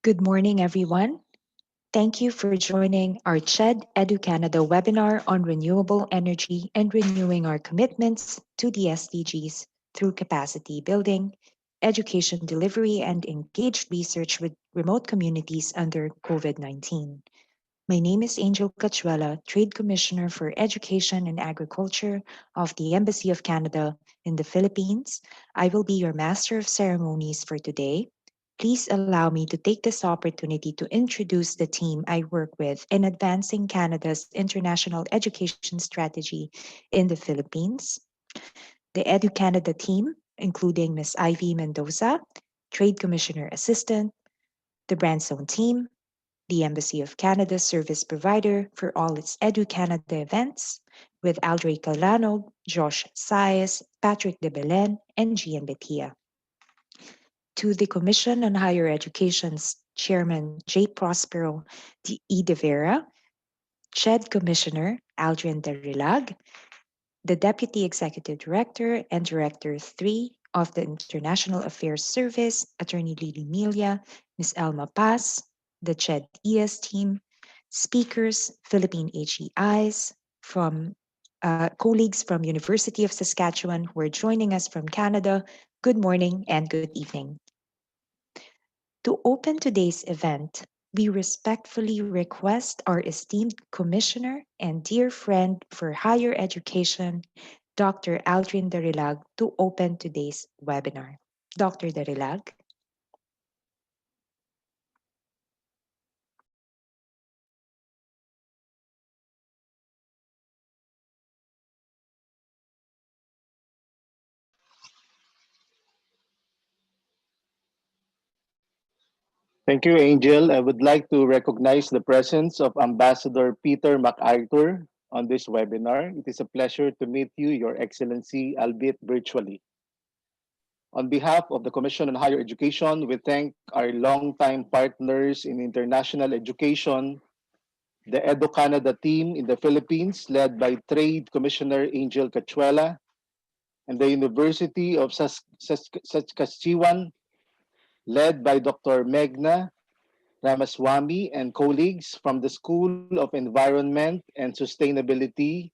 Good morning, everyone. Thank you for joining our CHED EduCanada webinar on renewable energy and renewing our commitments to the SDGs through capacity building, education delivery, and engaged research with remote communities under COVID-19. My name is Angel Cachuela, Trade Commissioner for Education and Agriculture of the Embassy of Canada in the Philippines. I will be your Master of Ceremonies for today. Please allow me to take this opportunity to introduce the team I work with in advancing Canada's international education strategy in the Philippines. The EduCanada team, including Ms. Ivy Mendoza, Trade Commissioner Assistant, the Brandzone team, the Embassy of Canada's service provider for all its EduCanada events, with Aldrey Calano, Josh Saez, Patrick de Belen, and Gian Betia. To the Commission on Higher Education's Chairman J. Prospero E. de Vera, CHED Commissioner Aldrin Darilag, the Deputy Executive Director and Director 3 of the International Affairs Service, Attorney Lily Milia, Ms. Elma Paz, the CHED ES team, speakers, Philippine HEIs, from colleagues from University of Saskatchewan who are joining us from Canada. Good morning and good evening. To open today's event, we respectfully request our esteemed Commissioner and dear friend for higher education, Dr. Aldrin Darilag, to open today's webinar. Dr. Darilag. Thank you, Angel. I would like to recognize the presence of Ambassador Peter MacArthur on this webinar. It is a pleasure to meet you, Your Excellency, albeit virtually. On behalf of the Commission on Higher Education, we thank our longtime partners in international education, the EduCanada team in the Philippines, led by Trade Commissioner Angel Cachuela, and the University of Saskatchewan, led by Dr. Megna Ramaswamy and colleagues from the School of Environment and Sustainability,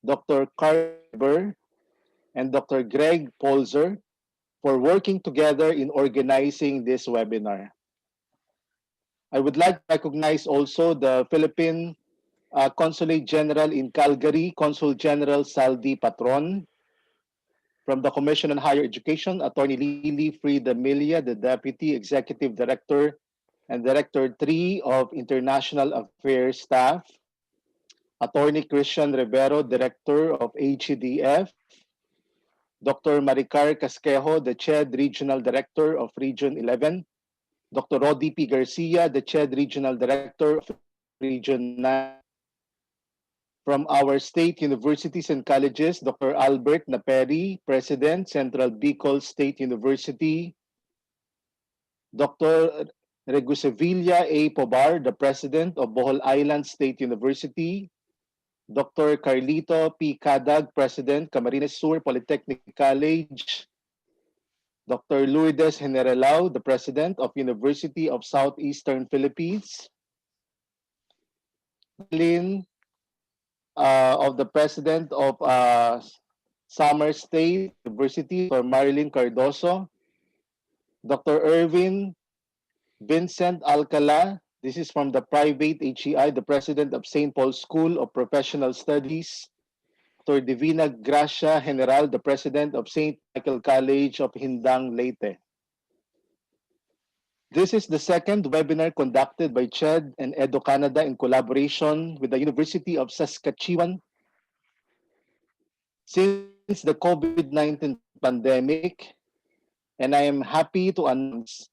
Dr. Carl Weber and Dr. Greg Polzer, for working together in organizing this webinar. I would like to recognize also the Philippine Consulate General in Calgary, Consul General Saldi Patron, from the Commission on Higher Education, Attorney Lily Frida Milia, the Deputy Executive Director and Director 3 of International Affairs Staff, Attorney Christian Rivero, Director of HEDF, Dr. Maricar Casquejo, the CHED Regional Director of Region 11, Dr. Rodi P. Garcia, the CHED Regional Director of Region 9. From our state universities and colleges, Dr. Albert Naperi, President, Central Bicol State University, Dr. Regusevilla A. Pobar, the President of Bohol Island State University, Dr. Carlito P. Cadag, President, Camarines Sur Polytechnic College, Dr. Lourdes Generalao, the President of University of Southeastern Philippines, Lynn, of the President of Summer State University, Dr. Marilyn Cardoso, Dr. Irvin Vincent Alcala, this is from the private HEI, the President of St. Paul's School of Professional Studies, Dr. Divina Gracia General, the President of St. Michael College of Hindang, Leyte. This is the second webinar conducted by CHED and EduCanada in collaboration with the University of Saskatchewan since the COVID-19 pandemic, and I am happy to announce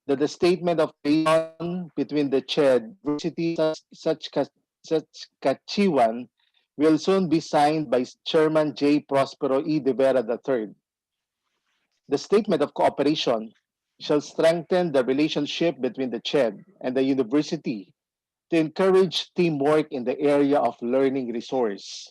that the statement of creation between the CHED University of Saskatchewan will soon be signed by Chairman J. Prospero E. de Vera III. The statement of cooperation shall strengthen the relationship between the CHED and the university to encourage teamwork in the area of learning resource.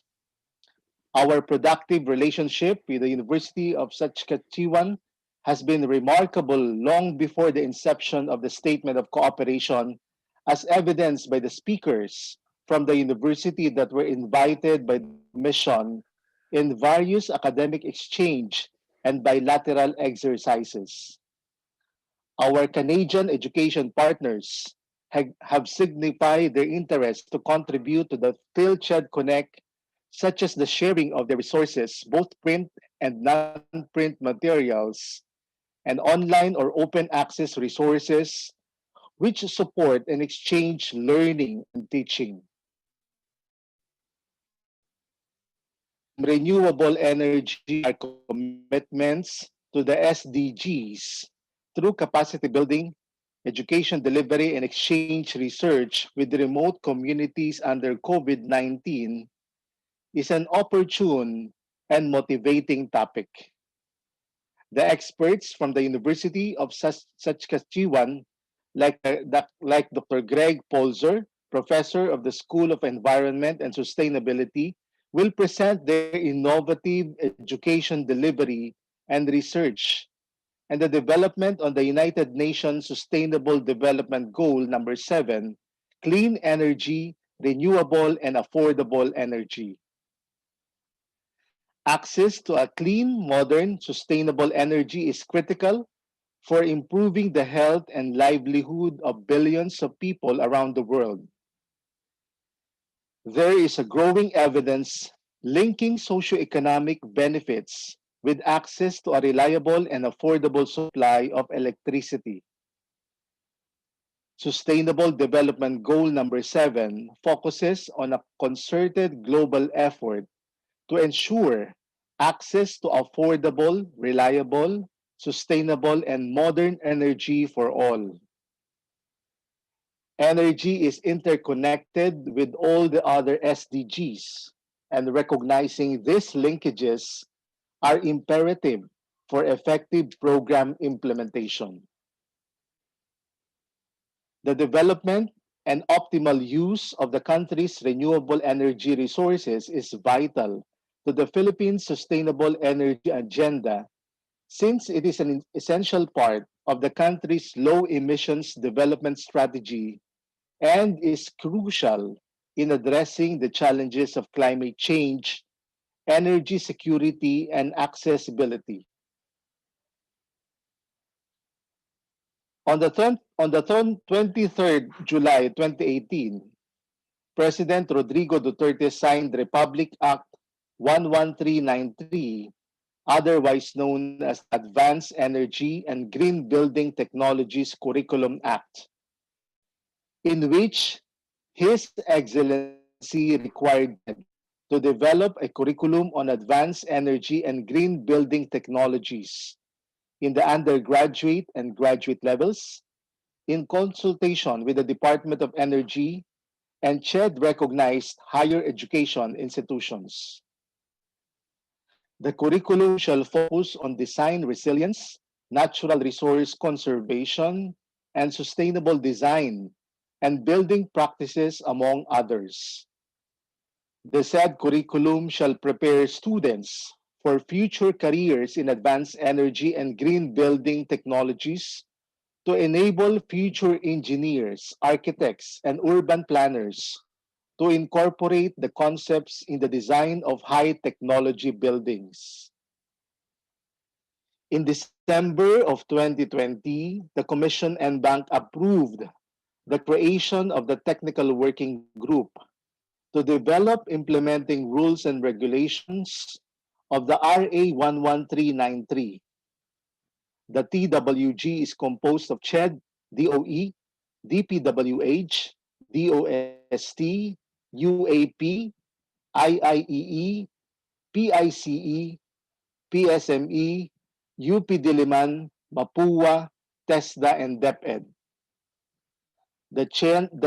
Our productive relationship with the University of Saskatchewan has been remarkable long before the inception of the Statement of Cooperation, as evidenced by the speakers from the university that were invited by the Commission in various academic exchange and bilateral exercises. Our Canadian education partners have signified their interest to contribute to the PhilChed Connect, such as the sharing of their resources, both print and non-print materials, and online or open access resources which support and exchange learning and teaching. From renewable energy to our commitments to the SDGs through capacity building, education delivery, and exchange research with remote communities under COVID 19 is an opportune and motivating topic. The experts from the University of Saskatchewan, like Dr. Greg Polzer, professor of the School of Environment and Sustainability, will present their innovative education delivery and research and the development on the United Nations Sustainable Development Goal number 7, clean energy, renewable and affordable energy. Access to a clean, modern, sustainable energy is critical for improving the health and livelihood of billions of people around the world. There is a growing evidence linking socioeconomic benefits with access to a reliable and affordable supply of electricity. Sustainable Development Goal number 7 focuses on a concerted global effort to ensure access to affordable, reliable, sustainable, and modern energy for all. Energy is interconnected with all the other SDGs, and recognizing these linkages are imperative for effective program implementation. The development and optimal use of the country's renewable energy resources is vital to the Philippines' sustainable energy agenda since it is an essential part of the country's low emissions development strategy and is crucial in addressing the challenges of climate change, energy security, and accessibility. On the 23rd July 2018, President Rodrigo Duterte signed Republic Act 11393, otherwise known as the Advanced Energy and Green Building Technologies Curriculum Act, in which His Excellency required to develop a curriculum on advanced energy and green building technologies in the undergraduate and graduate levels in consultation with the Department of Energy and CHED recognized higher education institutions. The curriculum shall focus on design resilience, natural resource conservation, and sustainable design and building practices, among others. The said curriculum shall prepare students for future careers in advanced energy and green building technologies to enable future engineers, architects, and urban planners to incorporate the concepts in the design of high technology buildings. In December of 2020, the Commission and Bank approved the creation of the Technical Working Group to develop implementing rules and regulations of the RA 11393. The TWG is composed of CHED, DOE, DPWH, DOST, UAP, IIEE, PICE, PSME, UP Diliman, Mapua, TESDA, and DepEd. The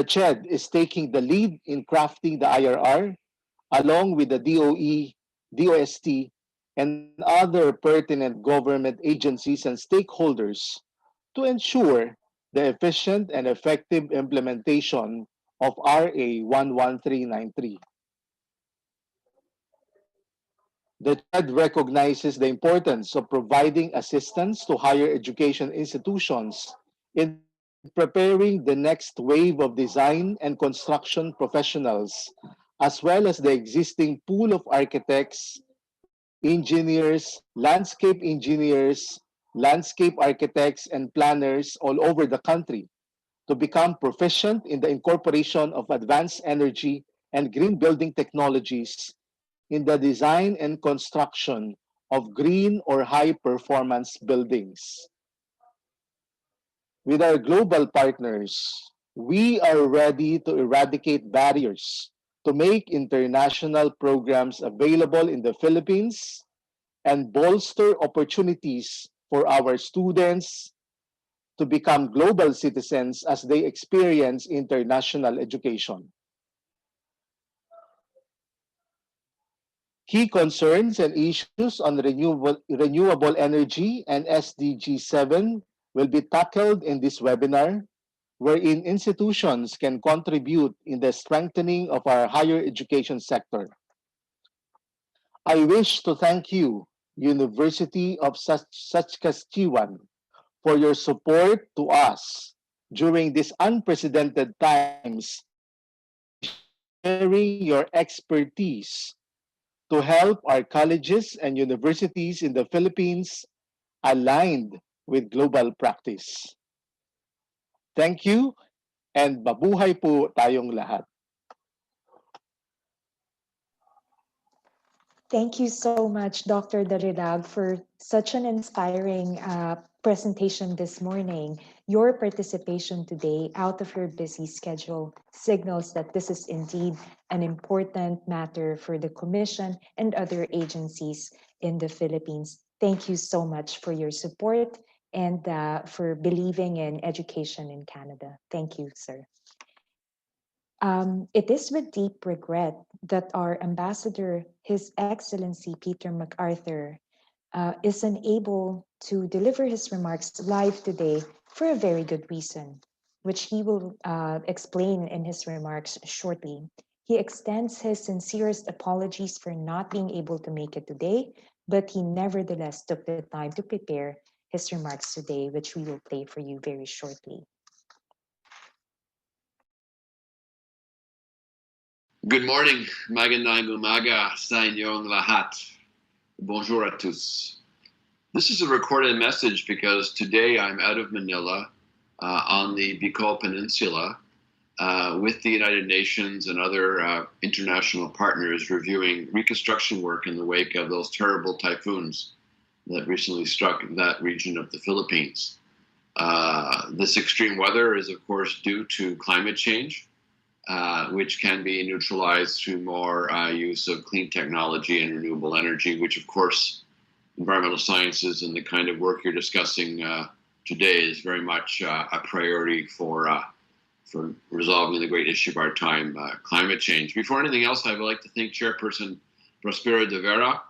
CHED is taking the lead in crafting the IRR along with the DOE, DOST, and other pertinent government agencies and stakeholders to ensure the efficient and effective implementation of RA 11393. The CHED recognizes the importance of providing assistance to higher education institutions in preparing the next wave of design and construction professionals, as well as the existing pool of architects, engineers, landscape architects, and planners all over the country to become proficient in the incorporation of advanced energy and green building technologies in the design and construction of green or high performance buildings. With our global partners, we are ready to eradicate barriers to make international programs available in the Philippines and bolster opportunities for our students to become global citizens as they experience international education. Key concerns and issues on renewable energy and SDG 7 will be tackled in this webinar, wherein institutions can contribute in the strengthening of our higher education sector. I wish to thank you, University of Saskatchewan, for your support to us during these unprecedented times by sharing your expertise to help our colleges and universities in the Philippines aligned with global practice. Thank you and mabuhay po tayong lahat. Thank you so much, Dr. Daridag, for such an inspiring presentation this morning. Your participation today, out of your busy schedule, signals that this is indeed an important matter for the Commission and other agencies in the Philippines. Thank you so much for your support and for believing in education in Canada. Thank you, sir. It is with deep regret that our ambassador, His Excellency Peter MacArthur, is unable to deliver his remarks live today for a very good reason, which he will explain in his remarks shortly. He extends his sincerest apologies for not being able to make it today, but he nevertheless took the time to prepare his remarks today, which we will play for you very shortly. Good morning, magandang umaga sa inyong lahat. Bonjour à tous. This is a recorded message because today I'm out of Manila on the Bicol Peninsula with the United Nations and other international partners reviewing reconstruction work in the wake of those terrible typhoons that recently struck that region of the Philippines. This extreme weather is, of course, due to climate change. Which can be neutralized through more use of clean technology and renewable energy, which of course environmental sciences and the kind of work you're discussing today is very much a priority for resolving the great issue of our time, climate change. Before anything else, I would like to thank Chairperson Prospero de Vera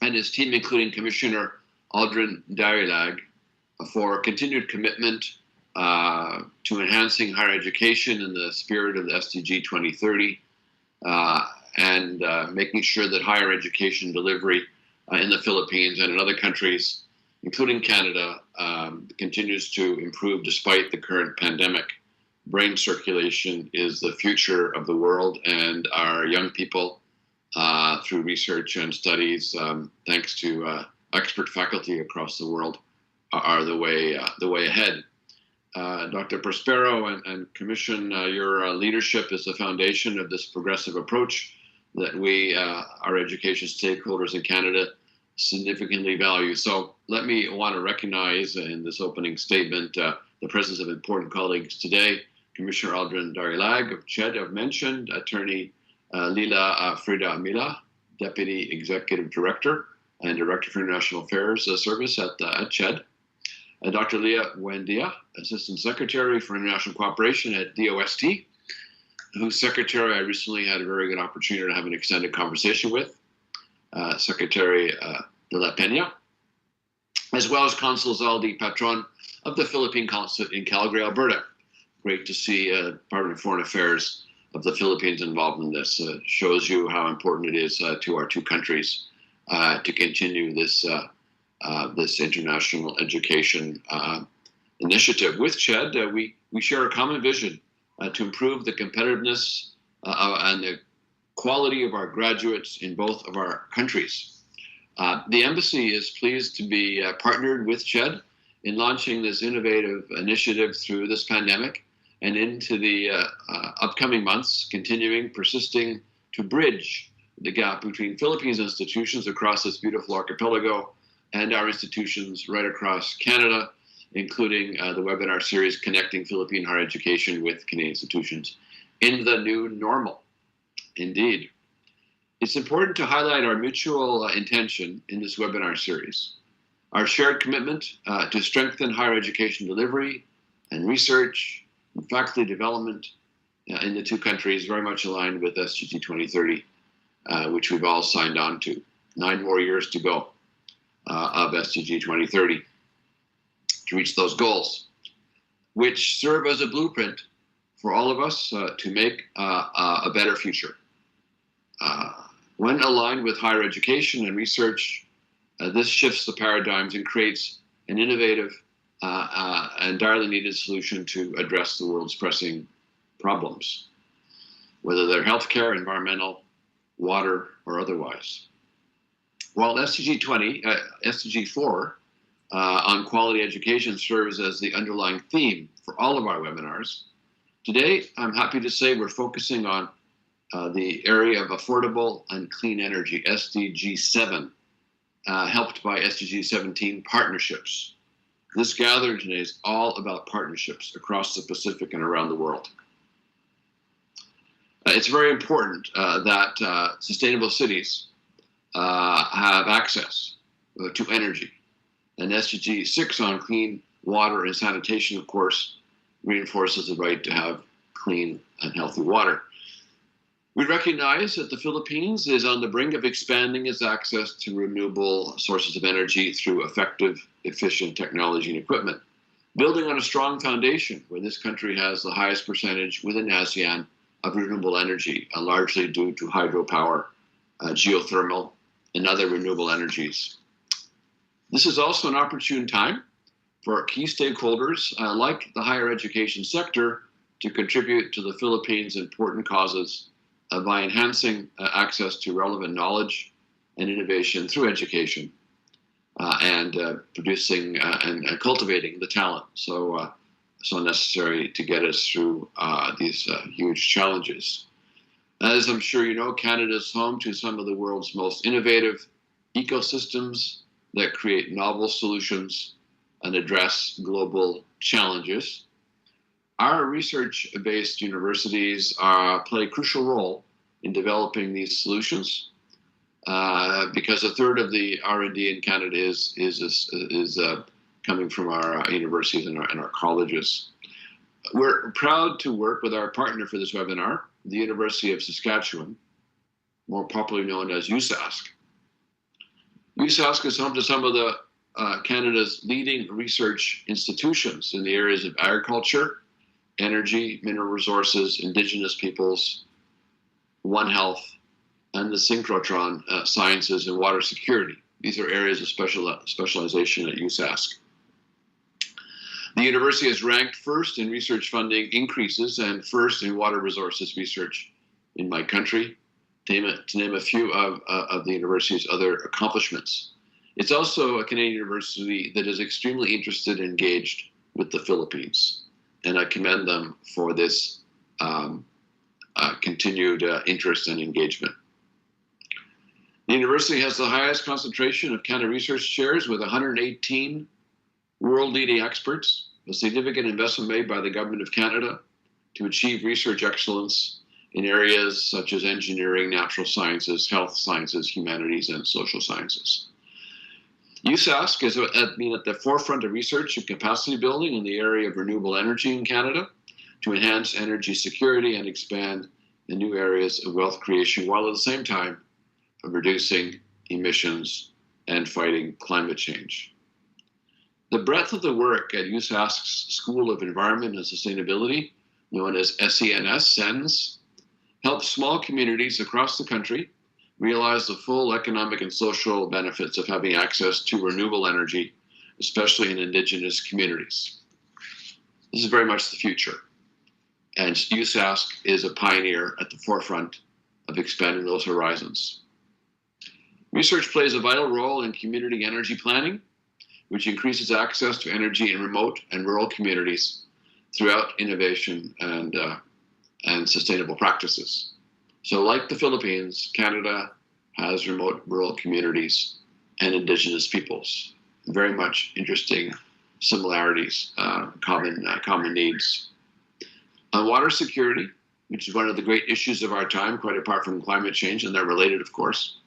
and his team, including Commissioner Aldrin Darilag, for continued commitment to enhancing higher education in the spirit of the SDG 2030 and making sure that higher education delivery in the Philippines and in other countries, including Canada, continues to improve despite the current pandemic. Brain circulation is the future of the world, and our young people, through research and studies, thanks to expert faculty across the world, are the way ahead. Dr. Prospero and Commission, your leadership is the foundation of this progressive approach that we, our education stakeholders in Canada, significantly value. So let me want to recognize in this opening statement the presence of important colleagues today. Commissioner Aldrin Darilag of CHED, I've mentioned, Attorney Lila Frida Mila, Deputy Executive Director and Director for International Affairs Service at CHED. Dr. Leah Buendia, Assistant Secretary for International Cooperation at DOST, whose secretary I recently had a very good opportunity to have an extended conversation with, Secretary de la Peña, as well as Consul Zaldi Patron of the Philippine Consulate in Calgary, Alberta. Great to see Department of Foreign Affairs of the Philippines involved in this. Shows you how important it is to our two countries to continue this this international education initiative. With CHED, we share a common vision to improve the competitiveness and the quality of our graduates in both of our countries. The Embassy is pleased to be partnered with CHED in launching this innovative initiative through this pandemic and into the upcoming months, persisting to bridge the gap between Philippines institutions across this beautiful archipelago and our institutions right across Canada, including the webinar series Connecting Philippine Higher Education with Canadian Institutions in the New Normal. Indeed. It's important to highlight our mutual intention in this webinar series, our shared commitment to strengthen higher education delivery and research and faculty development in the two countries, very much aligned with SDG 2030, which we've all signed on to. 9 more years to go of SDG 2030 to reach those goals, which serve as a blueprint for all of us to make a better future. When aligned with higher education and research, this shifts the paradigms and creates an innovative and direly needed solution to address the world's pressing problems, whether they're healthcare, environmental, water, or otherwise. While SDG 4 on quality education serves as the underlying theme for all of our webinars, today I'm happy to say we're focusing on the area of affordable and clean energy, SDG 7, helped by SDG 17 partnerships. This gathering today is all about partnerships across the Pacific and around the world. It's very important that sustainable cities have access to energy. And SDG 6 on clean water and sanitation, of course, reinforces the right to have clean and healthy water. We recognize that the Philippines is on the brink of expanding its access to renewable sources of energy through effective, efficient technology and equipment, building on a strong foundation where this country has the highest percentage within ASEAN of renewable energy, largely due to hydropower, geothermal, and other renewable energies. This is also an opportune time for key stakeholders like the higher education sector to contribute to the Philippines' important causes by enhancing access to relevant knowledge and innovation through education and producing and cultivating the talent so necessary to get us through these huge challenges. As I'm sure you know, Canada is home to some of the world's most innovative ecosystems that create novel solutions and address global challenges. Our research-based universities play a crucial role in developing these solutions because a third of the R&D in Canada is coming from our universities and our colleges. We're proud to work with our partner for this webinar, the University of Saskatchewan, more popularly known as USask. USask is home to some of the Canada's leading research institutions in the areas of agriculture, energy, mineral resources, Indigenous peoples, One Health, and the synchrotron sciences and water security. These are areas of specialization at USask. The university is ranked first in research funding increases and first in water resources research in my country, to name a few of the university's other accomplishments. It's also a Canadian university that is extremely interested and engaged with the Philippines, and I commend them for this continued interest and engagement. The university has the highest concentration of Canada research chairs with 118 world-leading experts, a significant investment made by the Government of Canada to achieve research excellence in areas such as engineering, natural sciences, health sciences, humanities, and social sciences. USask has been at the forefront of research and capacity building in the area of renewable energy in Canada to enhance energy security and expand the new areas of wealth creation, while at the same time reducing emissions and fighting climate change. The breadth of the work at USask's School of Environment and Sustainability, known as SENS, helps small communities across the country realize the full economic and social benefits of having access to renewable energy, especially in Indigenous communities. This is very much the future, and USASC is a pioneer at the forefront of expanding those horizons. Research plays a vital role in community energy planning, which increases access to energy in remote and rural communities throughout innovation and sustainable practices. So like the Philippines, Canada has remote rural communities and Indigenous peoples. Very much interesting similarities, common needs. On water security, which is one of the great issues of our time, quite apart from climate change, and they're related, of course,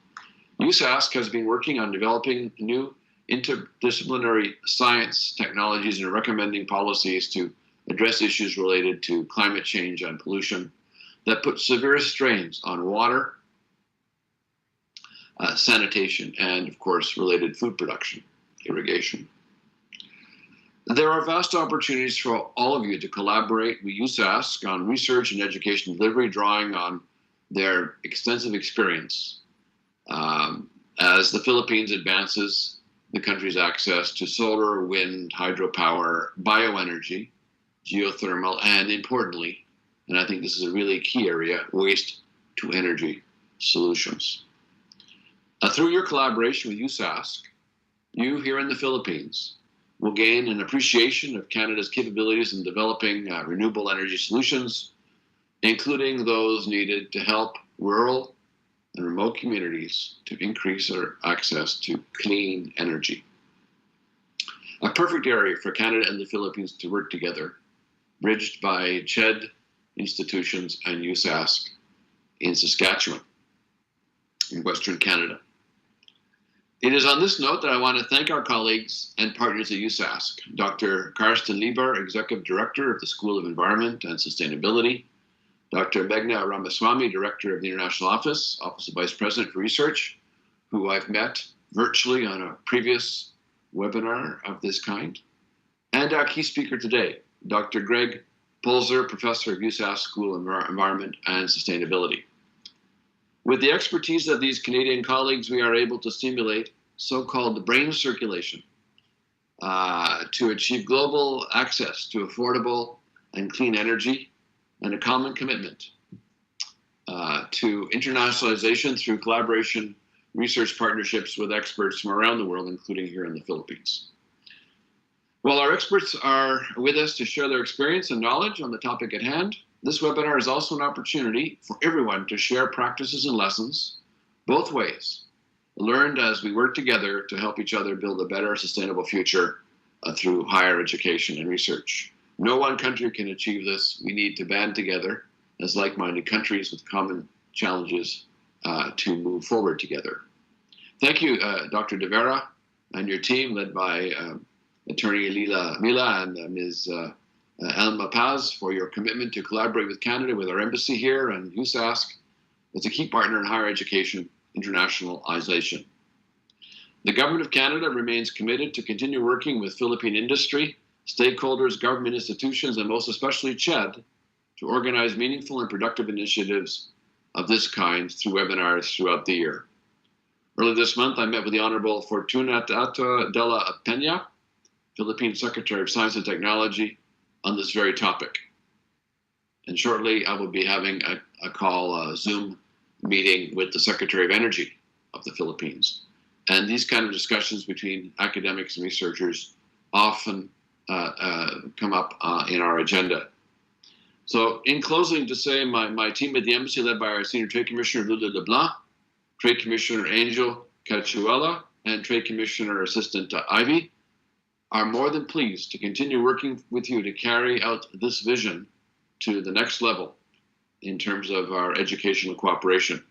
USASC has been working on developing new interdisciplinary science technologies and recommending policies to address issues related to climate change and pollution that put severe strains on water, sanitation, and of course related food production, irrigation. There are vast opportunities for all of you to collaborate with USASC on research and education delivery, drawing on their extensive experience as the Philippines advances the country's access to solar, wind, hydropower, bioenergy, geothermal, and importantly, and I think this is a really key area, waste to energy solutions. Through your collaboration with USASC, you here in the Philippines will gain an appreciation of Canada's capabilities in developing renewable energy solutions, including those needed to help rural and remote communities to increase their access to clean energy. A perfect area for Canada and the Philippines to work together, bridged by CHED institutions and USASC in Saskatchewan, in Western Canada. It is on this note that I want to thank our colleagues and partners at USASC, Dr. Karsten Lieber, Executive Director of the School of Environment and Sustainability, Dr. Meghna Ramaswamy, Director of the International Office of Vice President for Research, who I've met virtually on a previous webinar of this kind, and our key speaker today, Dr. Greg Pulzer, Professor of USASC School of Environment and Sustainability. With the expertise of these Canadian colleagues, we are able to stimulate so-called brain circulation to achieve global access to affordable and clean energy, and a common commitment to internationalization through collaboration, research partnerships with experts from around the world, including here in the Philippines. While our experts are with us to share their experience and knowledge on the topic at hand, this webinar is also an opportunity for everyone to share practices and lessons, both ways, learned as we work together to help each other build a better, sustainable future through higher education and research. No one country can achieve this. We need to band together as like-minded countries with common challenges to move forward together. Thank you, Dr. De Vera and your team, led by Attorney Lila Mila and Ms. Elma Paz, for your commitment to collaborate with Canada, with our embassy here and USASC as a key partner in higher education internationalization. The Government of Canada remains committed to continue working with Philippine industry, stakeholders, government institutions, and most especially CHED to organize meaningful and productive initiatives of this kind through webinars throughout the year. Earlier this month, I met with the Honorable Fortunata de la Peña, Philippine Secretary of Science and Technology, on this very topic. And shortly, I will be having a Zoom meeting with the Secretary of Energy of the Philippines. And these kind of discussions between academics and researchers often come up in our agenda. So in closing, to say my team at the embassy, led by our Senior Trade Commissioner, Lula LeBlanc, Trade Commissioner Angel Cachuela, and Trade Commissioner Assistant Ivy, are more than pleased to continue working with you to carry out this vision to the next level in terms of our educational cooperation.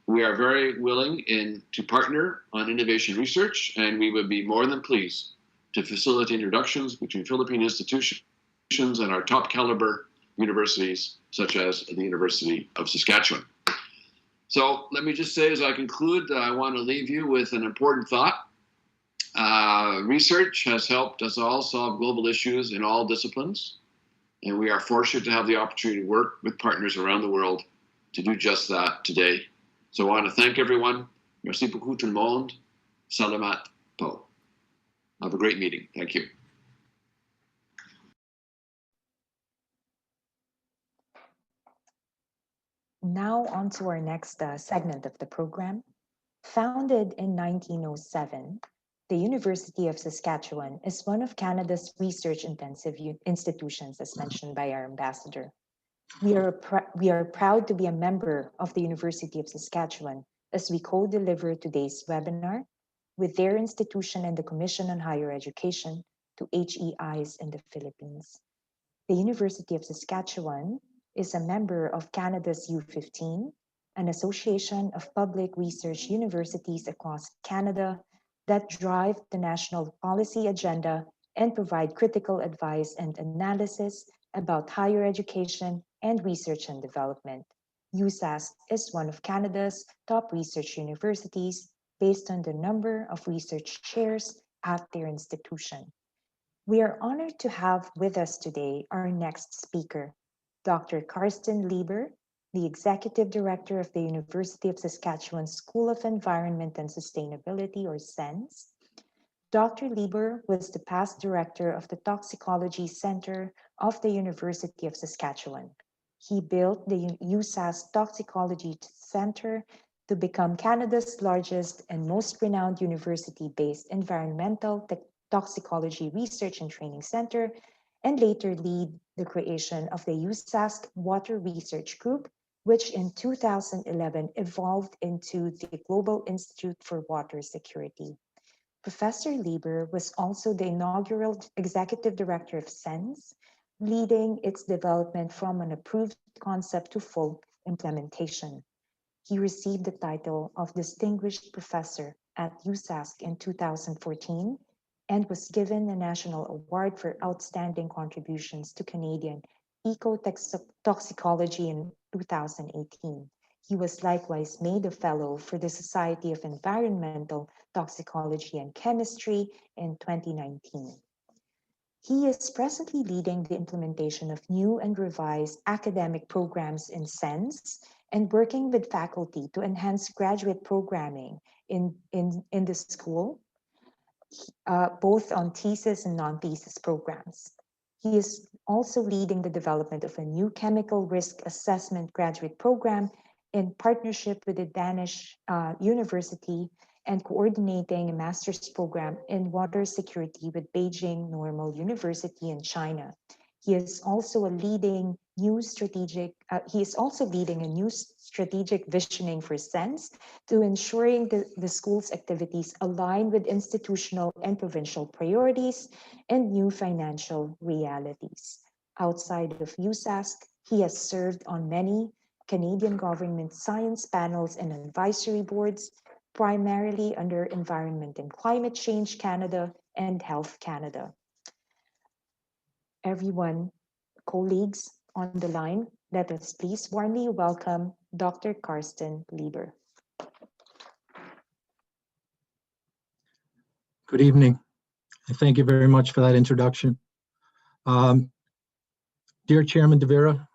We are very willing to partner on innovation research, and we would be more than pleased to facilitate introductions between Philippine institutions and our top caliber universities, such as the University of Saskatchewan. So let me just say as I conclude, I want to leave you with an important thought. Research has helped us all solve global issues in all disciplines, and we are fortunate to have the opportunity to work with partners around the world to do just that today. So I want to thank everyone. Merci beaucoup tout le monde. Salamat po. Have a great meeting. Thank you. Now on to our next segment of the program. Founded in 1907, the University of Saskatchewan is one of Canada's research-intensive institutions, as mentioned by our ambassador. We are proud to be a member of the University of Saskatchewan as we co-deliver today's webinar with their institution and the Commission on Higher Education to HEIs in the Philippines. The University of Saskatchewan is a member of Canada's U15, an association of public research universities across Canada that drive the national policy agenda and provide critical advice and analysis about higher education and research and development. USask is one of Canada's top research universities based on the number of research chairs at their institution. We are honored to have with us today our next speaker, Dr. Karsten Lieber, the Executive Director of the University of Saskatchewan School of Environment and Sustainability, or SENS. Dr. Lieber was the past director of the Toxicology Center of the University of Saskatchewan. He built the USask Toxicology Center to become Canada's largest and most renowned university-based environmental toxicology research and training center, and later lead the creation of the USask Water Research Group, which in 2011 evolved into the Global Institute for Water Security. Professor Lieber was also the inaugural executive director of SENS, leading its development from an approved concept to full implementation. He received the title of Distinguished Professor at USask in 2014 and was given a National Award for Outstanding Contributions to Canadian Ecotoxicology in 2018. He was likewise made a Fellow for the Society of Environmental Toxicology and Chemistry in 2019. He is presently leading the implementation of new and revised academic programs in SENS and working with faculty to enhance graduate programming in the school, both on thesis and non-thesis programs. He is also leading the development of a new chemical risk assessment graduate program in partnership with the Danish University and coordinating a master's program in water security with Beijing Normal University in China. He is also leading a new strategic visioning for SENS to ensuring the school's activities align with institutional and provincial priorities and new financial realities. Outside of USask, he has served on many Canadian government science panels and advisory boards, primarily under Environment and Climate Change Canada and Health Canada. Everyone, colleagues on the line, let us please warmly welcome Dr. Karsten Lieber. Good evening, and thank you very much for that introduction. Dear Chairman De Vera,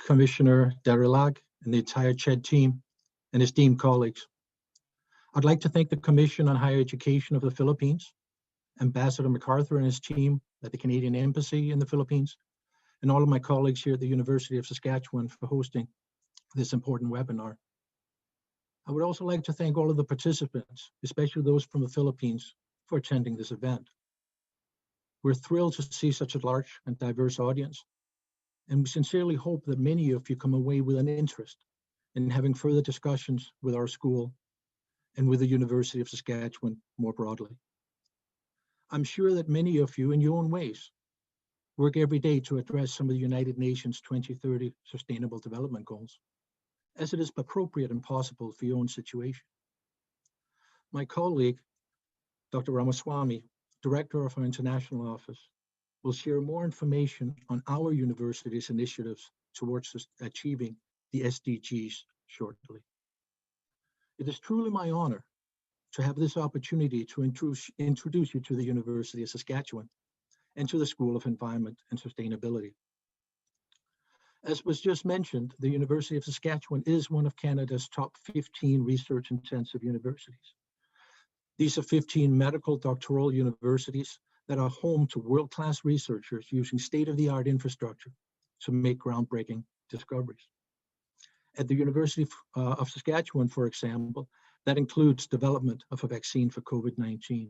Commissioner Derilag, and the entire CHED team, and esteemed colleagues, I'd like to thank the Commission on Higher Education of the Philippines, Ambassador MacArthur and his team at the Canadian Embassy in the Philippines, and all of my colleagues here at the University of Saskatchewan for hosting this important webinar. I would also like to thank all of the participants, especially those from the Philippines, for attending this event. We're thrilled to see such a large and diverse audience, and we sincerely hope that many of you come away with an interest in having further discussions with our school and with the University of Saskatchewan more broadly. I'm sure that many of you, in your own ways, work every day to address some of the United Nations 2030 Sustainable Development Goals, as it is appropriate and possible for your own situation. My colleague, Dr. Ramaswamy, Director of our International Office, will share more information on our university's initiatives towards achieving the SDGs shortly. It is truly my honor to have this opportunity to introduce you to the University of Saskatchewan and to the School of Environment and Sustainability. As was just mentioned, the University of Saskatchewan is one of Canada's top 15 research-intensive universities. These are 15 medical doctoral universities that are home to world-class researchers using state-of-the-art infrastructure to make groundbreaking discoveries. At the University of Saskatchewan, for example, that includes development of a vaccine for COVID-19.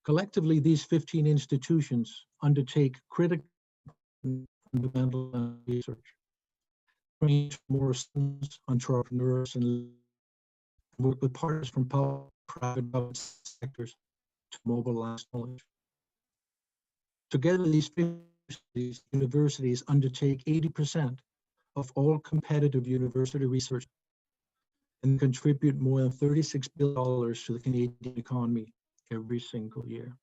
Collectively, these 15 institutions undertake critical fundamental research, train more students, entrepreneurs, and work with partners from public, private, government sectors to mobilize knowledge. Together, these universities undertake 80% of all competitive university research and contribute more than $36 billion to the Canadian economy every single year.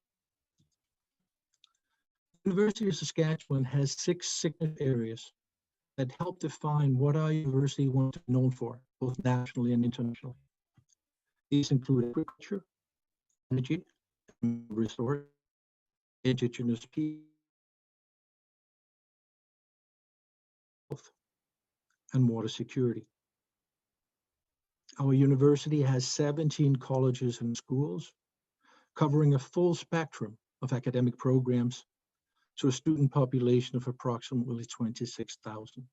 The University of Saskatchewan has 6 signature areas that help define what our university wants to be known for, both nationally and internationally. These include agriculture, energy, resource, Indigenous people, and water security. Our university has 17 colleges and schools, covering a full spectrum of academic programs to a student population of approximately 26,000.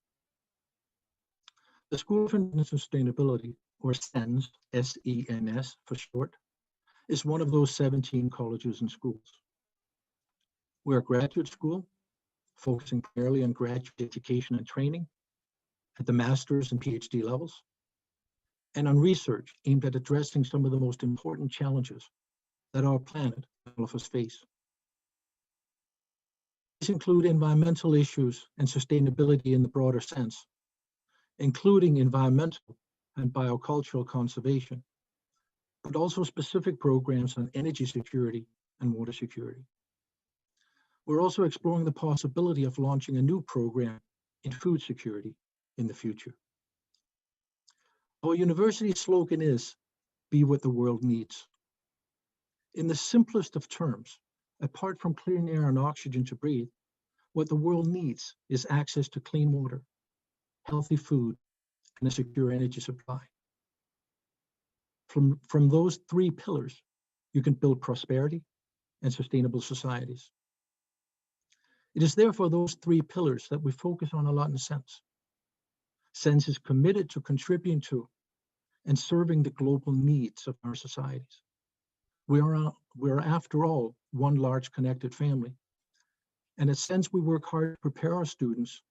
The School of Environmental Sustainability, or SENS, S-E-N-S for short, is one of those 17 colleges and schools. We're a graduate school focusing primarily on graduate education and training at the master's and PhD levels, and on research aimed at addressing some of the most important challenges that our planet and all of us face. These include environmental issues and sustainability in the broader sense, including environmental and biocultural conservation, but also specific programs on energy security and water security. We're also exploring the possibility of launching a new program in food security in the future. Our university's slogan is, "Be what the world needs." In the simplest of terms, apart from clean air and oxygen to breathe, what the world needs is access to clean water, healthy food, and a secure energy supply. From those 3 pillars, you can build prosperity and sustainable societies. It is therefore those 3 pillars that we focus on a lot in SENS. SENS is committed to contributing to and serving the global needs of our societies. We are after all, one large connected family. And in a sense, we work hard to prepare our students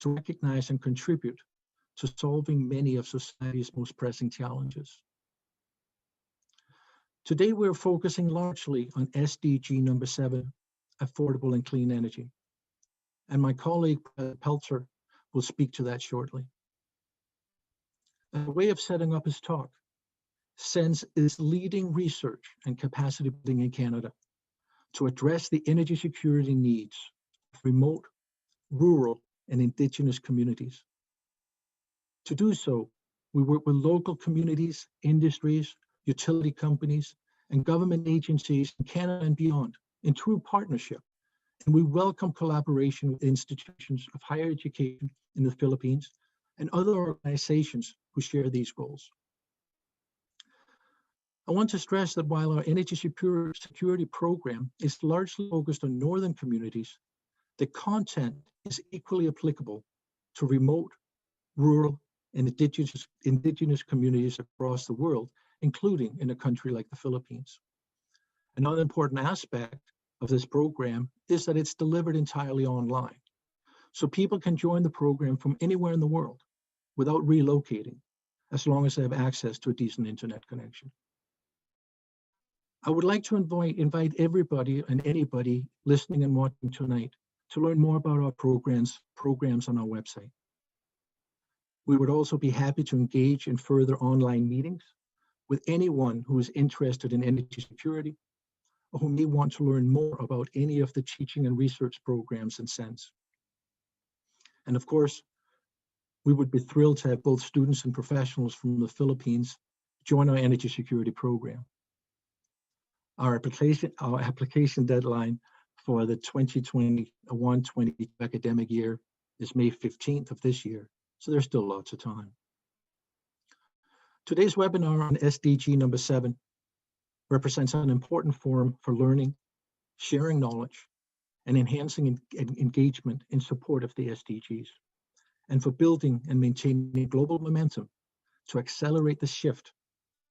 to recognize and contribute to solving many of society's most pressing challenges. Today, we're focusing largely on SDG number 7, affordable and clean energy. And my colleague, Pelzer, will speak to that shortly. As a way of setting up his talk, SENS is leading research and capacity building in Canada to address the energy security needs of remote, rural, and Indigenous communities. To do so, we work with local communities, industries, utility companies, and government agencies in Canada and beyond in true partnership. And we welcome collaboration with institutions of higher education in the Philippines and other organizations who share these goals. I want to stress that while our energy security program is largely focused on northern communities, the content is equally applicable to remote, rural, and indigenous communities across the world, including in a country like the Philippines. Another important aspect of this program is that it's delivered entirely online. So people can join the program from anywhere in the world without relocating, as long as they have access to a decent internet connection. I would like to invite everybody and anybody listening and watching tonight to learn more about our programs on our website. We would also be happy to engage in further online meetings with anyone who is interested in energy security or who may want to learn more about any of the teaching and research programs in SENS. And of course, we would be thrilled to have both students and professionals from the Philippines join our energy security program. Our application deadline for the 2021-20 academic year is May 15th of this year, so there's still lots of time. Today's webinar on SDG number 7 represents an important forum for learning, sharing knowledge, and enhancing engagement in support of the SDGs, and for building and maintaining global momentum to accelerate the shift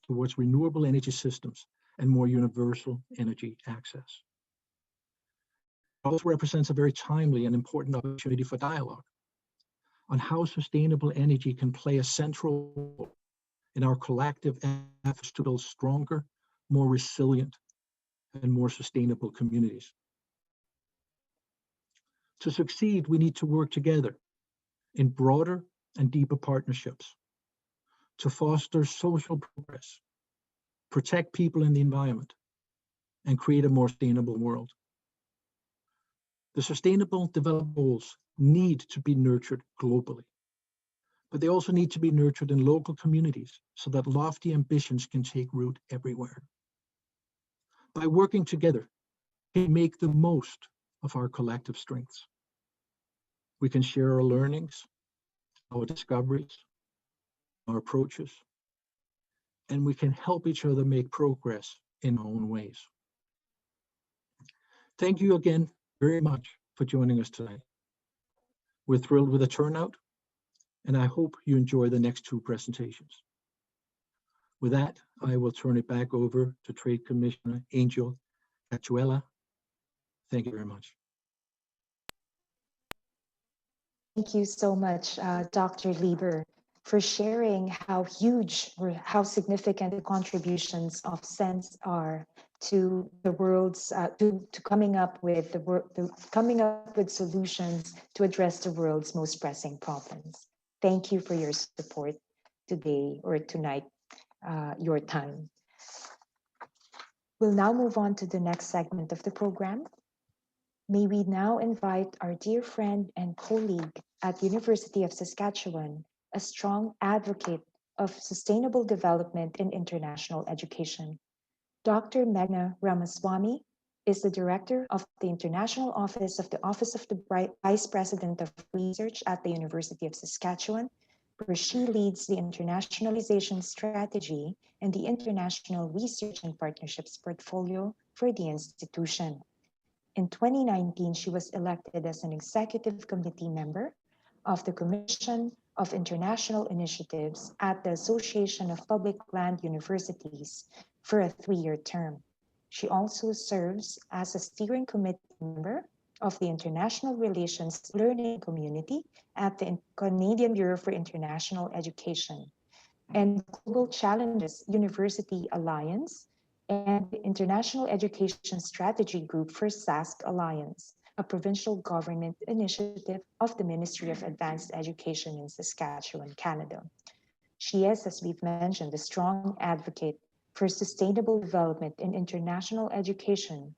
towards renewable energy systems and more universal energy access. It also represents a very timely and important opportunity for dialogue on how sustainable energy can play a central role in our collective efforts to build stronger, more resilient, and more sustainable communities. To succeed, we need to work together in broader and deeper partnerships to foster social progress, protect people and the environment, and create a more sustainable world. The Sustainable Development Goals need to be nurtured globally, but they also need to be nurtured in local communities so that lofty ambitions can take root everywhere. By working together, we can make the most of our collective strengths. We can share our learnings, our discoveries, our approaches, and we can help each other make progress in our own ways. Thank you again very much for joining us tonight. We're thrilled with the turnout, and I hope you enjoy the next 2 presentations. With that, I will turn it back over to Trade Commissioner Angel Cachuela. Thank you very much. Thank you so much, Dr. Lieber, for sharing how huge or how significant the contributions of SENS are to the world's to coming up with solutions to address the world's most pressing problems. Thank you for your support today or tonight, your time. We'll now move on to the next segment of the program. May we now invite our dear friend and colleague at University of Saskatchewan, a strong advocate of sustainable development in international education. Dr. Meghna Ramaswamy is the Director of the International Office of the Vice President of Research at the University of Saskatchewan, where she leads the internationalization strategy and the international research and partnerships portfolio for the institution. In 2019, she was elected as an executive committee member of the Commission of International Initiatives at the Association of Public Land Universities for a 3-year term. She also serves as a steering committee member of the International Relations Learning Community at the Canadian Bureau for International Education and Global Challenges University Alliance and the International Education Strategy Group for SASC Alliance, a provincial government initiative of the Ministry of Advanced Education in Saskatchewan, Canada. She is, as we've mentioned, a strong advocate for sustainable development in international education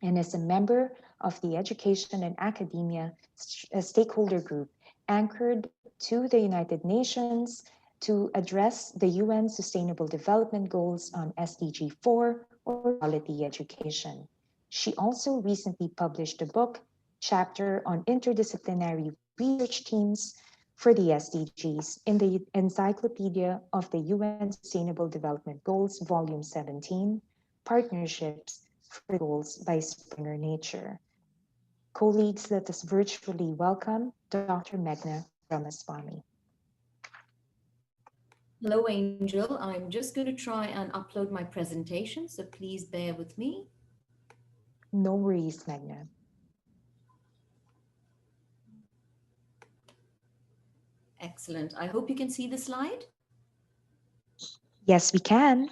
and is a member of the Education and Academia Stakeholder Group anchored to the United Nations to address the UN Sustainable Development Goals on SDG 4 or quality education. She also recently published a book chapter on interdisciplinary research teams for the SDGs in the Encyclopedia of the UN Sustainable Development Goals, Volume 17, Partnerships for Goals by Springer Nature. Colleagues, let us virtually welcome Dr. Meghna Ramaswamy. Hello, Angel. I'm just going to try and upload my presentation, so please bear with me. No worries, Meghna. Excellent. I hope you can see the slide. Yes, we can.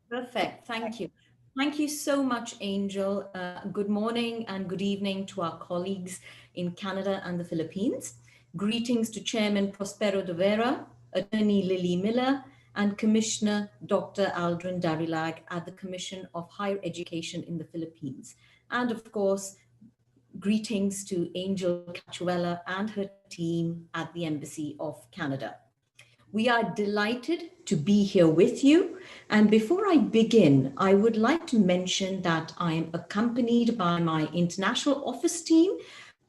Perfect. Thank you. Thank you so much, Angel. Good morning and good evening to our colleagues in Canada and the Philippines. Greetings to Chairman Prospero de Vera, Attorney Lily Miller, and Commissioner Dr. Aldrin Darilag at the Commission of Higher Education in the Philippines. And of course, greetings to Angel Cachuela and her team at the Embassy of Canada. We are delighted to be here with you. And before I begin, I would like to mention that I am accompanied by my international office team,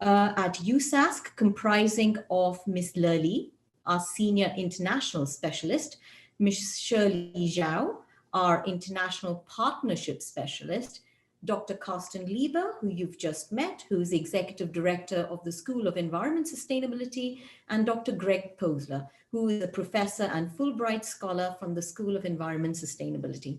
at USASC, comprising of Ms. Lurley, our Senior International Specialist, Ms. Shirley Zhao, our International Partnership Specialist, Dr. Carsten Lieber, who you've just met, who's the Executive Director of the School of Environment Sustainability, and Dr. Greg Posler, who is a professor and Fulbright Scholar from the School of Environment Sustainability.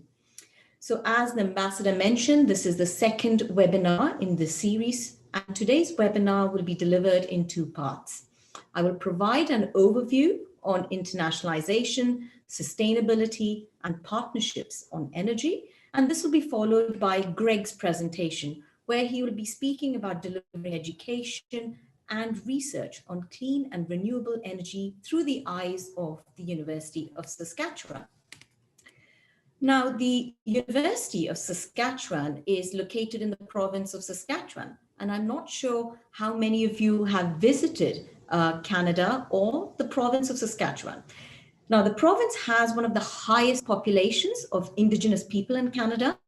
So as the ambassador mentioned, this is the second webinar in this series, and today's webinar will be delivered in two parts. I will provide an overview on internationalization, sustainability, and partnerships on energy, and this will be followed by Greg's presentation, where he will be speaking about delivering education and research on clean and renewable energy through the eyes of the University of Saskatchewan. Now, the University of Saskatchewan is located in the province of Saskatchewan, and I'm not sure how many of you have visited Canada or the province of Saskatchewan. Now, the province has one of the highest populations of Indigenous people in Canada,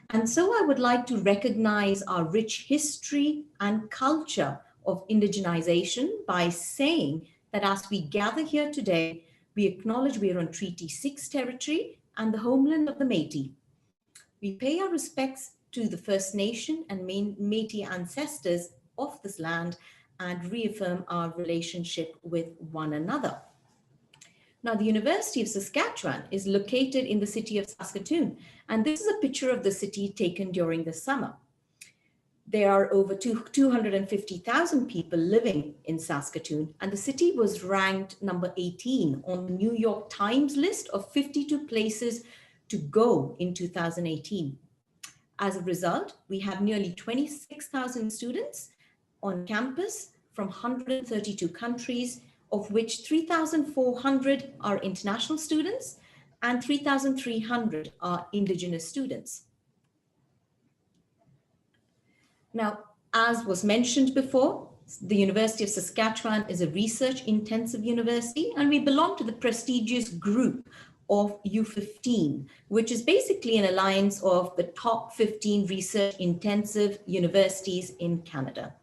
and so I would like to recognize our rich history and culture of indigenization by saying that as we gather here today, we acknowledge we are on Treaty 6 territory and the homeland of the Métis. We pay our respects to the First Nation and Métis ancestors of this land and reaffirm our relationship with one another. Now, the University of Saskatchewan is located in the city of Saskatoon, and this is a picture of the city taken during the summer. There are over 250,000 people living in Saskatoon, and the city was ranked number 18 on the New York Times list of 52 places to go in 2018. As a result, we have nearly 26,000 students on campus from 132 countries, of which 3,400 are international students and 3,300 are Indigenous students. Now, as was mentioned before, the University of Saskatchewan is a research-intensive university, and we belong to the prestigious group of U15, which is basically an alliance of the top 15 research-intensive universities in Canada.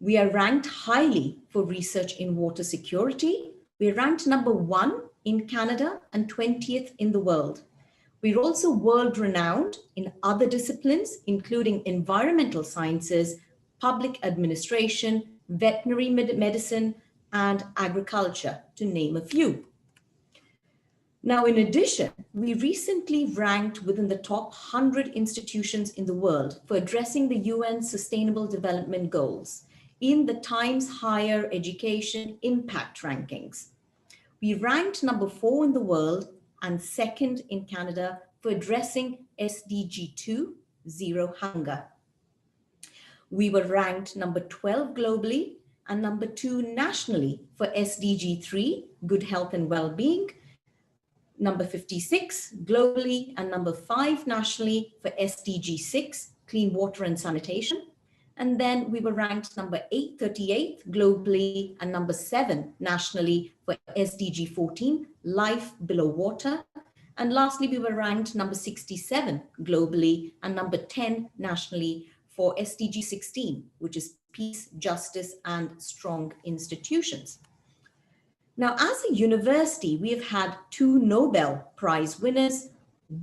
We are ranked highly for research in water security. We're ranked number 1 in Canada and 20th in the world. We're also world-renowned in other disciplines, including environmental sciences, public administration, veterinary medicine, and agriculture, to name a few. Now, in addition, we recently ranked within the top 100 institutions in the world for addressing the UN Sustainable Development Goals in the Times Higher Education Impact Rankings. We ranked number 4 in the world and 2nd in Canada for addressing SDG 2, Zero Hunger. We were ranked number 12 globally and number 2 nationally for SDG 3, Good Health and Well-being, number 56 globally, and number 5 nationally for SDG 6, Clean Water and Sanitation. And then we were ranked number 838 globally and number 7 nationally for SDG 14, Life Below Water. And lastly, we were ranked number 67 globally and number 10 nationally for SDG 16, which is Peace, Justice, and Strong Institutions. Now, as a university, we have had 2 Nobel Prize winners,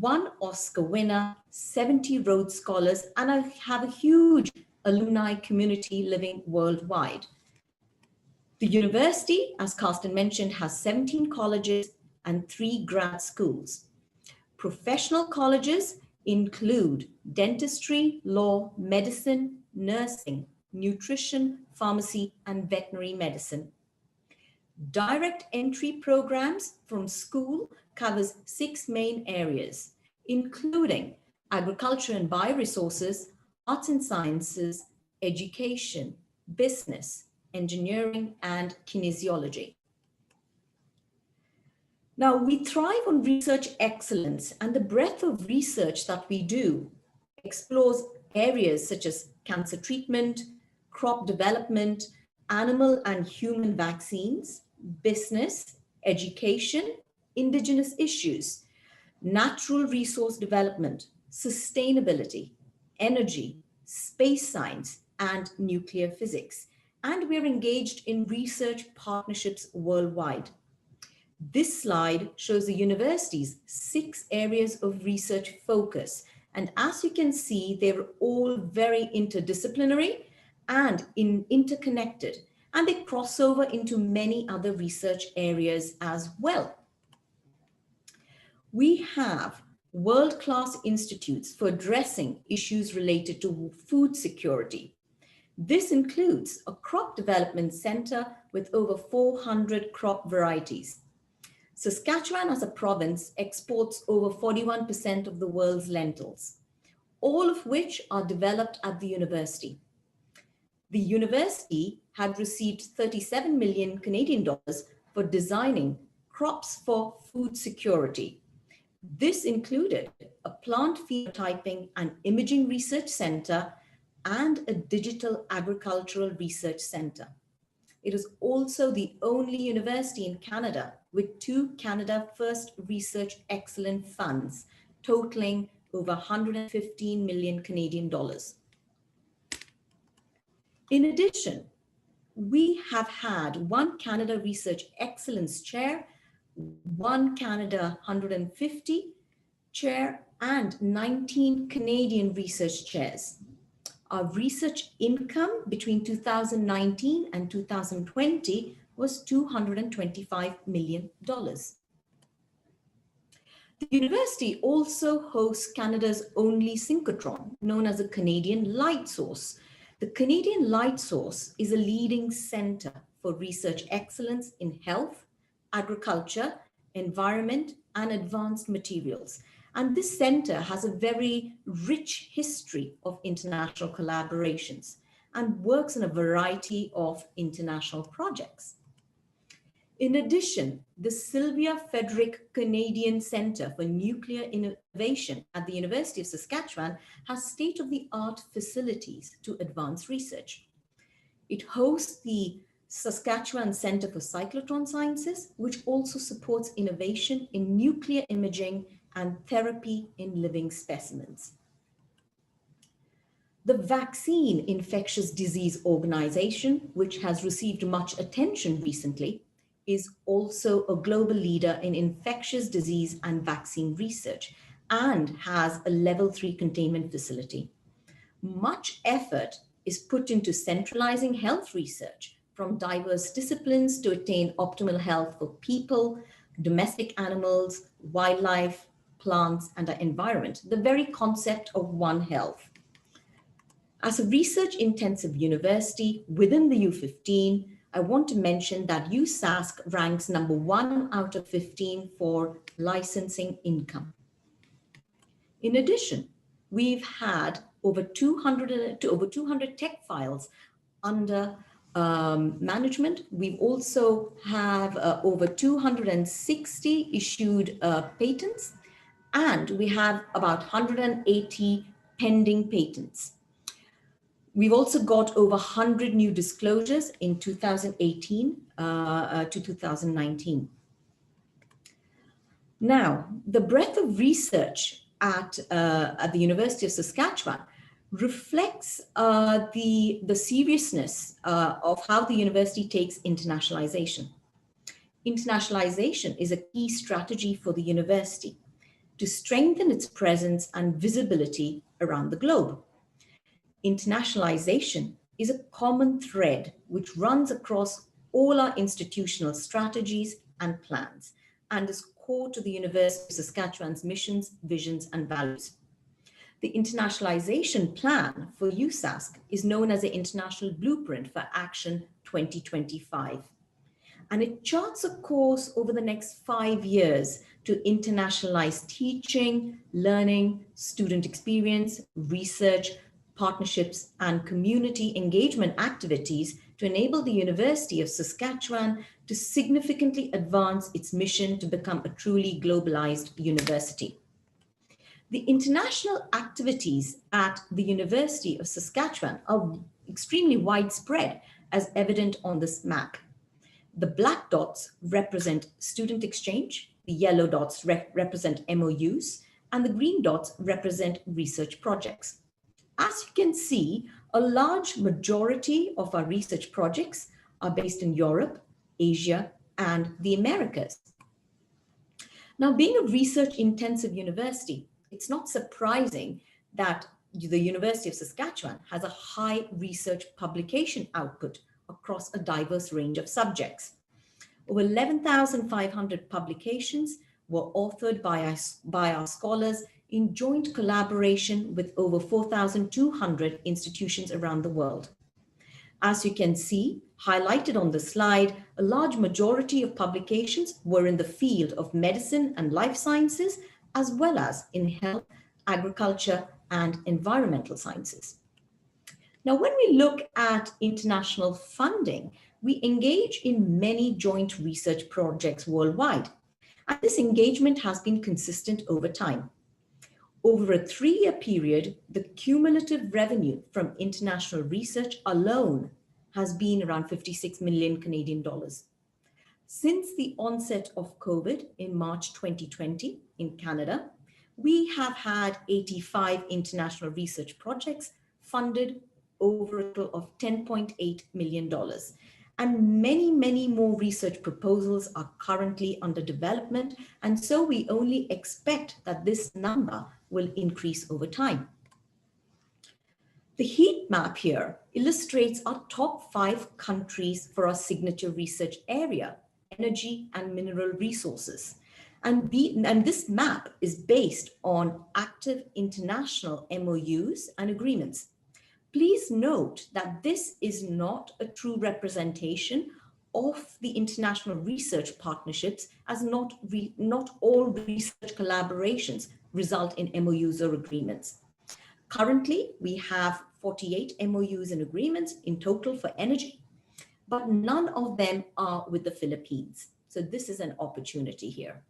1 Oscar winner, 70 Rhodes Scholars, and I have a huge alumni community living worldwide. The university, as Carsten mentioned, has 17 colleges and 3 grad schools. Professional colleges include dentistry, law, medicine, nursing, nutrition, pharmacy, and veterinary medicine. Direct entry programs from school covers 6 main areas, including agriculture and bioresources, arts and sciences, education, business, engineering, and kinesiology. Now, we thrive on research excellence, and the breadth of research that we do explores areas such as cancer treatment, crop development, animal and human vaccines, business, education, Indigenous issues, natural resource development, sustainability, energy, space science, and nuclear physics. And we're engaged in research partnerships worldwide. This slide shows the university's 6 areas of research focus. And as you can see, they're all very interdisciplinary and interconnected, and they cross over into many other research areas as well. We have world-class institutes for addressing issues related to food security. This includes a crop development center with over 400 crop varieties. Saskatchewan as a province exports over 41% of the world's lentils, all of which are developed at the university. The university had received 37 million Canadian dollars for designing crops for food security. This included a plant phenotyping and imaging research center and a digital agricultural research center. It is also the only university in Canada with 2 Canada First Research Excellence Funds, totaling over 115 million Canadian dollars. In addition, we have had 1 Canada Research Excellence Chair, 1 Canada 150 Chair, and 19 Canadian Research Chairs. Our research income between 2019 and 2020 was $225 million. The university also hosts Canada's only synchrotron, known as the Canadian Light Source. The Canadian Light Source is a leading center for research excellence in health, agriculture, environment, and advanced materials. And this center has a very rich history of international collaborations and works on a variety of international projects. In addition, the Sylvia Frederick Canadian Centre for Nuclear Innovation at the University of Saskatchewan has state-of-the-art facilities to advance research. It hosts the Saskatchewan Centre for Cyclotron Sciences, which also supports innovation in nuclear imaging and therapy in living specimens. The Vaccine Infectious Disease Organization, which has received much attention recently, is also a global leader in infectious disease and vaccine research and has a level 3 containment facility. Much effort is put into centralizing health research from diverse disciplines to attain optimal health for people, domestic animals, wildlife, plants, and our environment, the very concept of One Health. As a research-intensive university within the U15, I want to mention that USask ranks number 1 out of 15 for licensing income. In addition, we've had over 200 tech files under management. We also have over 260 issued patents, and we have about 180 pending patents. We've also got over 100 new disclosures in 2018 to 2019. Now, the breadth of research at the University of Saskatchewan reflects the seriousness of how the university takes internationalization. Internationalization is a key strategy for the university to strengthen its presence and visibility around the globe. Internationalization is a common thread which runs across all our institutional strategies and plans and is core to the University of Saskatchewan's missions, visions, and values. The internationalization plan for USask is known as the International Blueprint for Action 2025. And it charts a course over the next 5 years to internationalize teaching, learning, student experience, research, partnerships, and community engagement activities to enable the University of Saskatchewan to significantly advance its mission to become a truly globalized university. The international activities at the University of Saskatchewan are extremely widespread, as evident on this map. The black dots represent student exchange, the yellow dots represent MOUs, and the green dots represent research projects. As you can see, a large majority of our research projects are based in Europe, Asia, and the Americas. Now, being a research-intensive university, it's not surprising that the University of Saskatchewan has a high research publication output across a diverse range of subjects. Over 11,500 publications were authored by our scholars in joint collaboration with over 4,200 institutions around the world. As you can see, highlighted on the slide, a large majority of publications were in the field of medicine and life sciences, as well as in health, agriculture, and environmental sciences. Now, when we look at international funding, we engage in many joint research projects worldwide. And this engagement has been consistent over time. Over a 3-year period, the cumulative revenue from international research alone has been around 56 million Canadian dollars. Since the onset of COVID in March 2020 in Canada, we have had 85 international research projects funded over a total of $10.8 million. And many more research proposals are currently under development. And so we only expect that this number will increase over time. The heat map here illustrates our top 5 countries for our signature research area, energy and mineral resources. And this map is based on active international MOUs and agreements. Please note that this is not a true representation of the international research partnerships, as not all research collaborations result in MOUs or agreements. Currently, we have 48 MOUs and agreements in total for energy, but none of them are with the Philippines. So this is an opportunity here.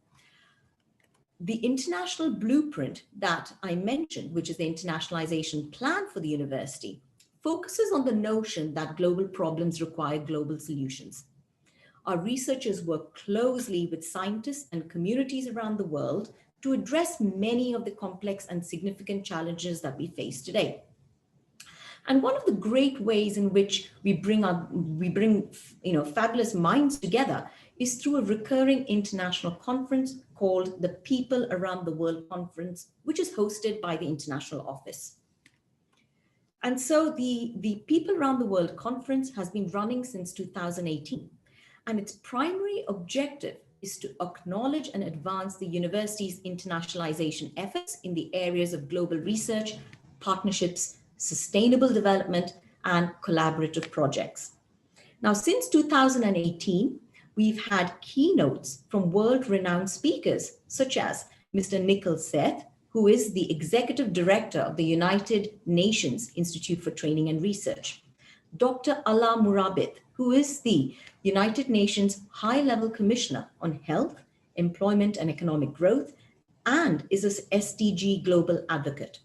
The international blueprint that I mentioned, which is the internationalization plan for the university, focuses on the notion that global problems require global solutions. Our researchers work closely with scientists and communities around the world to address many of the complex and significant challenges that we face today. And one of the great ways in which we bring fabulous minds together is through a recurring international conference called the People Around the World Conference, which is hosted by the International Office. And so the People Around the World Conference has been running since 2018, and its primary objective is to acknowledge and advance the university's internationalization efforts in the areas of global research, partnerships, sustainable development, and collaborative projects. Now, since 2018, we've had keynotes from world-renowned speakers, such as Mr. Nikhil Seth, who is the Executive Director of the United Nations Institute for Training and Research, Dr. Ala Murabit, who is the United Nations High-Level Commissioner on Health, Employment and Economic Growth, and is an SDG Global Advocate,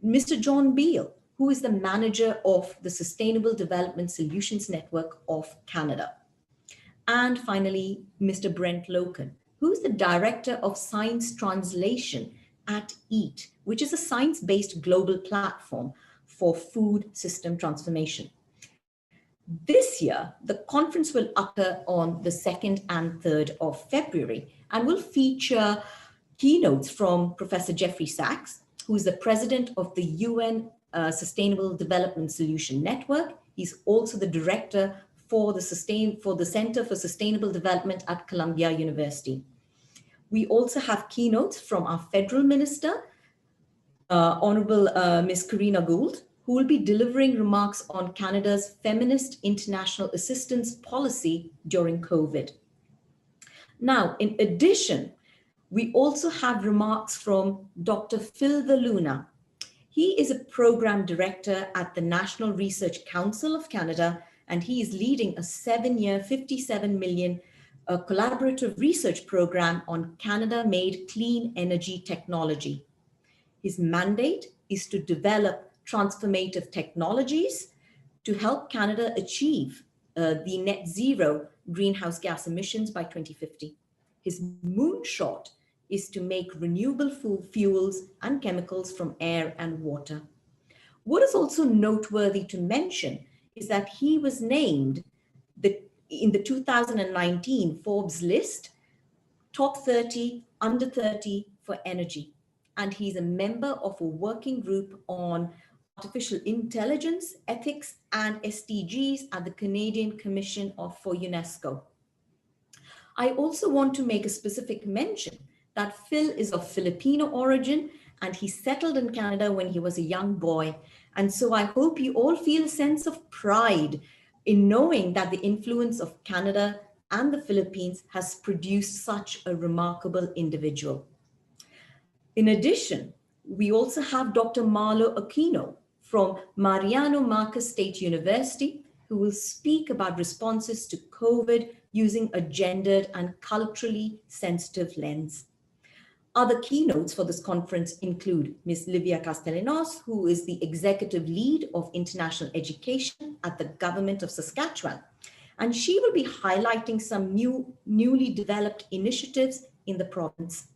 Mr. John Beale, who is the Manager of the Sustainable Development Solutions Network of Canada, and finally, Mr. Brent Loken, who is the Director of Science Translation at EAT, which is a science-based global platform for food system transformation. This year, the conference will occur on the 2nd and 3rd of February and will feature keynotes from Professor Jeffrey Sachs, who is the president of the UN Sustainable Development Solution Network. He's also the director for the Center for Sustainable Development at Columbia University. We also have keynotes from our federal minister, Honorable Ms. Karina Gould, who will be delivering remarks on Canada's feminist international assistance policy during COVID. Now, in addition, we also have remarks from Dr. Phil Valuna. He is a program director at the National Research Council of Canada, and he is leading a 7-year, $57 million collaborative research program on Canada-made clean energy technology. His mandate is to develop transformative technologies to help Canada achieve the net zero greenhouse gas emissions by 2050. His moonshot is to make renewable fuels and chemicals from air and water. What is also noteworthy to mention is that he was named in the 2019 Forbes list, top 30, under 30 for energy. And he's a member of a working group on artificial intelligence, ethics, and SDGs at the Canadian Commission for UNESCO. I also want to make a specific mention that Phil is of Filipino origin and he settled in Canada when he was a young boy. And so I hope you all feel a sense of pride in knowing that the influence of Canada and the Philippines has produced such a remarkable individual. In addition, we also have Dr. Marlo Aquino from Mariano Marcos State University, who will speak about responses to COVID using a gendered and culturally sensitive lens. Other keynotes for this conference include Ms. Livia Castellanos, who is the Executive Lead of International Education at the Government of Saskatchewan. And she will be highlighting some newly developed initiatives in the province.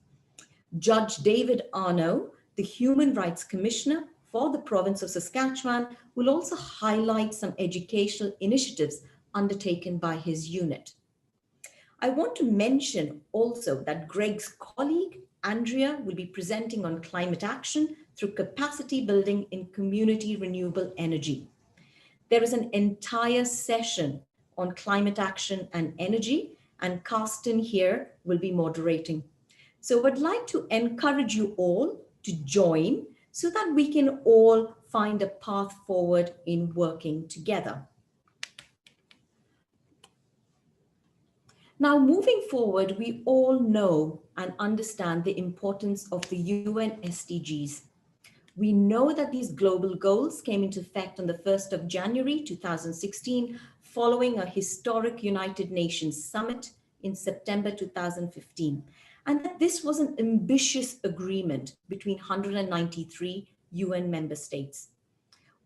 Judge David Arno, the Human Rights Commissioner for the province of Saskatchewan, will also highlight some educational initiatives undertaken by his unit. I want to mention also that Greg's colleague, Andrea, will be presenting on climate action through capacity building in community renewable energy. There is an entire session on climate action and energy, and Carsten here will be moderating. So I'd like to encourage you all to join so that we can all find a path forward in working together. Now, moving forward, we all know and understand the importance of the UN SDGs. We know that these global goals came into effect on the 1st of January 2016, following a historic United Nations summit in September 2015. And that this was an ambitious agreement between 193 UN member states.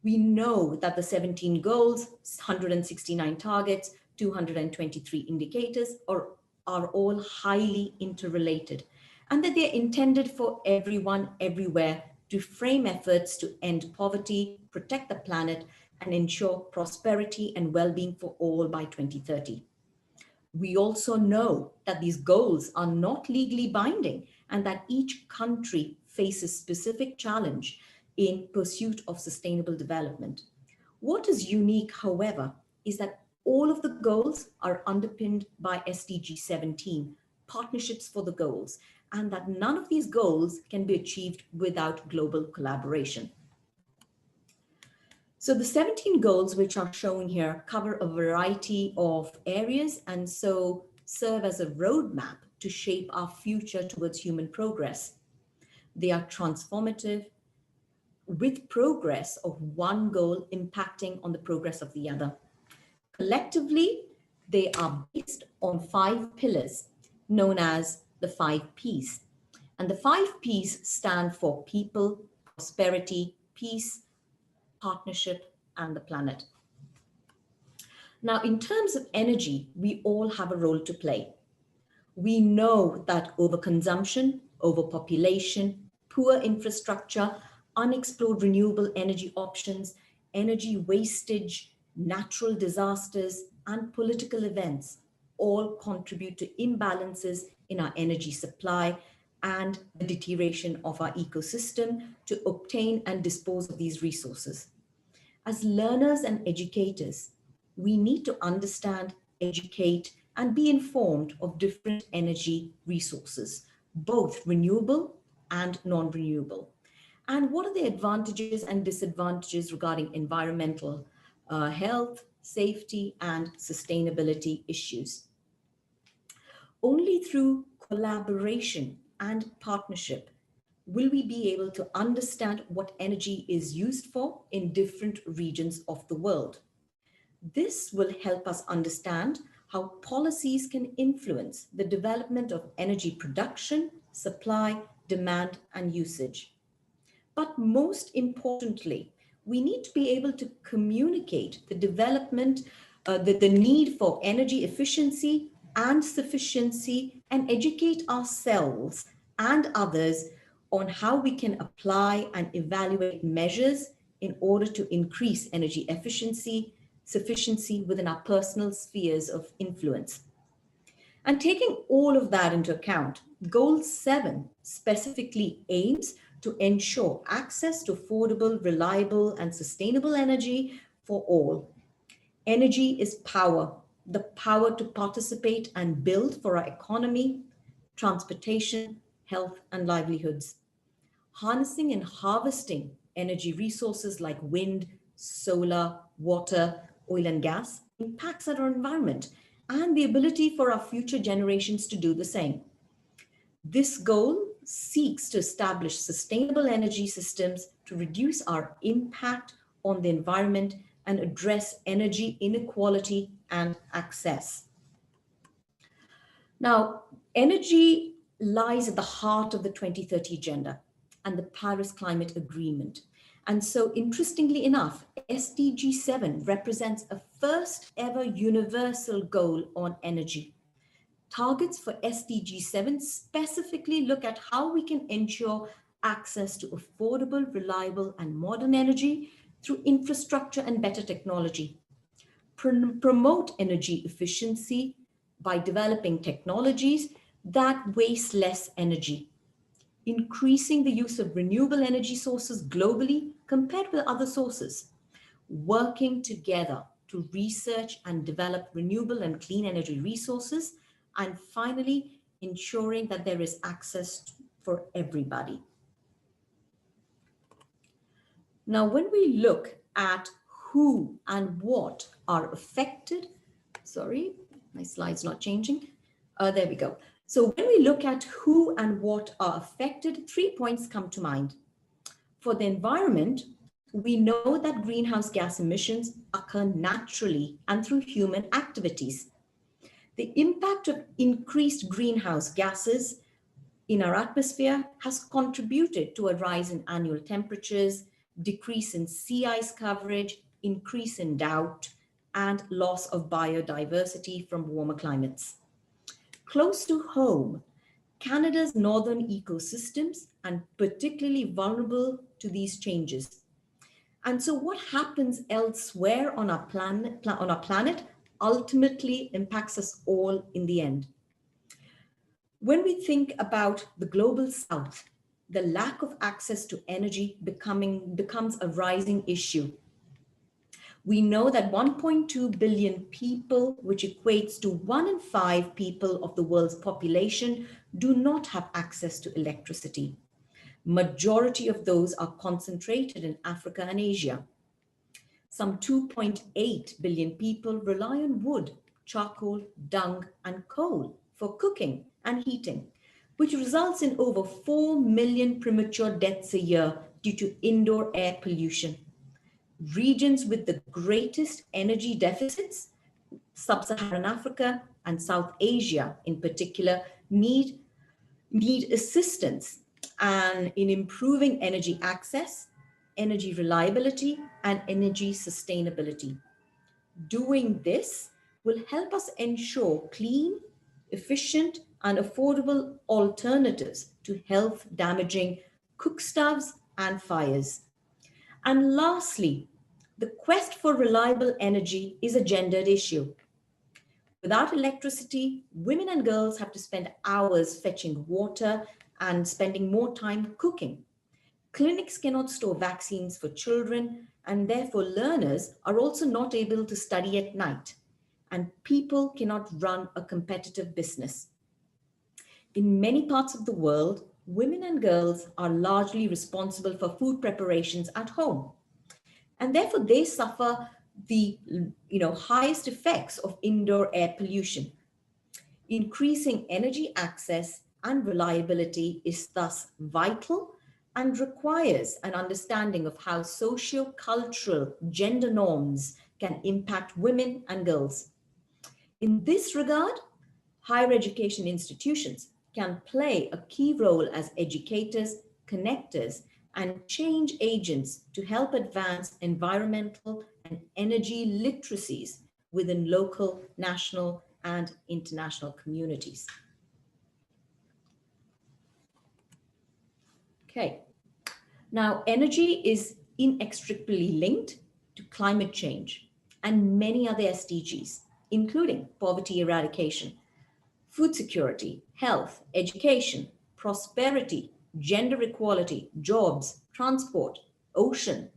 We know that the 17 goals, 169 targets, 223 indicators are all highly interrelated, and that they're intended for everyone, everywhere, to frame efforts to end poverty, protect the planet, and ensure prosperity and well-being for all by 2030. We also know that these goals are not legally binding and that each country faces specific challenge in pursuit of sustainable development. What is unique, however, is that all of the goals are underpinned by SDG 17, Partnerships for the Goals, and that none of these goals can be achieved without global collaboration. So the 17 goals which are shown here cover a variety of areas and so serve as a roadmap to shape our future towards human progress. They are transformative, with progress of one goal impacting on the progress of the other. Collectively, they are based on 5 pillars known as the 5 Ps. And the 5 Ps stand for people, prosperity, peace, partnership, and the planet. Now, in terms of energy, we all have a role to play. We know that overconsumption, overpopulation, poor infrastructure, unexplored renewable energy options, energy wastage, natural disasters, and political events all contribute to imbalances in our energy supply and the deterioration of our ecosystem to obtain and dispose of these resources. As learners and educators, we need to understand, educate, and be informed of different energy resources, both renewable and non-renewable. And what are the advantages and disadvantages regarding environmental health, safety, and sustainability issues? Only through collaboration and partnership will we be able to understand what energy is used for in different regions of the world. This will help us understand how policies can influence the development of energy production, supply, demand, and usage. But most importantly, we need to be able to communicate the development, the need for energy efficiency and sufficiency, and educate ourselves and others on how we can apply and evaluate measures in order to increase energy efficiency, sufficiency within our personal spheres of influence. And taking all of that into account, Goal 7 specifically aims to ensure access to affordable, reliable, and sustainable energy for all. Energy is power, the power to participate and build for our economy, transportation, health, and livelihoods. Harnessing and harvesting energy resources like wind, solar, water, oil, and gas impacts our environment and the ability for our future generations to do the same. This goal seeks to establish sustainable energy systems to reduce our impact on the environment and address energy inequality and access. Now, energy lies at the heart of the 2030 Agenda and the Paris Climate Agreement. And so, interestingly enough, SDG 7 represents a first ever universal goal on energy. Targets for SDG 7 specifically look at how we can ensure access to affordable, reliable, and modern energy through infrastructure and better technology. Promote energy efficiency by developing technologies that waste less energy. Increasing the use of renewable energy sources globally compared with other sources. Working together to research and develop renewable and clean energy resources. And finally, ensuring that there is access for everybody. Now, when we look at who and what are affected, sorry, my slide's not changing. There we go. So when we look at who and what are affected, 3 points come to mind. For the environment, we know that greenhouse gas emissions occur naturally and through human activities. The impact of increased greenhouse gases in our atmosphere has contributed to a rise in annual temperatures, decrease in sea ice coverage, increase in drought, and loss of biodiversity from warmer climates. Close to home, Canada's northern ecosystems are particularly vulnerable to these changes. And so what happens elsewhere on our planet ultimately impacts us all in the end. When we think about the global south, the lack of access to energy becomes a rising issue. We know that 1.2 billion people, which equates to 1 in 5 people of the world's population, do not have access to electricity. Majority of those are concentrated in Africa and Asia. Some 2.8 billion people rely on wood, charcoal, dung, and coal for cooking and heating, which results in over 4 million premature deaths a year due to indoor air pollution. Regions with the greatest energy deficits, Sub-Saharan Africa and South Asia in particular, need assistance and in improving energy access, energy reliability, and energy sustainability. Doing this will help us ensure clean, efficient, and affordable alternatives to health-damaging cookstoves and fires. And lastly, the quest for reliable energy is a gendered issue. Without electricity, women and girls have to spend hours fetching water and spending more time cooking. Clinics cannot store vaccines for children, and therefore learners are also not able to study at night, and people cannot run a competitive business. In many parts of the world, women and girls are largely responsible for food preparations at home, and therefore they suffer the highest effects of indoor air pollution. Increasing energy access and reliability is thus vital and requires an understanding of how socio-cultural gender norms can impact women and girls. In this regard, higher education institutions can play a key role as educators, connectors, and change agents to help advance environmental and energy literacies within local, national, and international communities. Okay, now energy is inextricably linked to climate change and many other SDGs, including poverty eradication, food security, health, education, prosperity, gender equality, jobs, transport, ocean,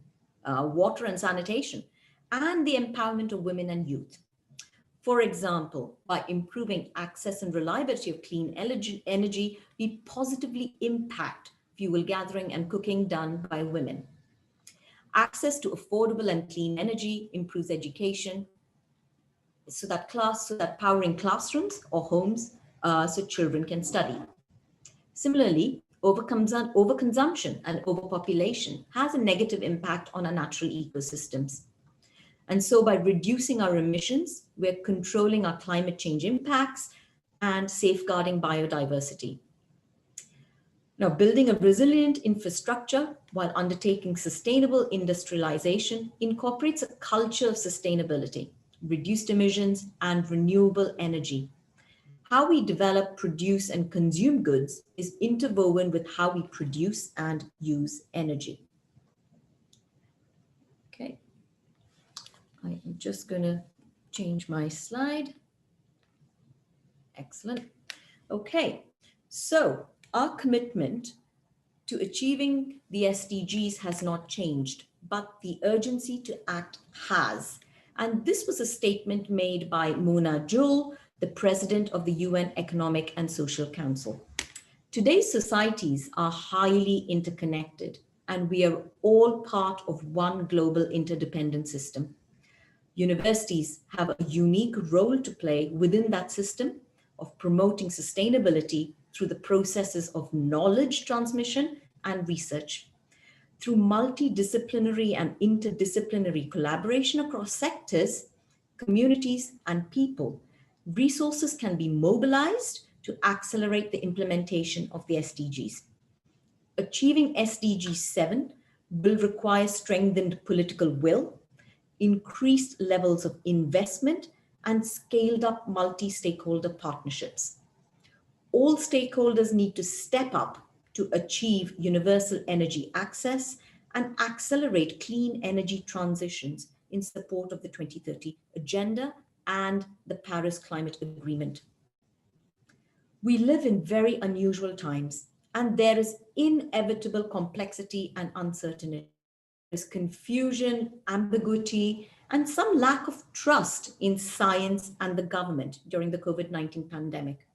water and sanitation, and the empowerment of women and youth. For example, by improving access and reliability of clean energy, we positively impact fuel gathering and cooking done by women. Access to affordable and clean energy improves education, so that powering classrooms or homes so children can study. Similarly, overconsumption and overpopulation has a negative impact on our natural ecosystems. And so by reducing our emissions, we're controlling our climate change impacts and safeguarding biodiversity. Now, building a resilient infrastructure while undertaking sustainable industrialization incorporates a culture of sustainability, reduced emissions, and renewable energy. How we develop, produce, and consume goods is interwoven with how we produce and use energy. Okay, I am just going to change my slide. Excellent. Okay, so our commitment to achieving the SDGs has not changed, but the urgency to act has. And this was a statement made by Mona Joule, the president of the UN Economic and Social Council. Today's societies are highly interconnected, and we are all part of one global interdependent system. Universities have a unique role to play within that system of promoting sustainability through the processes of knowledge transmission and research. Through multidisciplinary and interdisciplinary collaboration across sectors, communities, and people, resources can be mobilized to accelerate the implementation of the SDGs. Achieving SDG 7 will require strengthened political will, increased levels of investment, and scaled up multi-stakeholder partnerships. All stakeholders need to step up to achieve universal energy access and accelerate clean energy transitions in support of the 2030 Agenda and the Paris Climate Agreement. We live in very unusual times, and there is inevitable complexity and uncertainty. There is confusion, ambiguity, and some lack of trust in science and the government during the COVID-19 pandemic.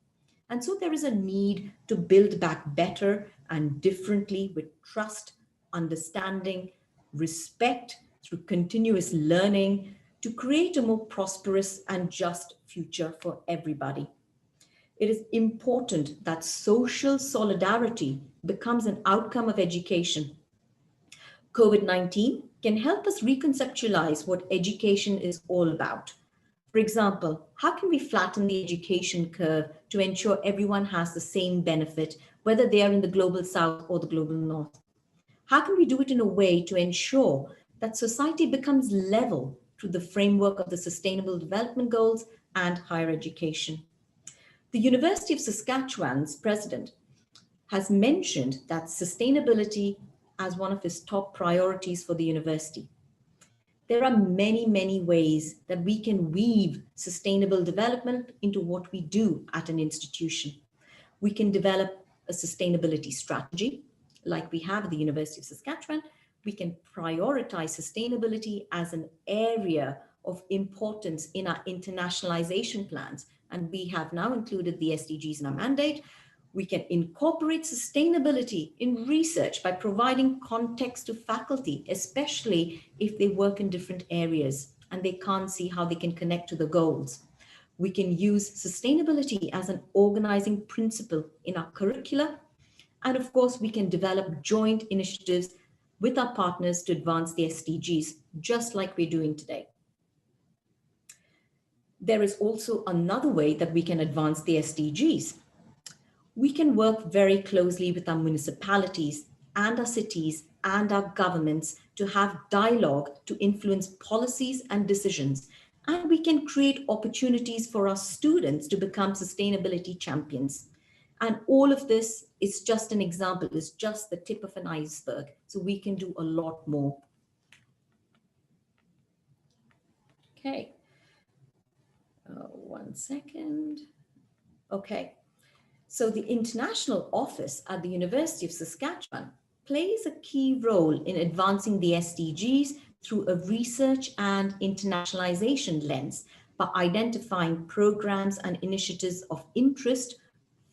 And so there is a need to build back better and differently with trust, understanding, respect through continuous learning to create a more prosperous and just future for everybody. It is important that social solidarity becomes an outcome of education. COVID-19 can help us reconceptualize what education is all about. For example, how can we flatten the education curve to ensure everyone has the same benefit, whether they are in the global south or the global north? How can we do it in a way to ensure that society becomes level through the framework of the Sustainable Development Goals and higher education? The University of Saskatchewan's president has mentioned that sustainability as one of his top priorities for the university. There are many, many ways that we can weave sustainable development into what we do at an institution. We can develop a sustainability strategy, like we have at the University of Saskatchewan. We can prioritize sustainability as an area of importance in our internationalization plans. And we have now included the SDGs in our mandate. We can incorporate sustainability in research by providing context to faculty, especially if they work in different areas and they can't see how they can connect to the goals. We can use sustainability as an organizing principle in our curricula. And of course, we can develop joint initiatives with our partners to advance the SDGs, just like we're doing today. There is also another way that we can advance the SDGs. We can work very closely with our municipalities and our cities and our governments to have dialogue to influence policies and decisions. And we can create opportunities for our students to become sustainability champions. And all of this is just an example, it's just the tip of an iceberg. So we can do a lot more. Okay. One second. Okay. So the international office at the University of Saskatchewan plays a key role in advancing the SDGs through a research and internationalization lens by identifying programs and initiatives of interest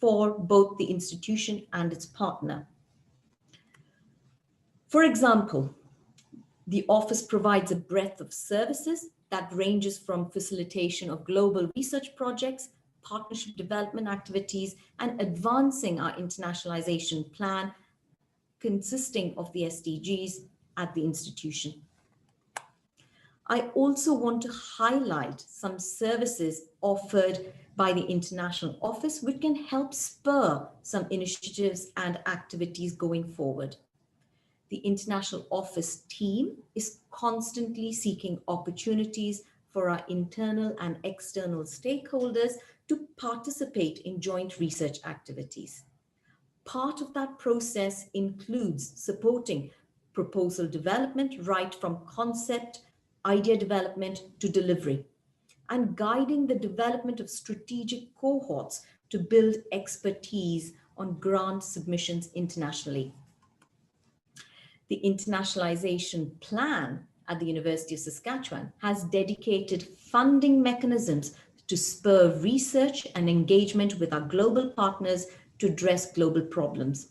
for both the institution and its partner. For example, the office provides a breadth of services that ranges from facilitation of global research projects, partnership development activities, and advancing our internationalization plan consisting of the SDGs at the institution. I also want to highlight some services offered by the International Office which can help spur some initiatives and activities going forward. The International Office team is constantly seeking opportunities for our internal and external stakeholders to participate in joint research activities. Part of that process includes supporting proposal development right from concept, idea development to delivery, and guiding the development of strategic cohorts to build expertise on grant submissions internationally. The internationalization plan at the University of Saskatchewan has dedicated funding mechanisms to spur research and engagement with our global partners to address global problems.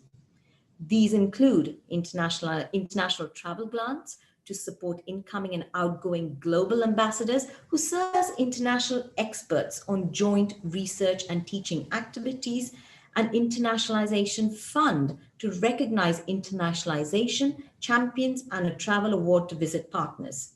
These include international travel grants to support incoming and outgoing global ambassadors who serve as international experts on joint research and teaching activities, an internationalization fund to recognize internationalization champions, and a travel award to visit partners.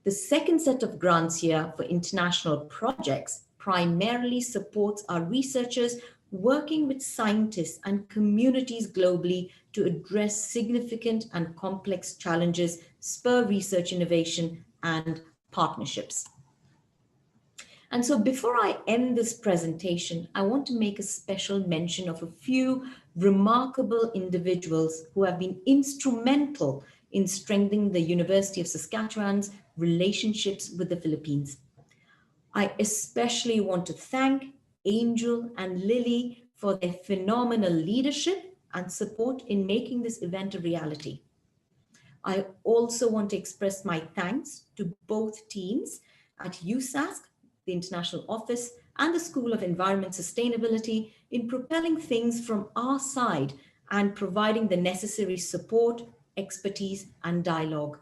The second set of grants here for international projects primarily supports our researchers working with scientists and communities globally to address significant and complex challenges, spur research innovation, and partnerships. And so before I end this presentation, I want to make a special mention of a few remarkable individuals who have been instrumental in strengthening the University of Saskatchewan's relationships with the Philippines. I especially want to thank Angel and Lily for their phenomenal leadership and support in making this event a reality. I also want to express my thanks to both teams at USask, the International Office, and the School of Environment Sustainability in propelling things from our side and providing the necessary support, expertise, and dialogue.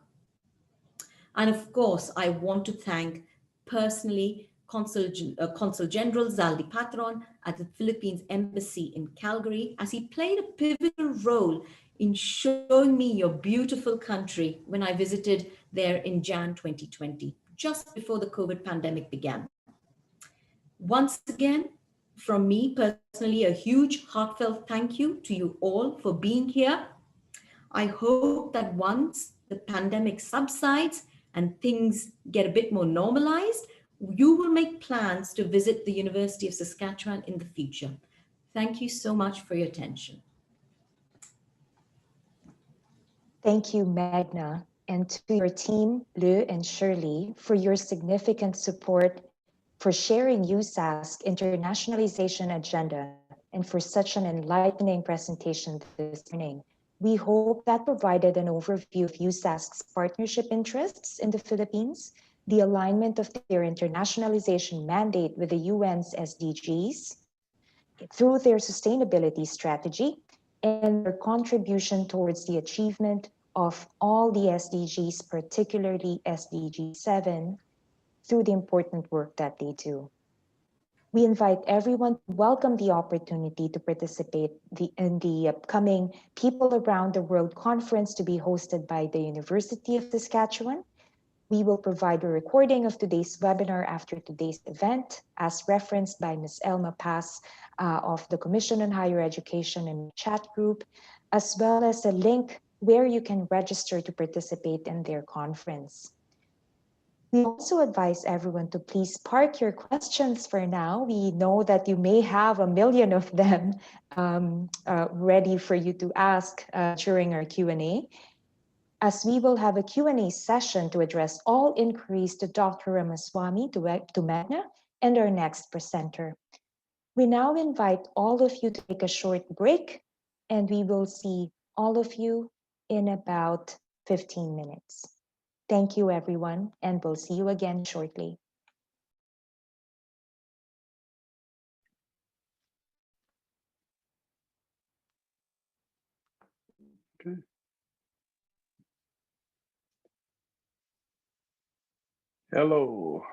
And of course, I want to thank personally Consul General Zaldi Patron at the Philippines Embassy in Calgary, as he played a pivotal role in showing me your beautiful country when I visited there in Jan 2020, just before the COVID pandemic began. Once again, from me personally, a huge heartfelt thank you to you all for being here. I hope that once the pandemic subsides and things get a bit more normalized, you will make plans to visit the University of Saskatchewan in the future. Thank you so much for your attention. Thank you, Magna, and to your team, Lou and Shirley, for your significant support for sharing USask's internationalization agenda and for such an enlightening presentation this morning. We hope that provided an overview of USask's partnership interests in the Philippines, the alignment of their internationalization mandate with the UN's SDGs through their sustainability strategy, and their contribution towards the achievement of all the SDGs, particularly SDG 7, through the important work that they do. We invite everyone to welcome the opportunity to participate in the upcoming People Around the World conference to be hosted by the University of Saskatchewan. We will provide a recording of today's webinar after today's event, as referenced by Ms. Elma Paz of the Commission on Higher Education and chat group, as well as a link where you can register to participate in their conference. We also advise everyone to please park your questions for now. We know that you may have a million of them ready for you to ask during our Q&A. as we will have a Q&A session to address all inquiries to Dr. Ramaswamy, to Magna, and our next presenter. We now invite all of you to take a short break, and we will see all of you in about 15 minutes. Thank you, everyone, and we'll see you again shortly. Okay. Hello.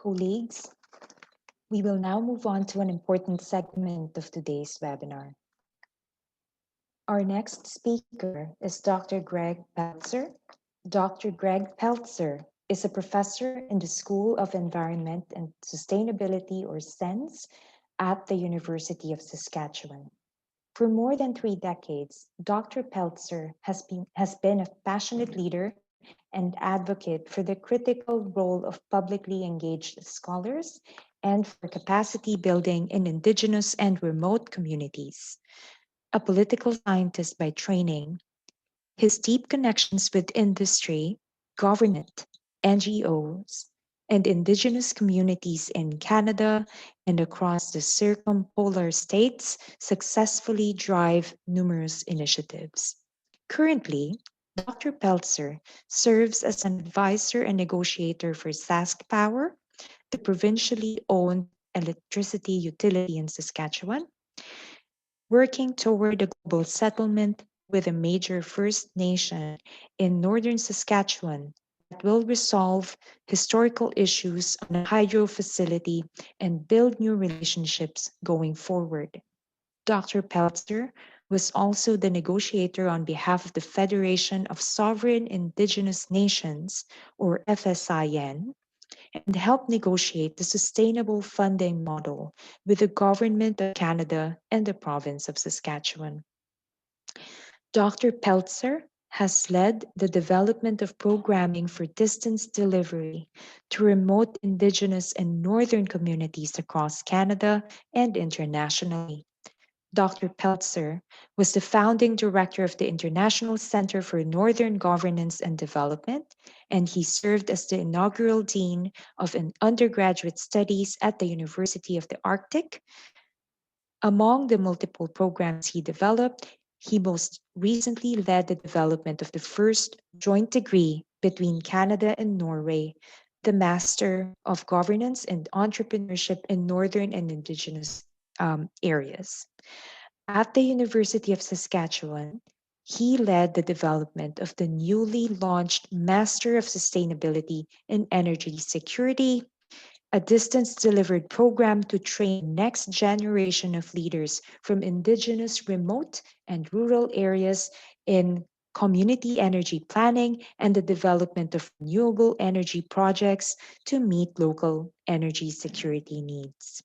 Colleagues, we will now move on to an important segment of today's webinar. Our next speaker is Dr. Greg Peltzer. Dr. Greg Peltzer is a professor in the School of Environment and Sustainability, or SENS, at the University of Saskatchewan. For more than 3 decades, Dr. Peltzer has been a passionate leader and advocate for the critical role of publicly engaged scholars and for capacity building in Indigenous and remote communities. A political scientist by training, his deep connections with industry, government, NGOs, and Indigenous communities in Canada and across the circumpolar states successfully drive numerous initiatives. Currently, Dr. Peltzer serves as an advisor and negotiator for Sask Power, the provincially owned electricity utility in Saskatchewan, working toward a global settlement with a major First Nation in northern Saskatchewan that will resolve historical issues on a hydro facility and build new relationships going forward. Dr. Peltzer was also the negotiator on behalf of the Federation of Sovereign Indigenous Nations, or FSIN, and helped negotiate the sustainable funding model with the Government of Canada and the province of Saskatchewan. Dr. Peltzer has led the development of programming for distance delivery to remote Indigenous and Northern communities across Canada and internationally. Dr. Peltzer was the founding director of the International Center for Northern Governance and Development, and he served as the inaugural dean of undergraduate studies at the University of the Arctic. Among the multiple programs he developed, he most recently led the development of the first joint degree between Canada and Norway, the Master of Governance and Entrepreneurship in Northern and Indigenous areas. At the University of Saskatchewan, he led the development of the newly launched Master of Sustainability in Energy Security, a distance delivered program to train next generation of leaders from Indigenous remote and rural areas in community energy planning and the development of renewable energy projects to meet local energy security needs.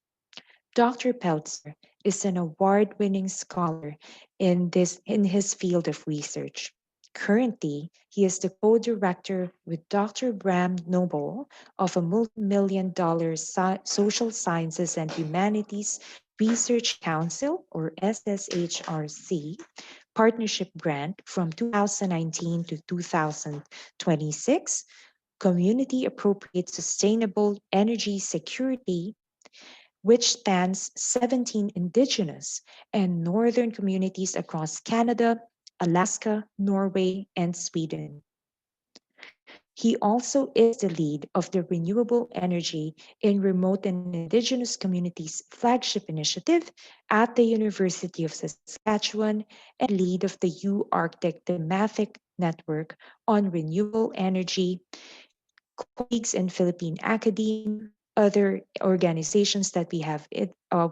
Dr. Peltzer is an award-winning scholar in his field of research. Currently, he is the co-director with Dr. Bram Noble of a multi-million-dollar Social Sciences and Humanities Research Council, or SSHRC, partnership grant from 2019 to 2026, Community Appropriate Sustainable Energy Security, which spans 17 Indigenous and Northern communities across Canada, Alaska, Norway, and Sweden. He also is the lead of the Renewable Energy in Remote and Indigenous Communities flagship initiative at the University of Saskatchewan and lead of the U-Arctic thematic network on renewable energy. Colleagues in Philippine academe, other organizations that we have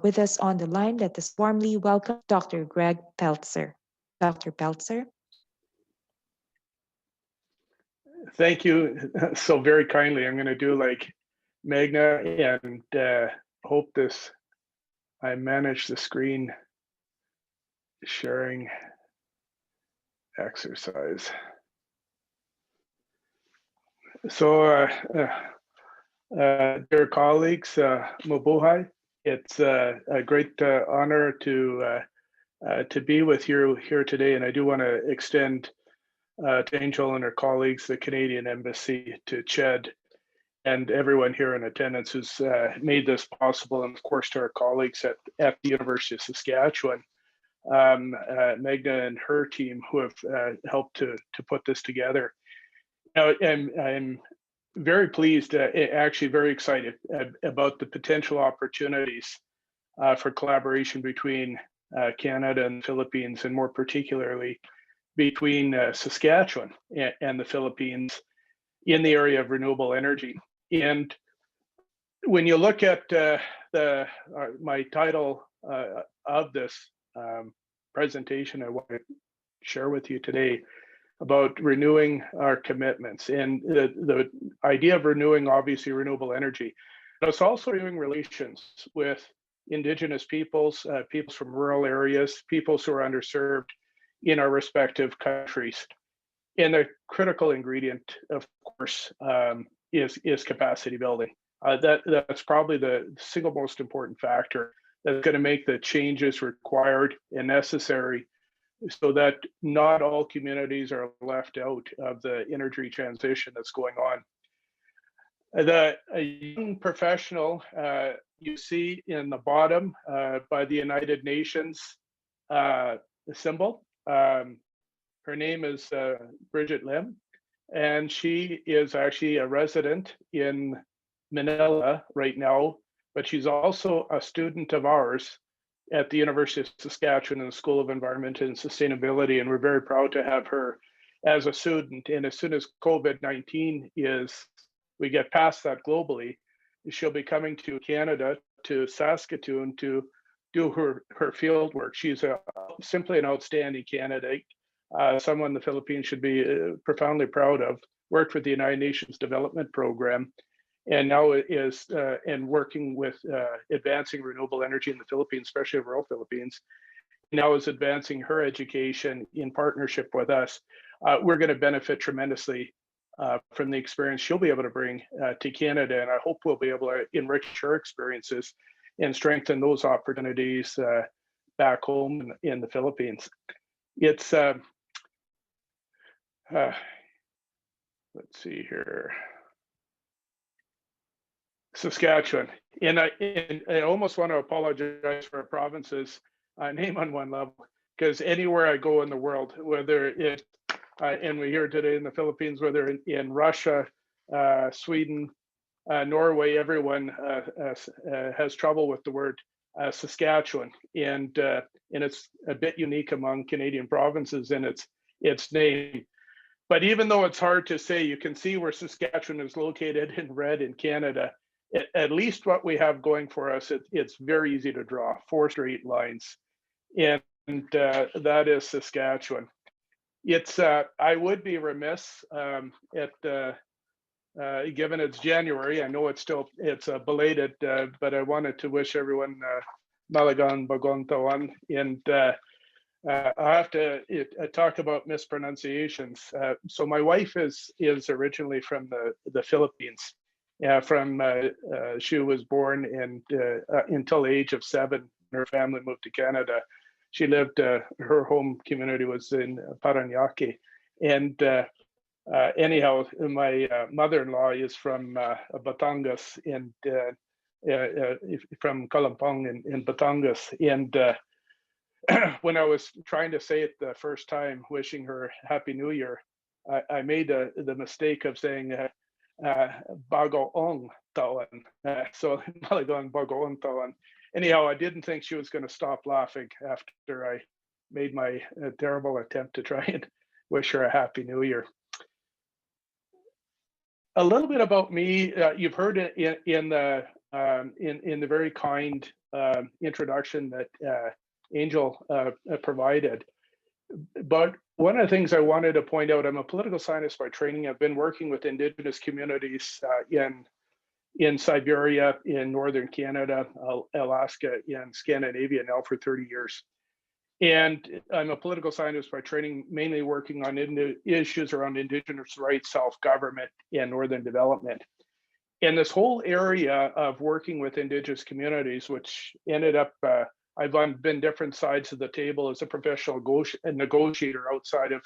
with us on the line, let us warmly welcome Dr. Greg Peltzer. Dr. Peltzer. Thank you so very kindly. I'm going to do like Magna and hope I manage the screen sharing exercise. So, dear colleagues, mabuhay. It's a great honor to be with you here today, and I do want to extend to Angel and her colleagues, the Canadian Embassy, to Ched, and everyone here in attendance who's made this possible, and of course to our colleagues at the University of Saskatchewan, Magna and her team who have helped to put this together. Now, I'm very pleased, actually very excited about the potential opportunities for collaboration between Canada and the Philippines, and more particularly between Saskatchewan and the Philippines in the area of renewable energy. And when you look at my title of this presentation, I want to share with you today about renewing our commitments, and the idea of renewing, obviously, renewable energy. But it's also renewing relations with Indigenous peoples, peoples from rural areas, peoples who are underserved in our respective countries. And the critical ingredient, of course, is capacity building. That's probably the single most important factor that's going to make the changes required and necessary so that not all communities are left out of the energy transition that's going on. The young professional you see in the bottom by the United Nations symbol, her name is Bridget Lim, and she is actually a resident in Manila right now, but she's also a student of ours at the University of Saskatchewan in the School of Environment and Sustainability, and we're very proud to have her as a student. And as soon as COVID-19 we get past that globally, she'll be coming to Canada, to Saskatoon, to do her field work. She's simply an outstanding candidate, someone the Philippines should be profoundly proud of. Worked for the United Nations Development Program, and now is working with advancing renewable energy in the Philippines, especially the rural Philippines. Now is advancing her education in partnership with us. We're going to benefit tremendously from the experience she'll be able to bring to Canada, and I hope we'll be able to enrich her experiences and strengthen those opportunities back home in the Philippines. It's let's see here. Saskatchewan. And I almost want to apologize for a province's name on one level, because anywhere I go in the world, whether it, and we hear today in the Philippines, whether in Russia, Sweden, Norway, everyone has trouble with the word Saskatchewan. And it's a bit unique among Canadian provinces in its name. But even though it's hard to say, you can see where Saskatchewan is located in red in Canada. At least what we have going for us, it's very easy to draw, 4 straight lines. And that is Saskatchewan. It's I would be remiss given it's January. I know it's belated, but I wanted to wish everyone Malagang Bagong Taon. And I have to talk about mispronunciations. So my wife is originally from the Philippines. She was born and until the age of 7, her family moved to Canada. She lived, her home community was in Parañaque. And anyhow, my mother-in-law is from Batangas, and from Kalampong in Batangas. And when I was trying to say it the first time, wishing her Happy New Year, I made the mistake of saying Bagoong Taon. So Malagang Bagoong Taon. Anyhow, I didn't think she was going to stop laughing after I made my terrible attempt to try and wish her a Happy New Year. A little bit about me. You've heard it in the very kind introduction that Angel provided. But one of the things I wanted to point out, I'm a political scientist by training. I've been working with Indigenous communities in Siberia, in Northern Canada, Alaska, in Scandinavia now for 30 years. And I'm a political scientist by training, mainly working on issues around Indigenous rights, self-government, and Northern development. And this whole area of working with Indigenous communities, which ended up, I've been different sides of the table as a professional negotiator outside of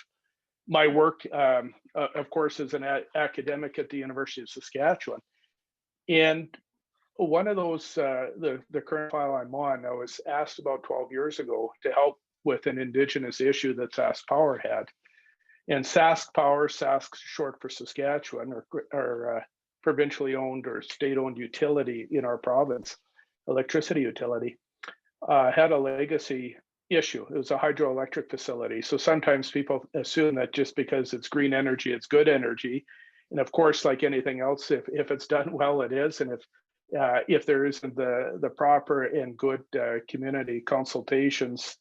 my work, of course, as an academic at the University of Saskatchewan. And one of those, the current file I'm on, I was asked about 12 years ago to help with an Indigenous issue that Sask Power had. And Sask Power, Sask's short for Saskatchewan, or provincially owned or state-owned utility in our province, electricity utility, had a legacy issue. It was a hydroelectric facility. So sometimes people assume that just because it's green energy, it's good energy. And of course, like anything else, if it's done well, it is. And if if there isn't the proper and good community consultations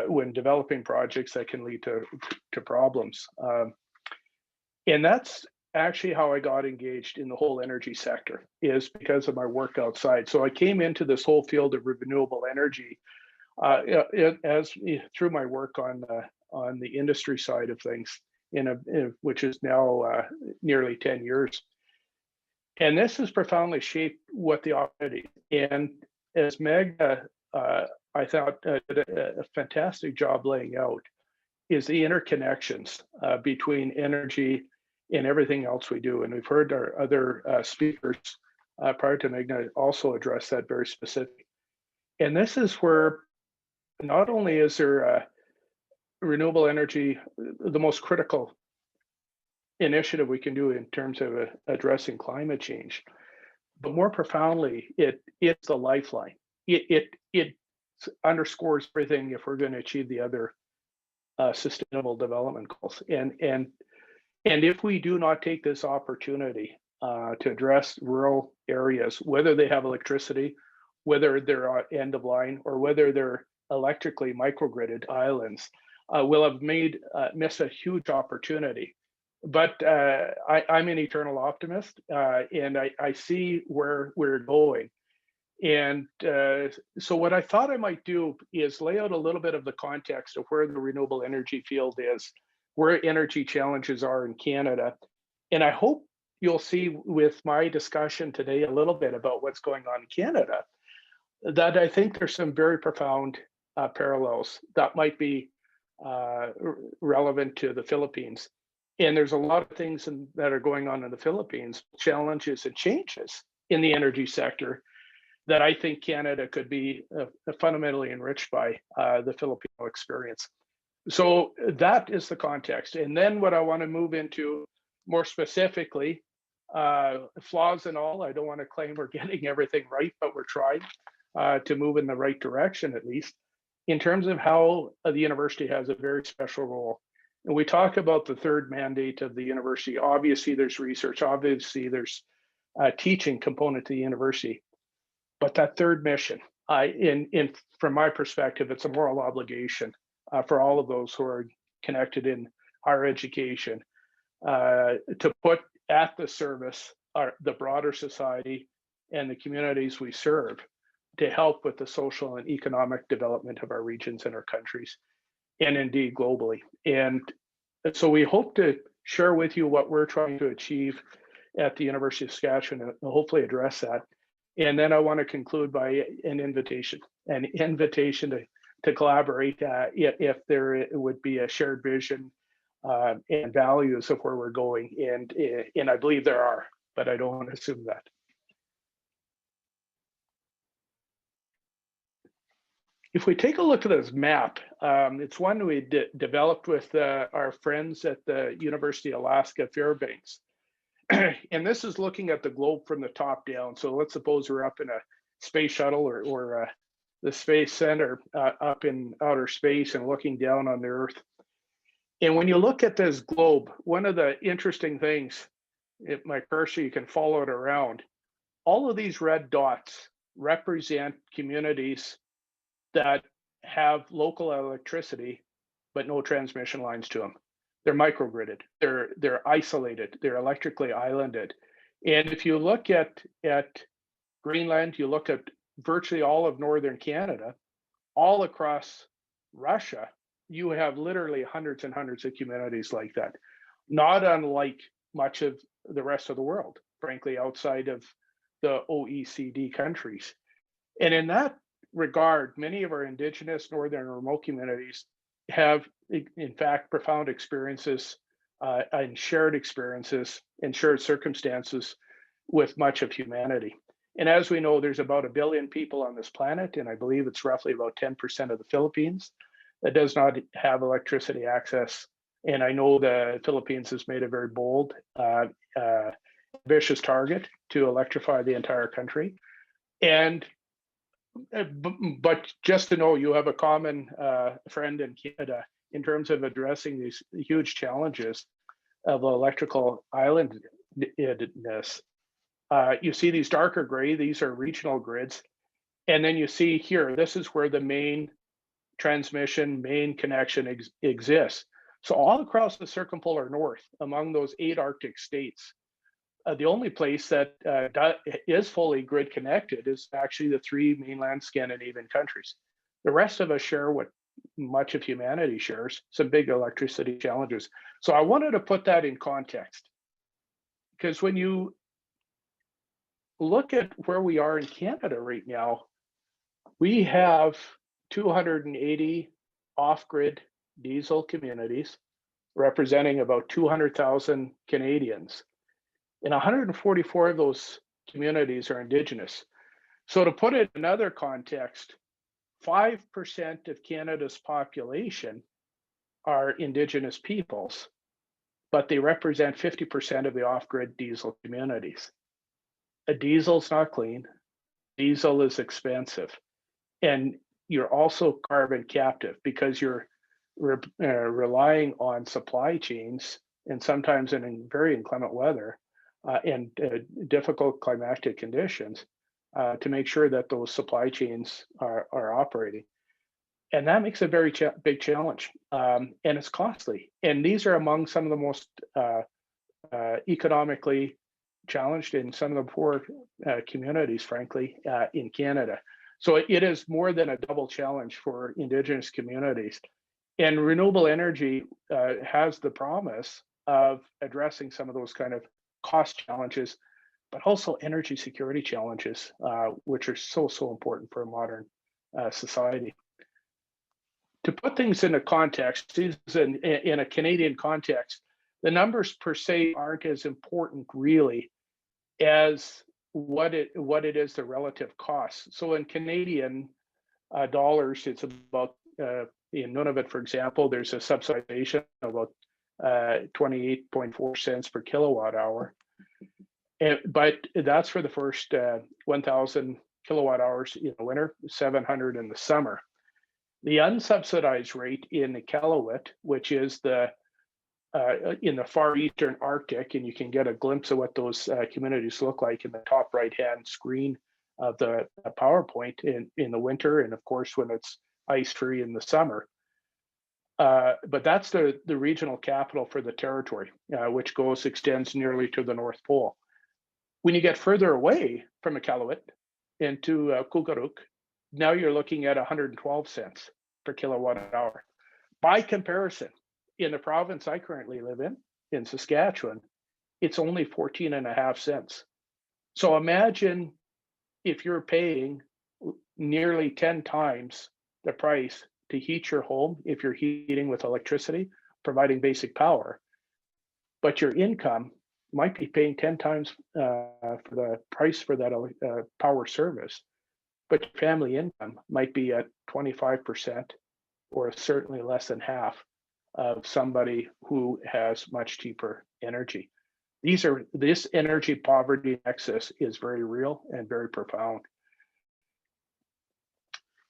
when developing projects that can lead to problems. And that's actually how I got engaged in the whole energy sector, is because of my work outside. So I came into this whole field of renewable energy through my work on the industry side of things, which is now nearly 10 years. And this has profoundly shaped what the opportunity. And as Meg, I thought, did a fantastic job laying out, is the interconnections between energy and everything else we do. And we've heard our other speakers prior to Magna also address that very specific. And this is where not only is there renewable energy the most critical initiative we can do in terms of addressing climate change, but more profoundly, it's the lifeline. It underscores everything if we're going to achieve the other sustainable development goals. And if we do not take this opportunity to address rural areas, whether they have electricity, whether they're end of line, or whether they're electrically microgridded islands, we'll have missed a huge opportunity. But I'm an eternal optimist, and I see where we're going. And so what I thought I might do is lay out a little bit of the context of where the renewable energy field is, where energy challenges are in Canada. And I hope you'll see with my discussion today a little bit about what's going on in Canada, that I think there's some very profound parallels that might be relevant to the Philippines. And there's a lot of things that are going on in the Philippines, challenges and changes in the energy sector, that I think Canada could be fundamentally enriched by the Filipino experience. So that is the context. And then what I want to move into more specifically, flaws and all, I don't want to claim we're getting everything right, but we're trying to move in the right direction, at least, in terms of how the university has a very special role. And we talk about the third mandate of the university. Obviously, there's research. Obviously, there's a teaching component to the university. But that third mission, from my perspective, it's a moral obligation for all of those who are connected in higher education to put at the service the broader society and the communities we serve, to help with the social and economic development of our regions and our countries, and indeed globally. And so we hope to share with you what we're trying to achieve at the University of Saskatchewan and hopefully address that. And then I want to conclude by an invitation to collaborate if there would be a shared vision and values of where we're going. And I believe there are, but I don't want to assume that. If we take a look at this map, it's one we developed with our friends at the University of Alaska Fairbanks. And this is looking at the globe from the top down. So let's suppose we're up in a space shuttle or the Space Center up in outer space and looking down on the Earth. And when you look at this globe, one of the interesting things, if my cursor, you can follow it around, all of these red dots represent communities that have local electricity, but no transmission lines to them. They're microgridded, they're isolated, they're electrically islanded. And if you look at Greenland, you look at virtually all of northern Canada, all across Russia, you have literally hundreds and hundreds of communities like that, not unlike much of the rest of the world, frankly, outside of the OECD countries. And in that regard, many of our Indigenous, northern, and remote communities have, in fact, profound experiences and shared experiences and shared circumstances with much of humanity. And as we know, there's about 1 billion people on this planet, and I believe it's roughly about 10% of the Philippines that does not have electricity access. And I know the Philippines has made a very bold, ambitious target to electrify the entire country. And but just to know, you have a common friend in Canada in terms of addressing these huge challenges of electrical islandedness. You see these darker gray, these are regional grids. And then you see here, this is where the main transmission, main connection exists. So all across the circumpolar north, among those 8 Arctic states, the only place that is fully grid connected is actually the 3 mainland Scandinavian countries. The rest of us share what much of humanity shares, some big electricity challenges. So I wanted to put that in context, because when you look at where we are in Canada right now, we have 280 off-grid diesel communities representing about 200,000 Canadians. And 144 of those communities are Indigenous. So to put it in another context, 5% of Canada's population are Indigenous peoples, but they represent 50% of the off-grid diesel communities. A diesel's not clean, diesel is expensive, and you're also carbon captive because you're relying on supply chains, and sometimes in very inclement weather and difficult climatic conditions to make sure that those supply chains are operating. And that makes a very big challenge, and it's costly. And these are among some of the most economically challenged in some of the poor communities, frankly, in Canada. So it is more than a double challenge for Indigenous communities. And renewable energy has the promise of addressing some of those kind of cost challenges, but also energy security challenges, which are so important for a modern society. To put things into context, in a Canadian context, the numbers per se aren't as important really as what it is the relative cost. So in Canadian dollars, it's about in Nunavut, for example, there's a subsidization of about 28.4 cents per kilowatt hour. But that's for the first 1,000 kilowatt hours in the winter, 700 in the summer. The unsubsidized rate in Iqaluit, which is in the far eastern Arctic, and you can get a glimpse of what those communities look like in the top right-hand screen of the PowerPoint in the winter, and of course when it's ice-free in the summer. But that's the regional capital for the territory, which extends nearly to the North Pole. When you get further away from Iqaluit into Kugaruk, now you're looking at 112 cents per kilowatt hour. By comparison, in the province I currently live in Saskatchewan, it's only 14.5 cents. So imagine if you're paying nearly 10 times the price to heat your home, if you're heating with electricity, providing basic power, but your income might be paying 10 times for the price for that power service, but your family income might be at 25% or certainly less than half of somebody who has much cheaper energy. This energy poverty nexus is very real and very profound.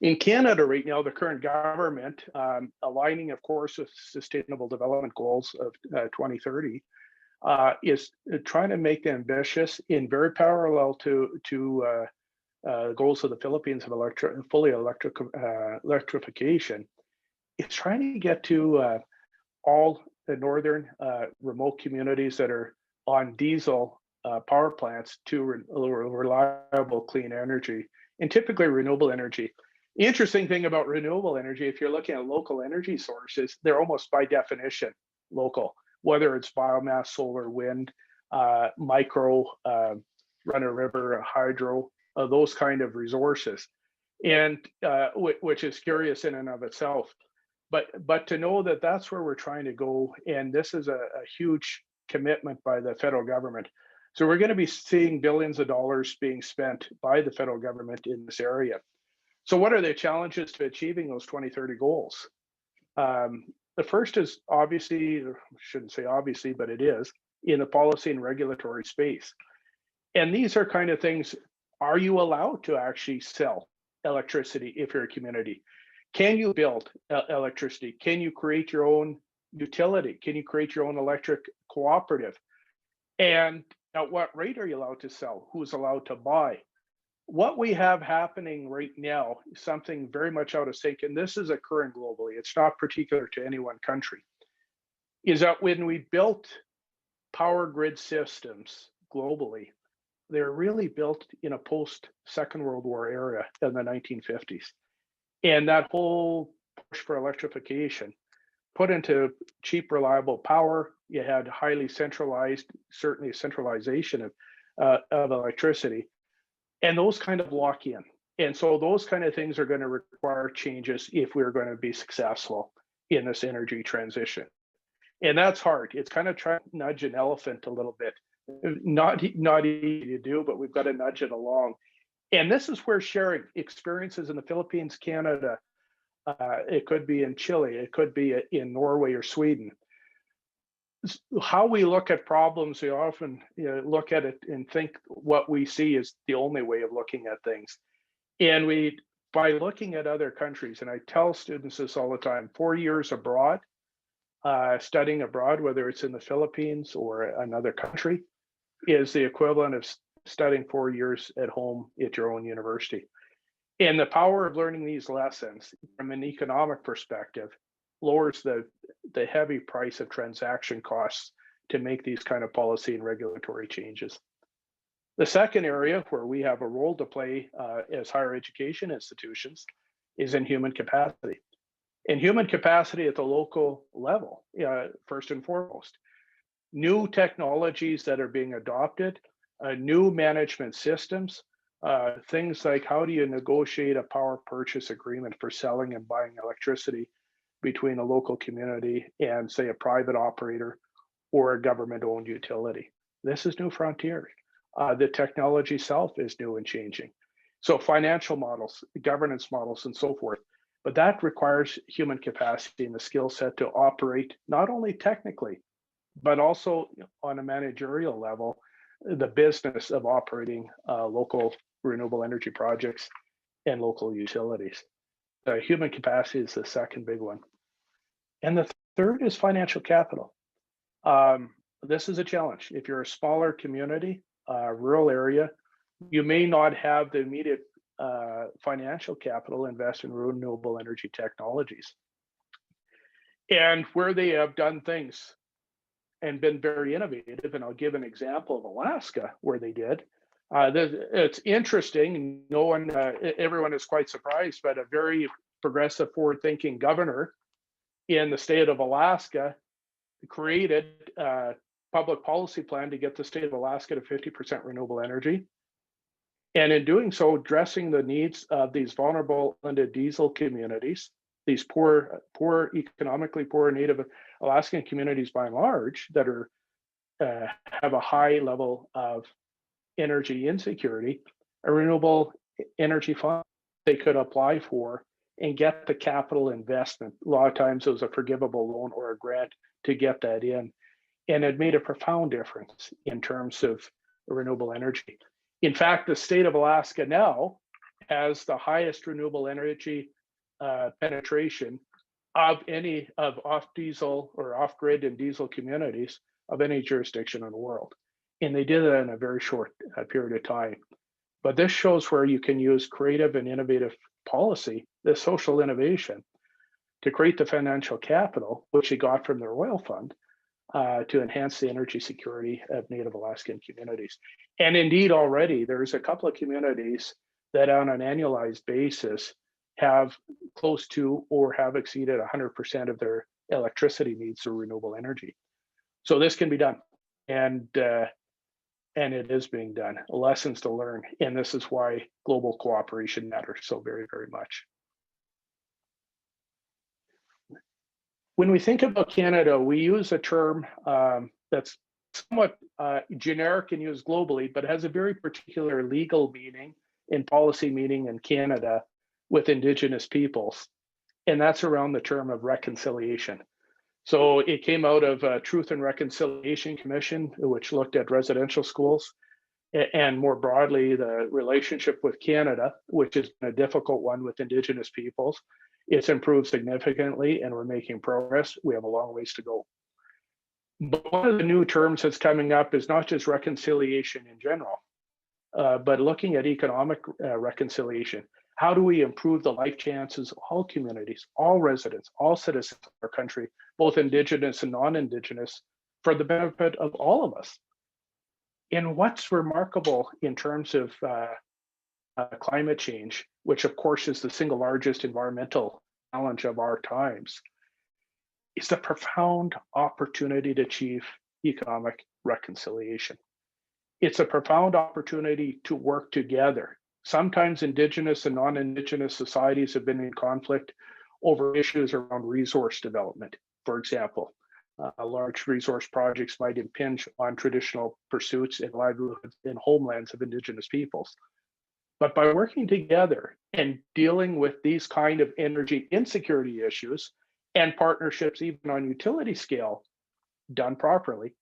In Canada right now, the current government, aligning, of course, with Sustainable Development Goals of 2030, is trying to make them ambitious in very parallel to goals of the Philippines of fully electrification. It's trying to get to all the northern remote communities that are on diesel power plants to reliable clean energy, and typically renewable energy. The interesting thing about renewable energy, if you're looking at local energy sources, they're almost by definition local, whether it's biomass, solar, wind, micro, run-of-river, hydro, those kind of resources, and which is curious in and of itself. But to know that that's where we're trying to go, and this is a huge commitment by the federal government. So we're going to be seeing billions of dollars being spent by the federal government in this area. So what are the challenges to achieving those 2030 goals? The first is obviously, I shouldn't say obviously, but it is, in the policy and regulatory space. And these are kind of things, are you allowed to actually sell electricity if you're a community? Can you build electricity? Can you create your own utility? Can you create your own electric cooperative? And At what rate are you allowed to sell? Who's allowed to buy? What we have happening right now is something very much out of sync, and this is occurring globally. It's not particular to any one country. Is that when we built power grid systems globally, they're really built in a post Second World War era in the 1950s. And that whole push for electrification put into cheap, reliable power. You had highly centralized, certainly centralization of electricity, and those kind of lock in. And so those kind of things are going to require changes if we're going to be successful in this energy transition. And that's hard. It's kind of trying to nudge an elephant a little bit. Not easy to do, but we've got to nudge it along. And this is where sharing experiences in the Philippines, Canada, it could be in Chile, it could be in Norway or Sweden. How we look at problems, we often look at it and think what we see is the only way of looking at things. And by looking at other countries, and I tell students this all the time, 4 years abroad, studying abroad, whether it's in the Philippines or another country, is the equivalent of studying 4 years at home at your own university. And the power of learning these lessons from an economic perspective lowers the heavy price of transaction costs to make these kind of policy and regulatory changes. The second area where we have a role to play as higher education institutions is in human capacity. And human capacity at the local level, first and foremost. New technologies that are being adopted, new management systems, things like how do you negotiate a power purchase agreement for selling and buying electricity between a local community and, say, a private operator or a government-owned utility. This is new frontiers. The technology itself is new and changing. So financial models, governance models, and so forth. But that requires human capacity and the skill set to operate not only technically, but also on a managerial level, the business of operating local renewable energy projects and local utilities. Human capacity is the second big one. And the third is financial capital. This is a challenge. If you're a smaller community, rural area, you may not have the immediate financial capital invest in renewable energy technologies. And where they have done things and been very innovative, and I'll give an example of Alaska where they did. It's interesting. Everyone is quite surprised, but a very progressive, forward-thinking governor in the state of Alaska created a public policy plan to get the state of Alaska to 50% renewable energy. And in doing so, addressing the needs of these vulnerable blended diesel communities, these poor, economically poor Native Alaskan communities by and large that are have a high level of energy insecurity, a renewable energy fund they could apply for and get the capital investment. A lot of times it was a forgivable loan or a grant to get that in. And it made a profound difference in terms of renewable energy. In fact, the state of Alaska now has the highest renewable energy penetration of any of off-diesel or off-grid and diesel communities of any jurisdiction in the world. And they did that in a very short period of time. But this shows where you can use creative and innovative policy, the social innovation, to create the financial capital, which they got from their oil fund, to enhance the energy security of Native Alaskan communities. And indeed, already there's a couple of communities that on an annualized basis have close to or have exceeded 100% of their electricity needs through renewable energy. So this can be done, and it is being done. Lessons to learn, and this is why global cooperation matters so very, very much. When we think about Canada, we use a term that's somewhat generic and used globally, but has a very particular legal meaning and policy meaning in Canada with Indigenous peoples, and that's around the term of reconciliation. So it came out of Truth and Reconciliation Commission, which looked at residential schools, and more broadly, the relationship with Canada, which has been a difficult one with Indigenous peoples. It's improved significantly and we're making progress. We have a long ways to go. But one of the new terms that's coming up is not just reconciliation in general, but looking at economic reconciliation. How do we improve the life chances of all communities, all residents, all citizens of our country, both Indigenous and non-Indigenous, for the benefit of all of us? And what's remarkable in terms of climate change, which of course is the single largest environmental challenge of our times, is the profound opportunity to achieve economic reconciliation. It's a profound opportunity to work together. Sometimes Indigenous and non-Indigenous societies have been in conflict over issues around resource development. For example, large resource projects might impinge on traditional pursuits and livelihoods and homelands of Indigenous peoples. But by working together and dealing with these kind of energy insecurity issues and partnerships, even on utility scale, done properly,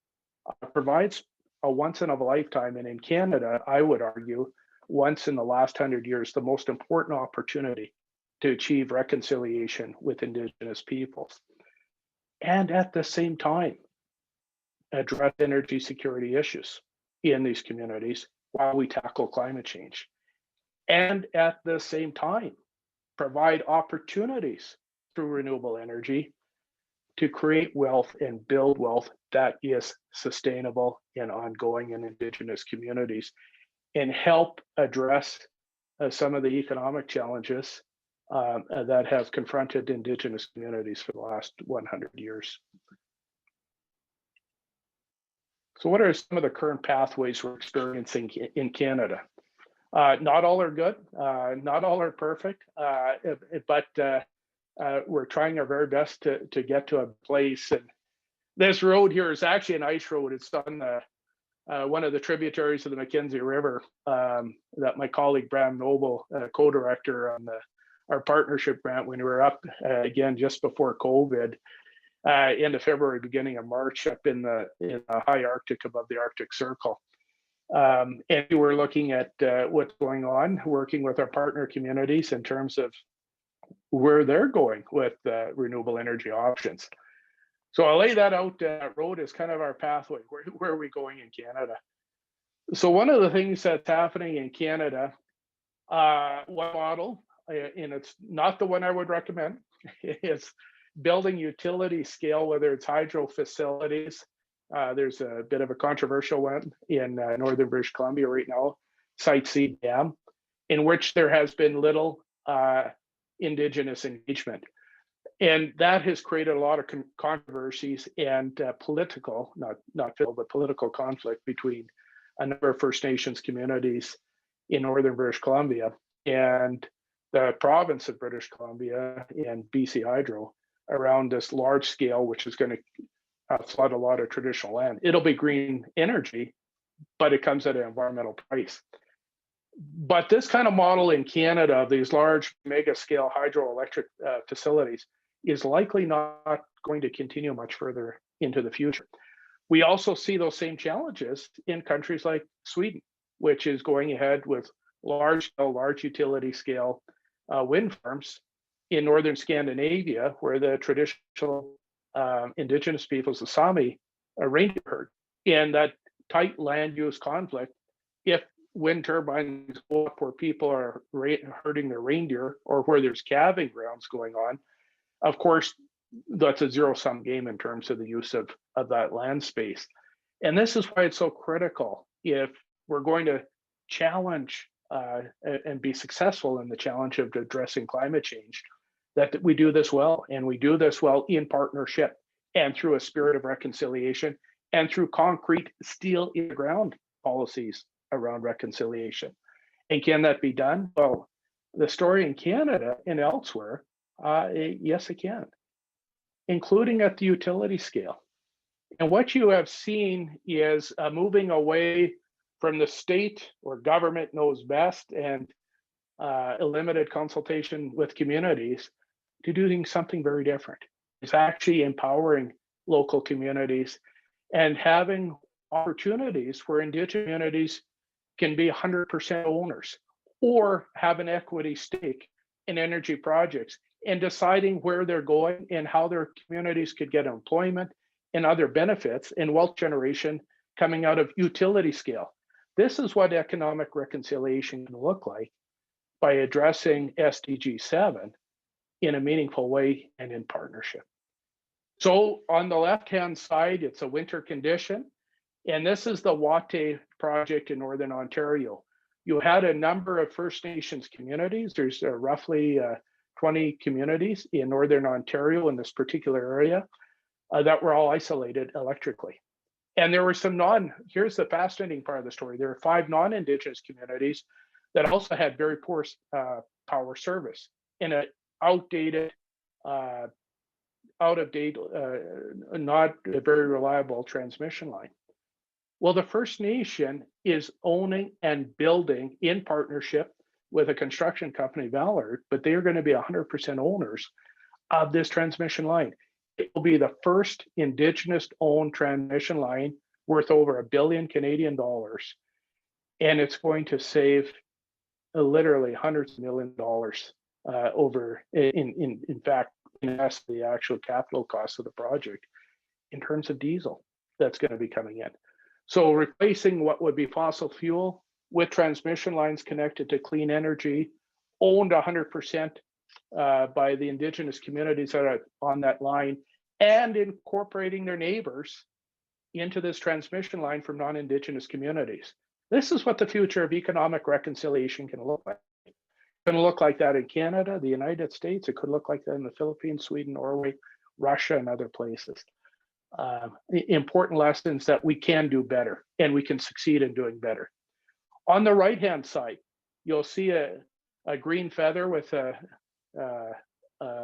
provides a once in a lifetime, and in Canada, I would argue, once in the last 100 years, the most important opportunity to achieve reconciliation with Indigenous peoples. And at the same time, address energy security issues in these communities while we tackle climate change. And at the same time, provide opportunities through renewable energy to create wealth and build wealth that is sustainable and ongoing in Indigenous communities, and help address some of the economic challenges that have confronted Indigenous communities for the last 100 years. So what are some of the current pathways we're experiencing in Canada? Not all are good, not all are perfect, but we're trying our very best to get to a place. And this road here is actually an ice road. It's on one of the tributaries of the Mackenzie River that my colleague Bram Noble, co-director on our partnership grant when we were up again just before COVID, end of February, beginning of March, up in the high Arctic above the Arctic Circle. And we're looking at what's going on, working with our partner communities in terms of where they're going with renewable energy options. So I'll lay that out. Road is kind of our pathway. Where are we going in Canada? So one of the things that's happening in Canada, one model, and it's not the one I would recommend, is building utility scale, whether it's hydro facilities. There's a bit of a controversial one in northern British Columbia right now, Site C Dam, in which there has been little Indigenous engagement. And that has created a lot of controversies and political, not civil, but political conflict between a number of First Nations communities in northern British Columbia and the province of British Columbia and BC Hydro around this large scale, which is going to flood a lot of traditional land. It'll be green energy, but it comes at an environmental price. But this kind of model in Canada, these large mega scale hydroelectric facilities, is likely not going to continue much further into the future. We also see those same challenges in countries like Sweden, which is going ahead with large utility scale wind farms in northern Scandinavia, where the traditional Indigenous peoples, the Sami, reindeer herd. In that tight land use conflict, if wind turbines go up where people are herding their reindeer or where there's calving grounds going on, of course, that's a zero-sum game in terms of the use of that land space. And this is why it's so critical if we're going to challenge and be successful in the challenge of addressing climate change, that we do this well, and we do this well in partnership and through a spirit of reconciliation and through concrete steel in the ground policies around reconciliation. And can that be done? Well, the story in Canada and elsewhere, yes, it can, including at the utility scale. And what you have seen is moving away from the state or government knows best and a limited consultation with communities to doing something very different. It's actually empowering local communities and having opportunities where Indigenous communities can be 100% owners or have an equity stake in energy projects, and deciding where they're going and how their communities could get employment and other benefits and wealth generation coming out of utility scale. This is what economic reconciliation can look like by addressing SDG 7 in a meaningful way and in partnership. So on the left-hand side, it's a winter condition, and this is the Wate project in Northern Ontario. You had a number of First Nations communities. There's roughly 20 communities in Northern Ontario in this particular area that were all isolated electrically. And there were some here's the fascinating part of the story. There are 5 non-Indigenous communities that also had very poor power service in an outdated, out of date, not a very reliable transmission line. Well, the First Nation is owning and building in partnership with a construction company, Ballard, but they are going to be 100% owners of this transmission line. It will be the first Indigenous owned transmission line worth over $1 billion Canadian dollars. And it's going to save literally hundreds of millions of dollars over, in fact, that's the actual capital cost of the project in terms of diesel that's going to be coming in. So replacing what would be fossil fuel with transmission lines connected to clean energy, owned 100% by the Indigenous communities that are on that line, and incorporating their neighbors into this transmission line from non-Indigenous communities. This is what the future of economic reconciliation can look like. It's going to look like that in Canada, the United States. It could look like that in the Philippines, Sweden, Norway, Russia, and other places. Important lessons that we can do better and we can succeed in doing better. On the right-hand side, you'll see a green feather with a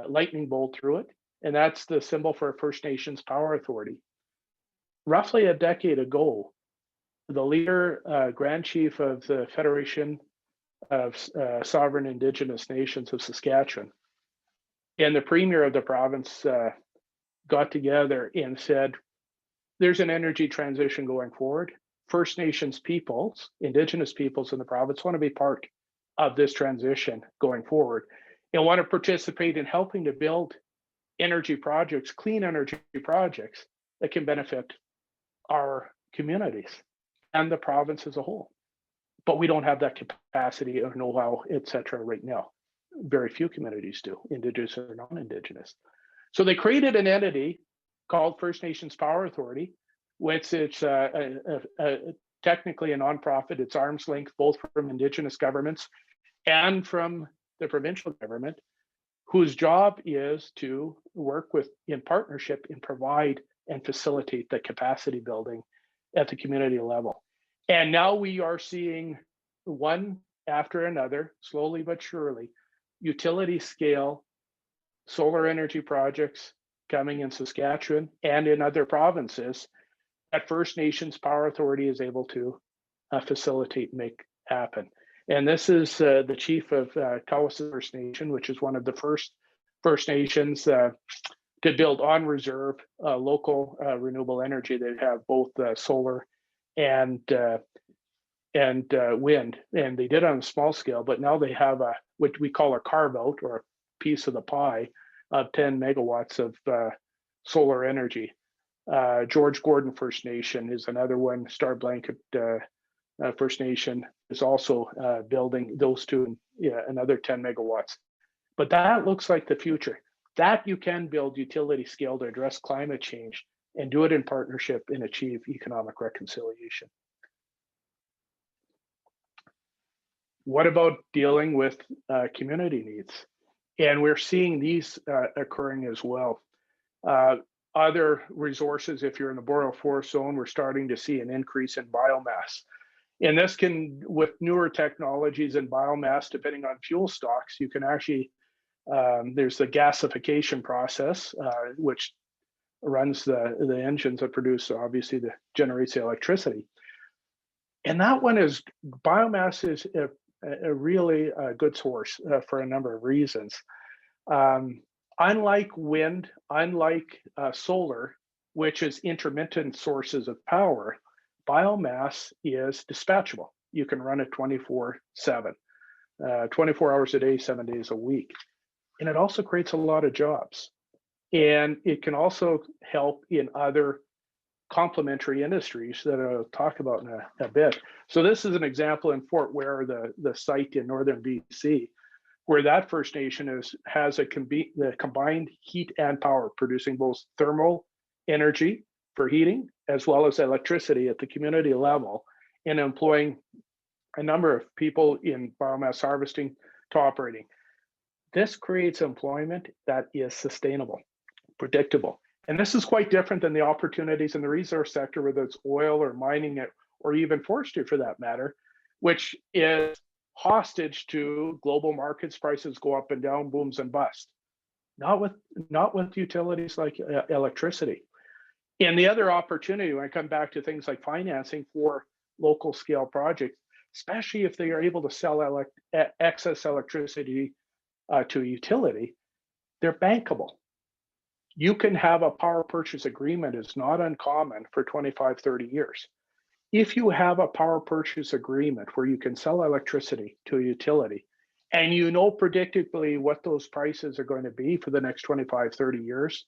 lightning bolt through it, and that's the symbol for First Nations Power Authority. Roughly a decade ago, the leader, Grand Chief of the Federation of Sovereign Indigenous Nations of Saskatchewan, and the Premier of the province got together and said, there's an energy transition going forward. First Nations peoples, Indigenous peoples in the province want to be part of this transition going forward and want to participate in helping to build energy projects, clean energy projects that can benefit our communities and the province as a whole. But we don't have that capacity or know-how, et cetera, right now. Very few communities do, Indigenous or non-Indigenous. So they created an entity called First Nations Power Authority, which it's technically a nonprofit. It's arm's length, both from Indigenous governments and from the provincial government, whose job is to work in partnership and provide and facilitate the capacity building at the community level. And now we are seeing one after another, slowly but surely, utility scale solar energy projects coming in Saskatchewan and in other provinces that First Nations Power Authority is able to facilitate and make happen. And this is the chief of Cowessess First Nation, which is one of the first First Nations to build on reserve local renewable energy. They have both solar and wind, and they did it on a small scale, but now they have what we call a carve out or a piece of the pie of 10 megawatts of solar energy. George Gordon First Nation is another one. Star Blanket First Nation is also building those two, another 10 megawatts. But that looks like the future. That you can build utility scale to address climate change and do it in partnership and achieve economic reconciliation. What about dealing with community needs? And we're seeing these occurring as well. Other resources, if you're in the boreal forest zone, we're starting to see an increase in biomass. And this can, with newer technologies and biomass, depending on fuel stocks, you can actually, there's the gasification process, which runs the engines that produce, obviously, generates the electricity. And that one is, biomass is a really good source for a number of reasons. Unlike wind, unlike solar, which is intermittent sources of power, biomass is dispatchable. You can run it 24/7, 24 hours a day, 7 days a week. And it also creates a lot of jobs. And it can also help in other complementary industries that I'll talk about in a bit. So this is an example in Fort Ware, the site in northern BC, where that First Nation has the combined heat and power, producing both thermal energy for heating as well as electricity at the community level, and employing a number of people in biomass harvesting to operating. This creates employment that is sustainable, predictable. And this is quite different than the opportunities in the resource sector, whether it's oil or mining it, or even forestry for that matter, which is hostage to global markets. Prices go up and down, booms and busts. Not with utilities like electricity. And the other opportunity, when I come back to things like financing for local scale projects, especially if they are able to sell excess electricity to a utility, they're bankable. You can have a power purchase agreement. It's not uncommon for 25, 30 years. If you have a power purchase agreement where you can sell electricity to a utility, and you know predictably what those prices are going to be for the next 25, 30 years,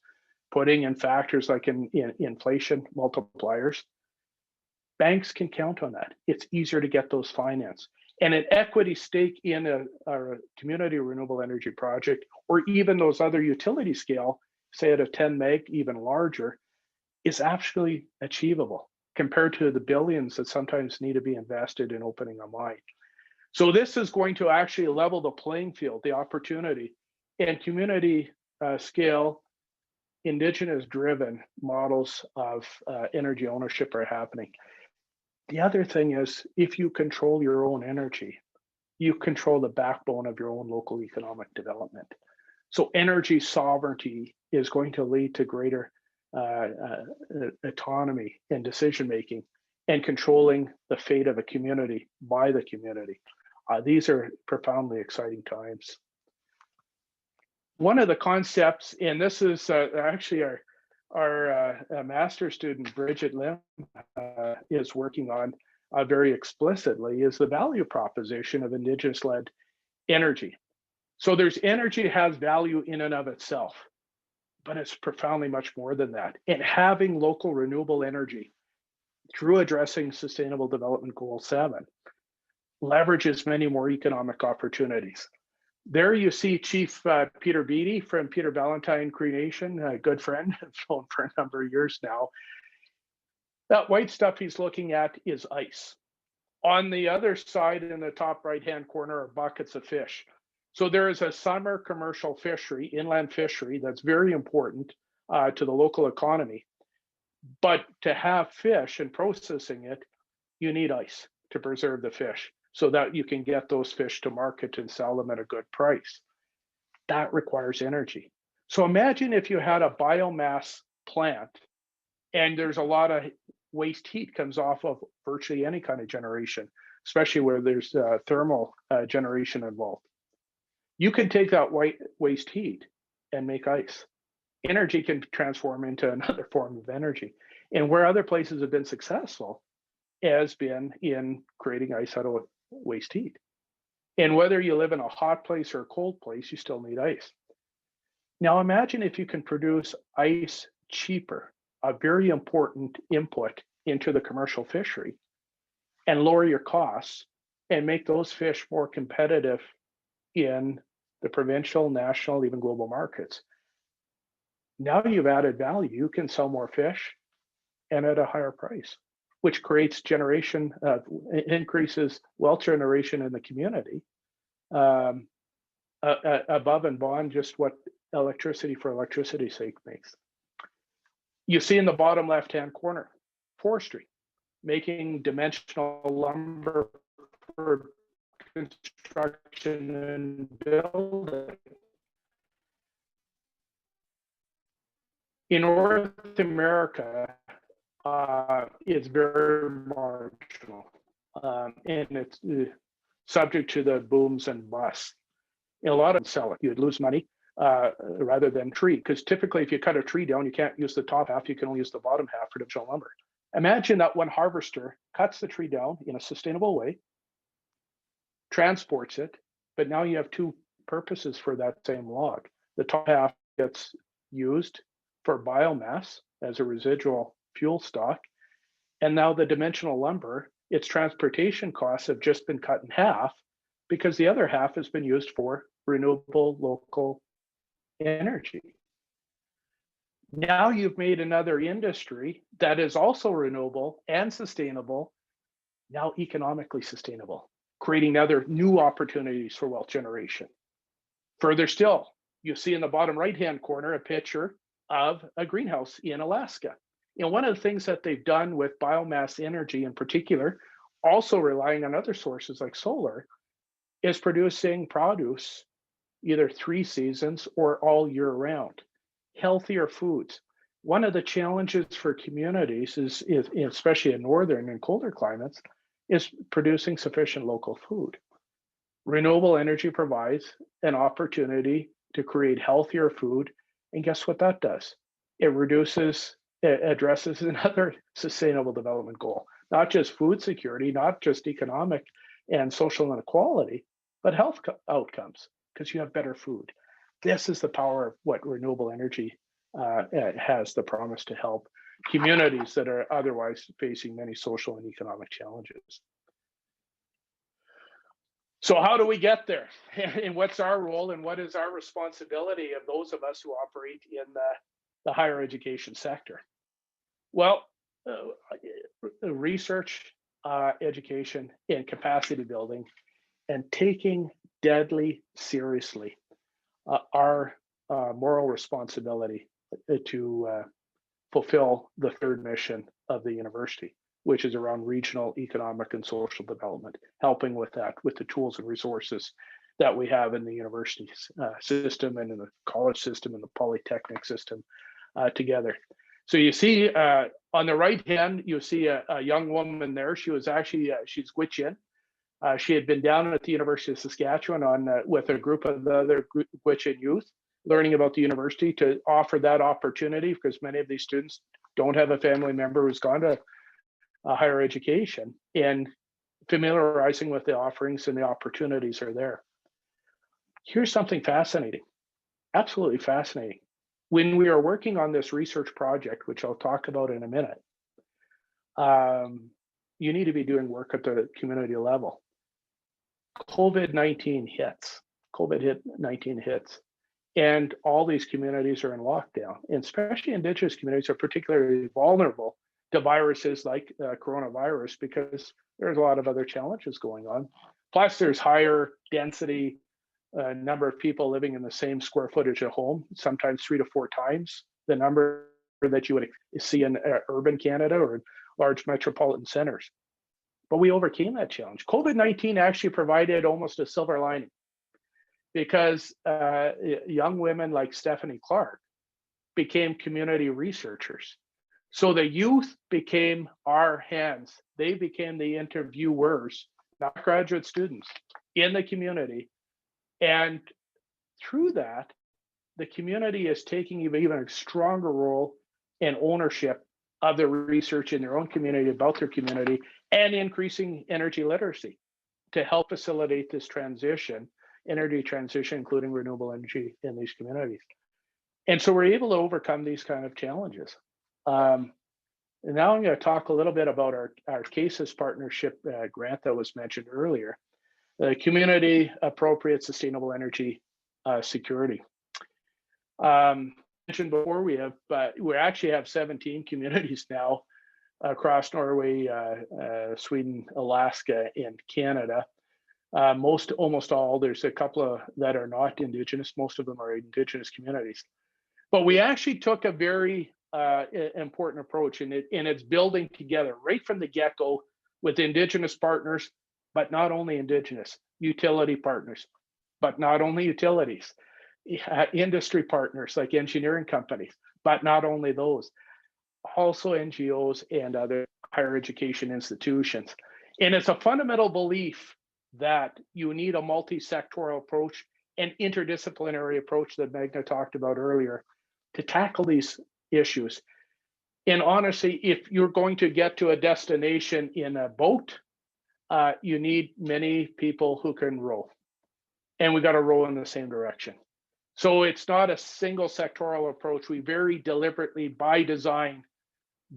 putting in factors like in inflation multipliers, banks can count on that. It's easier to get those financed. And an equity stake in a community renewable energy project, or even those other utility scale, say at a 10 meg, even larger, is actually achievable compared to the billions that sometimes need to be invested in opening a mine. So this is going to actually level the playing field, the opportunity, and community scale, Indigenous driven models of energy ownership are happening. The other thing is, if you control your own energy, you control the backbone of your own local economic development. So energy sovereignty is going to lead to greater autonomy and decision making, and controlling the fate of a community by the community. These are profoundly exciting times. One of the concepts, and this is actually our master's student, Bridget Lim, is working on very explicitly, is the value proposition of Indigenous-led energy. So there's energy has value in and of itself, but it's profoundly much more than that. And having local renewable energy through addressing Sustainable Development Goal 7 leverages many more economic opportunities. There you see Chief Peter Beattie from Peter Valentine Cree Nation, a good friend, I've known for a number of years now. That white stuff he's looking at is ice. On the other side, in the top right-hand corner, are buckets of fish. So there is a summer commercial fishery, inland fishery, that's very important to the local economy. But to have fish and processing it, you need ice to preserve the fish so that you can get those fish to market and sell them at a good price. That requires energy. So imagine if you had a biomass plant and there's a lot of waste heat comes off of virtually any kind of generation, especially where there's thermal generation involved. You can take that waste heat and make ice. Energy can transform into another form of energy. And where other places have been successful has been in creating ice out of waste heat. And whether you live in a hot place or a cold place, you still need ice. Now imagine if you can produce ice cheaper, a very important input into the commercial fishery, and lower your costs and make those fish more competitive in the provincial, national, even global markets. Now you've added value. You can sell more fish and at a higher price, which creates generation, increases wealth generation in the community above and beyond just what electricity for electricity's sake makes. You see in the bottom left-hand corner, forestry, making dimensional lumber for construction and building. In North America, it's very marginal, and it's subject to the booms and busts. In a lot of sell it, you'd lose money rather than tree, because typically if you cut a tree down, you can't use the top half, you can only use the bottom half for dimensional lumber. Imagine that one harvester cuts the tree down in a sustainable way, transports it, but now you have two purposes for that same log. The top half gets used for biomass as a residual fuel stock. And now the dimensional lumber, its transportation costs have just been cut in half because the other half has been used for renewable local energy. Now you've made another industry that is also renewable and sustainable, now economically sustainable, creating other new opportunities for wealth generation. Further still, you see in the bottom right-hand corner a picture of a greenhouse in Alaska. One of the things that they've done with biomass energy in particular, also relying on other sources like solar, is producing produce either 3 seasons or all year round, healthier foods. One of the challenges for communities is especially in northern and colder climates, is producing sufficient local food. Renewable energy provides an opportunity to create healthier food. And guess what that does? It addresses another sustainable development goal, not just food security, not just economic and social inequality, but health outcomes, because you have better food. This is the power of what renewable energy has the promise to help communities that are otherwise facing many social and economic challenges. So how do we get there? And what's our role and what is our responsibility of those of us who operate in the higher education sector? Well, research, education, and capacity building, and taking deadly seriously our moral responsibility to fulfill the third mission of the university, which is around regional economic and social development, helping with that, with the tools and resources that we have in the university system and in the college system and the polytechnic system together. So you see on the right hand, you see a young woman there. She was actually, she's Gwich'in. She had been down at the University of Saskatchewan with a group of the other Gwich'in youth, learning about the university to offer that opportunity, because many of these students don't have a family member who's gone to higher education, and familiarizing with the offerings and the opportunities are there. Here's something fascinating, absolutely fascinating. When we are working on this research project, which I'll talk about in a minute, you need to be doing work at the community level. COVID-19 hits, and all these communities are in lockdown, and especially Indigenous communities are particularly vulnerable to viruses like coronavirus, because there's a lot of other challenges going on. Plus, there's higher density number of people living in the same square footage at home, sometimes 3 to 4 times the number that you would see in urban Canada or large metropolitan centers. But we overcame that challenge. COVID-19 actually provided almost a silver lining, because young women like Stephanie Clark became community researchers. So the youth became our hands. They became the interviewers, not graduate students, in the community. And through that, the community is taking even a stronger role and ownership of the research in their own community, about their community, and increasing energy literacy to help facilitate this transition, energy transition, including renewable energy in these communities. And so we're able to overcome these kind of challenges. And now I'm going to talk a little bit about our CASES partnership grant that was mentioned earlier, the Community Appropriate Sustainable Energy Security. Mentioned before, we actually have 17 communities now across Norway, Sweden, Alaska, and Canada. Almost all, there's a couple of that are not Indigenous. Most of them are Indigenous communities. But we actually took a very important approach, and it's building together right from the get-go with Indigenous partners, but not only Indigenous, utility partners, but not only utilities, industry partners like engineering companies, but not only those, also NGOs and other higher education institutions. And it's a fundamental belief that you need a multi-sectoral approach and interdisciplinary approach that Magna talked about earlier to tackle these issues. And honestly, if you're going to get to a destination in a boat, you need many people who can row. And we got to row in the same direction. So it's not a single sectoral approach. We very deliberately, by design,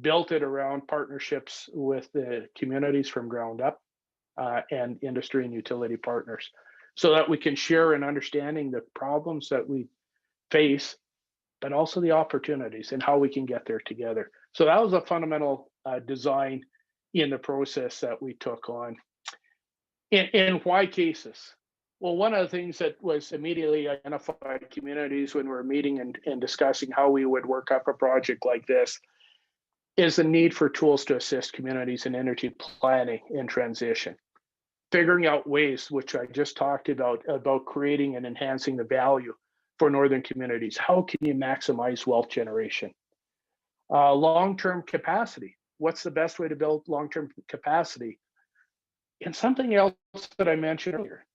built it around partnerships with the communities from ground up and industry and utility partners, so that we can share in understanding the problems that we face, but also the opportunities and how we can get there together. So that was a fundamental design in the process that we took on. In why cases? Well, one of the things that was immediately identified communities when we were meeting and discussing how we would work up a project like this is the need for tools to assist communities in energy planning and transition. Figuring out ways, which I just talked about creating and enhancing the value for northern communities. How can you maximize wealth generation? Long-term capacity. What's the best way to build long-term capacity? And something else that I mentioned earlier,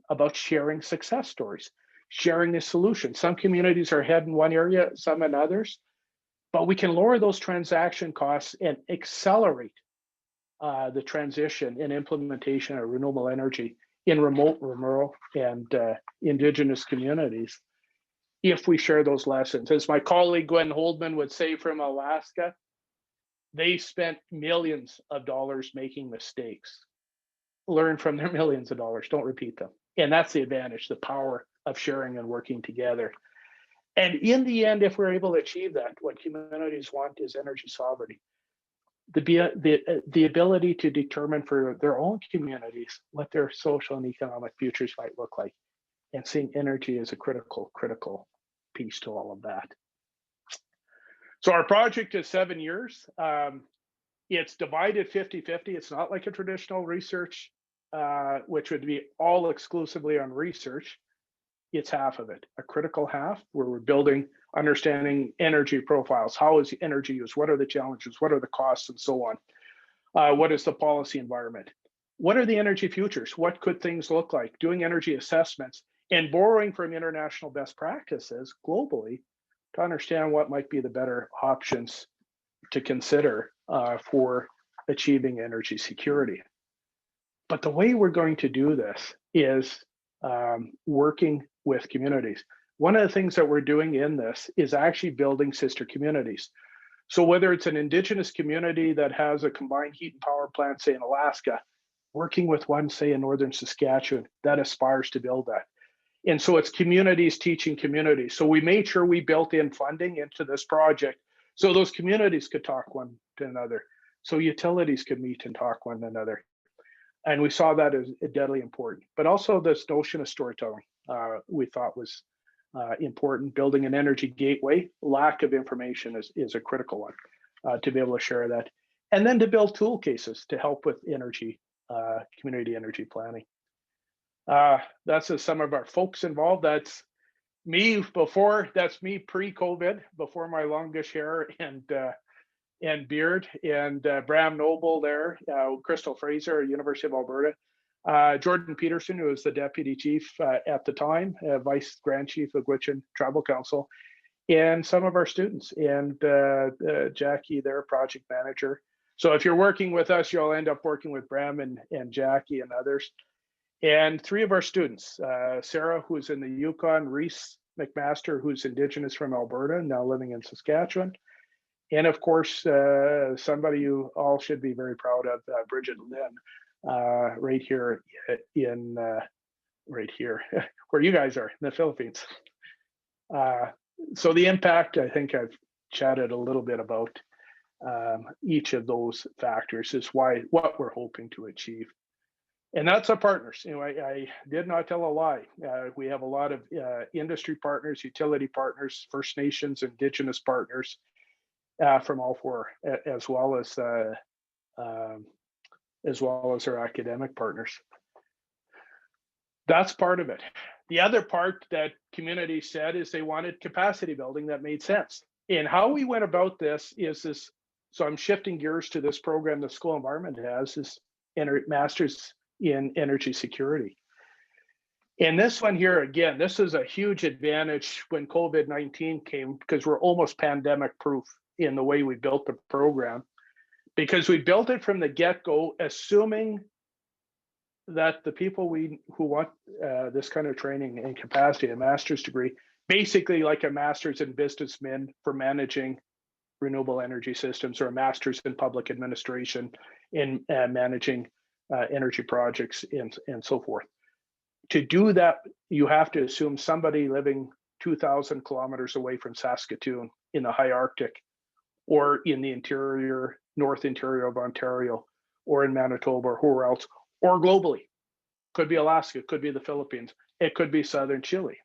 about sharing success stories, sharing the solution. Some communities are ahead in one area, some in others, but we can lower those transaction costs and accelerate the transition and implementation of renewable energy in remote, rural, and Indigenous communities if we share those lessons. As my colleague Gwen Holdman would say from Alaska, they spent millions of dollars making mistakes. Learn from their millions of dollars, don't repeat them. And that's the advantage, the power of sharing and working together. And in the end, if we're able to achieve that, what communities want is energy sovereignty. The ability to determine for their own communities what their social and economic futures might look like, and seeing energy as a critical piece to all of that. So our project is 7 years. It's divided 50-50. It's not like a traditional research, which would be all exclusively on research. It's half of it, a critical half, where we're building, understanding energy profiles. How is energy used? What are the challenges? What are the costs, and so on? What is the policy environment? What are the energy futures? What could things look like? Doing energy assessments and borrowing from international best practices globally to understand what might be the better options to consider for achieving energy security. But the way we're going to do this is working with communities. One of the things that we're doing in this is actually building sister communities. So whether it's an Indigenous community that has a combined heat and power plant, say in Alaska, working with one, say in Northern Saskatchewan, that aspires to build that. And so it's communities teaching communities. So we made sure we built in funding into this project so those communities could talk one to another, so utilities could meet and talk one to another. And we saw that as deadly important. But also this notion of storytelling we thought was important. Building an energy gateway, lack of information is a critical one to be able to share that. And then to build tool cases to help with energy, community energy planning. That's some of our folks involved. That's me pre-COVID, before my longish hair and beard, and Bram Noble there, Crystal Fraser, University of Alberta, Jordan Peterson, who was the deputy chief at the time, vice grand chief of Gwich'in Tribal Council, and some of our students, and Jackie, their project manager. So if you're working with us, you'll end up working with Bram and Jackie and others. And 3 of our students, Sarah, who's in the Yukon, Reese McMaster, who's Indigenous from Alberta, now living in Saskatchewan. And of course, somebody you all should be very proud of, Bridget Lynn, right here where you guys are, in the Philippines. So the impact, I think I've chatted a little bit about each of those factors is what we're hoping to achieve. And that's our partners. You know, I did not tell a lie. We have a lot of industry partners, utility partners, First Nations, Indigenous partners from all 4, as well as our academic partners. That's part of it. The other part that community said is they wanted capacity building that made sense. And how we went about this is this. So I'm shifting gears to this program the School Environment has, is Masters in Energy Security. And this one here, again, this is a huge advantage when COVID-19 came, because we're almost pandemic proof in the way we built the program, because we built it from the get-go, assuming that the people who want this kind of training and capacity, a master's degree, basically like a master's in businessmen for managing renewable energy systems, or a master's in public administration in managing energy projects and so forth. To do that, you have to assume somebody living 2,000 kilometers away from Saskatoon in the high Arctic, or in the interior, north interior of Ontario, or in Manitoba, or where else, or globally. Could be Alaska, could be the Philippines, it could be southern Chile.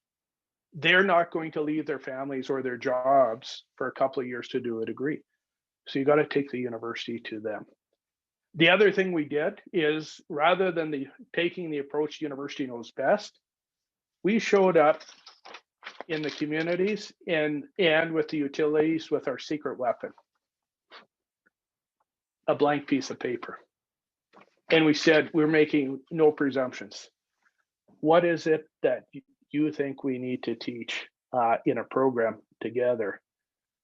They're not going to leave their families or their jobs for a couple of years to do a degree. So you got to take the university to them. The other thing we did is, rather than taking the approach university knows best, we showed up in the communities and with the utilities with our secret weapon, a blank piece of paper. And we said, we're making no presumptions. What is it that you think we need to teach in a program together,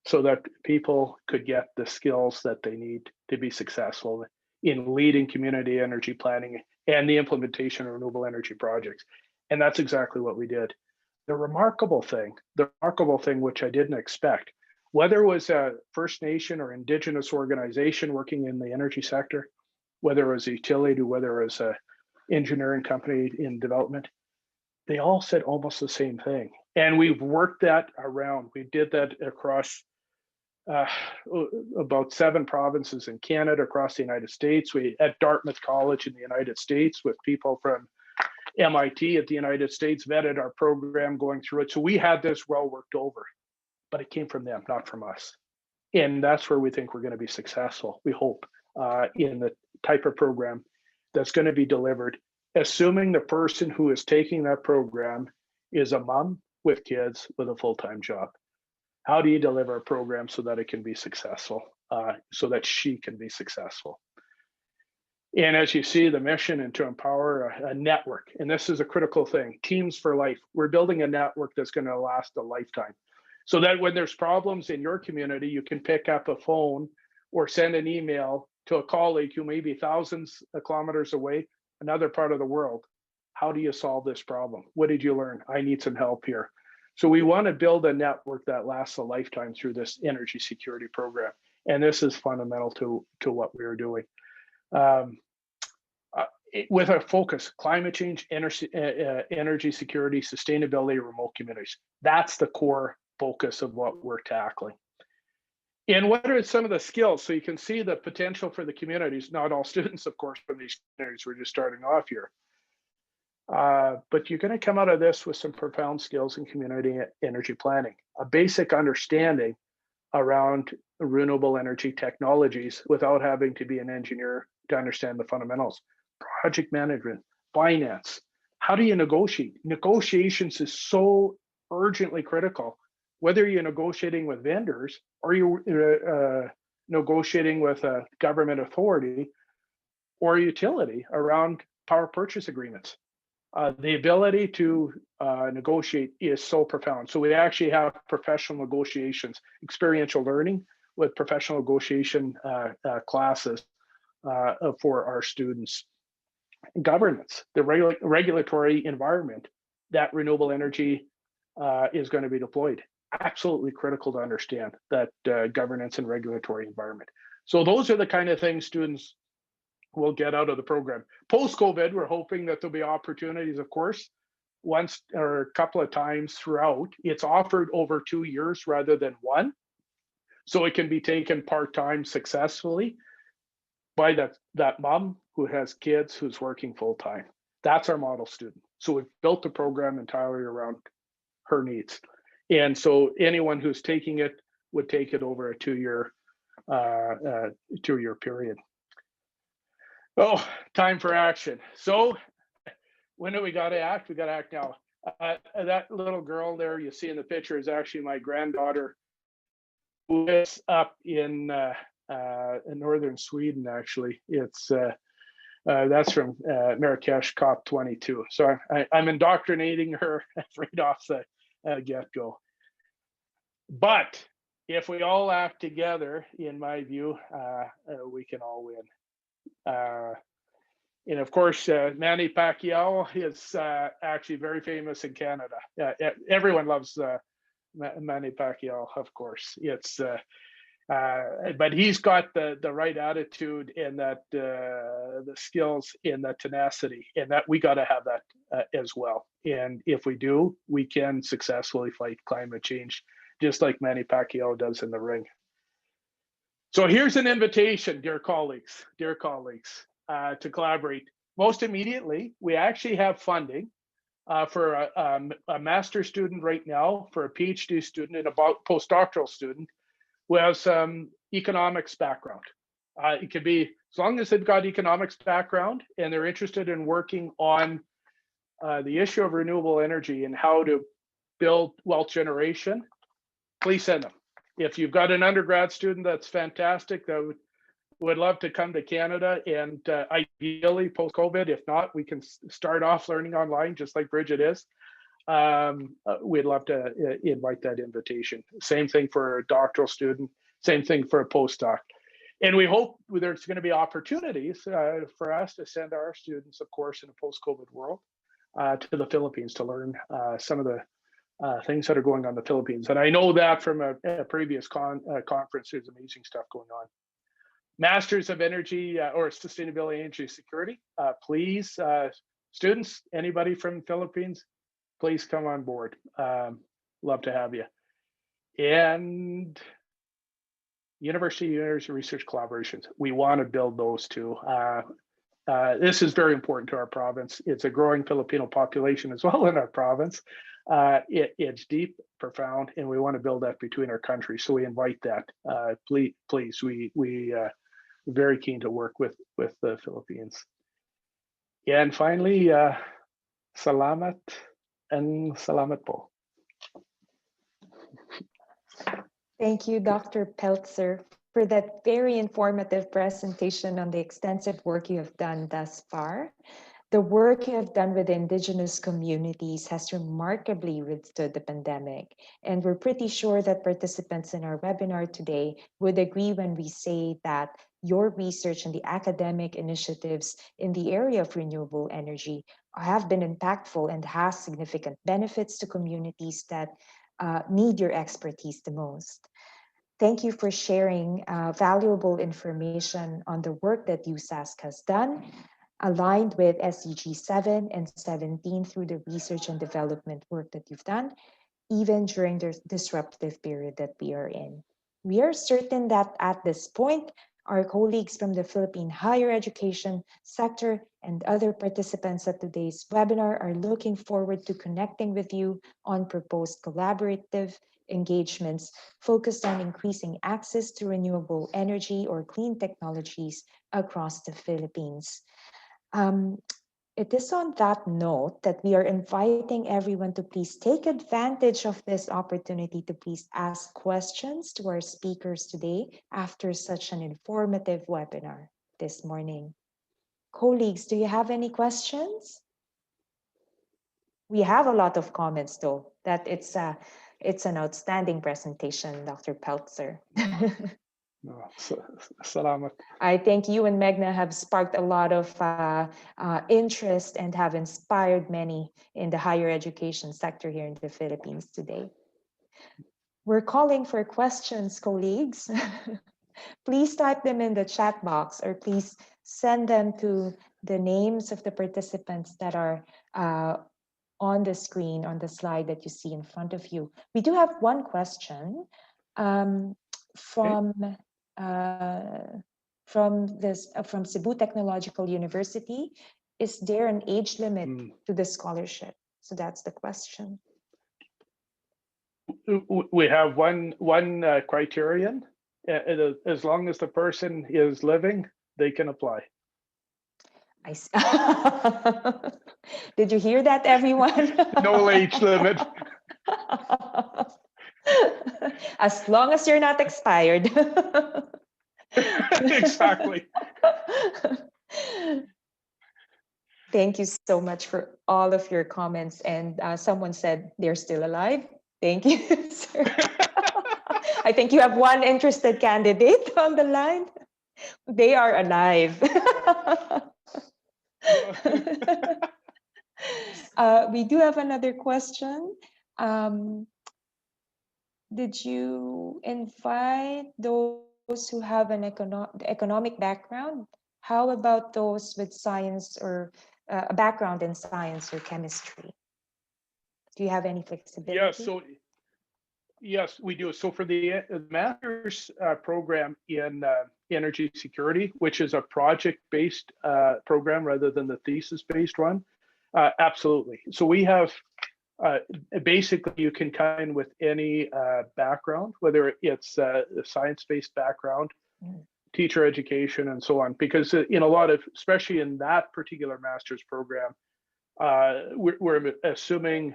so that people could get the skills that they need to be successful in leading community energy planning and the implementation of renewable energy projects? And that's exactly what we did. The remarkable thing, which I didn't expect, whether it was a First Nation or Indigenous organization working in the energy sector, whether it was a utility, whether it was an engineering company in development, they all said almost the same thing. And we've worked that around. We did that across about 7 provinces in Canada, across the United States. We at Dartmouth College in the United States, with people from MIT at the United States, vetted our program going through it. So we had this well worked over, but it came from them, not from us. And that's where we think we're going to be successful, we hope, in the type of program that's going to be delivered, assuming the person who is taking that program is a mom with kids with a full-time job. How do you deliver a program so that it can be successful, so that she can be successful? And as you see, the mission and to empower a network, and this is a critical thing, teams for life. We're building a network that's going to last a lifetime, so that when there's problems in your community, you can pick up a phone or send an email to a colleague who may be thousands of kilometers away, another part of the world. How do you solve this problem? What did you learn? I need some help here. So we want to build a network that lasts a lifetime through this energy security program. And this is fundamental to what we are doing. With a focus, climate change, energy security, sustainability, remote communities. That's the core focus of what we're tackling. And what are some of the skills? So you can see the potential for the communities, not all students, of course, from these communities, we're just starting off here. But you're going to come out of this with some profound skills in community energy planning, a basic understanding around renewable energy technologies without having to be an engineer to understand the fundamentals. Project management, finance. How do you negotiate? Negotiations is so urgently critical, whether you're negotiating with vendors or you're negotiating with a government authority or a utility around power purchase agreements. The ability to negotiate is so profound. So we actually have professional negotiations, experiential learning with professional negotiation classes for our students. Governance, the regulatory environment that renewable energy is going to be deployed. Absolutely critical to understand that governance and regulatory environment. So those are the kind of things students will get out of the program. Post-COVID, we're hoping that there'll be opportunities, of course, once or a couple of times throughout. It's offered over 2 years rather than 1. So it can be taken part-time successfully by that mom who has kids who's working full-time. That's our model student. So we've built the program entirely around her needs. And so anyone who's taking it would take it over a 2-year period. Oh, time for action. So when do we got to act? We got to act now. That little girl there you see in the picture is actually my granddaughter, who is up in northern Sweden. Actually, it's that's from Marrakesh COP22. So I'm indoctrinating her right off the get-go. But if we all act together, in my view, we can all win. And of course, Manny Pacquiao is actually very famous in Canada. Everyone loves Manny Pacquiao, of course. It's but he's got the right attitude and that the skills and the tenacity, and that we got to have that as well. And if we do, we can successfully fight climate change, just like Manny Pacquiao does in the ring. So here's an invitation, dear colleagues, to collaborate. Most immediately, we actually have funding for a master's student right now, for a PhD student, and a postdoctoral student who has some economics background. It could be, as long as they've got economics background and they're interested in working on the issue of renewable energy and how to build wealth generation, please send them. If you've got an undergrad student, that's fantastic. That would love to come to Canada, and ideally post-COVID. If not, we can start off learning online, just like Bridget is. We'd love to invite that invitation. Same thing for a doctoral student, same thing for a postdoc. And we hope there's going to be opportunities for us to send our students, of course, in a post-COVID world, to the Philippines to learn some of the things that are going on in the Philippines. And I know that from a previous conference, there's amazing stuff going on. Masters of Energy or Sustainability Energy Security, please, students, anybody from Philippines, please come on board. Love to have you. And University research collaborations, we want to build those too. This is very important to our province. It's a growing Filipino population as well in our province. It's deep, profound, and we want to build that between our countries. So we invite that. Please, we very keen to work with the Philippines. And finally, salamat and salamat po. Thank you, Dr. Peltzer, for that very informative presentation on the extensive work you have done thus far. The work you have done with Indigenous communities has remarkably withstood the pandemic, and we're pretty sure that participants in our webinar today would agree when we say that your research and the academic initiatives in the area of renewable energy have been impactful and has significant benefits to communities that need your expertise the most. Thank you for sharing valuable information on the work that USask has done, aligned with SDG 7 and 17 through the research and development work that you've done, even during the disruptive period that we are in. We are certain that at this point, our colleagues from the Philippine higher education sector and other participants at today's webinar are looking forward to connecting with you on proposed collaborative engagements focused on increasing access to renewable energy or clean technologies across the Philippines. It is on that note that we are inviting everyone to please take advantage of this opportunity to please ask questions to our speakers today after such an informative webinar this morning. Colleagues, do you have any questions? We have a lot of comments though, that it's an outstanding presentation, Dr. Peltzer. Salamat. I think you and Meghna have sparked a lot of interest and have inspired many in the higher education sector here in the Philippines today. We're calling for questions, colleagues. Please type them in the chat box or please send them to the names of the participants that are on the screen, on the slide that you see in front of you. We do have one question from Cebu Technological University. Is there an age limit to the scholarship? So that's the question. We have one criterion. As long as the person is living, they can apply. I see. Did you hear that, everyone? No age limit. As long as you're not expired. Exactly. Thank you so much for all of your comments. And someone said they're still alive. Thank you, sir. I think you have one interested candidate on the line. They are alive. We do have another question. did you invite those who have an economic background? How about those with science or a background in science or chemistry? Do you have any Yeah, flexibility? so yes, we do. So for the master's program in energy security, which is a project-based program rather than the thesis-based one, absolutely. So we have basically you can come in with any background, whether it's a science-based background, Mm. teacher education, and so on. Because in a lot of, especially in that particular master's program, we're assuming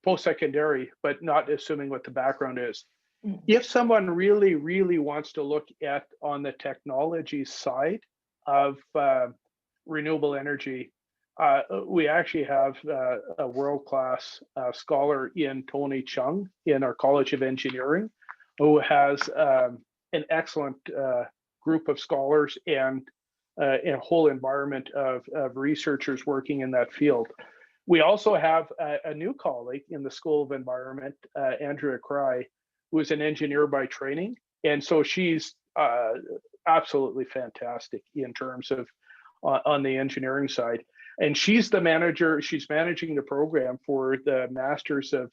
post-secondary, but not assuming what the background is. Mm. If someone really, really wants to look at on the technology side of renewable energy, we actually have a world-class scholar in Tony Chung in our College of Engineering, who has an excellent group of scholars and a whole environment of researchers working in that field. We also have a new colleague in the School of Environment, Andrea Cry, who is an engineer by training. And so she's absolutely fantastic in terms of on the engineering side. And she's the manager, she's managing the program for the Masters of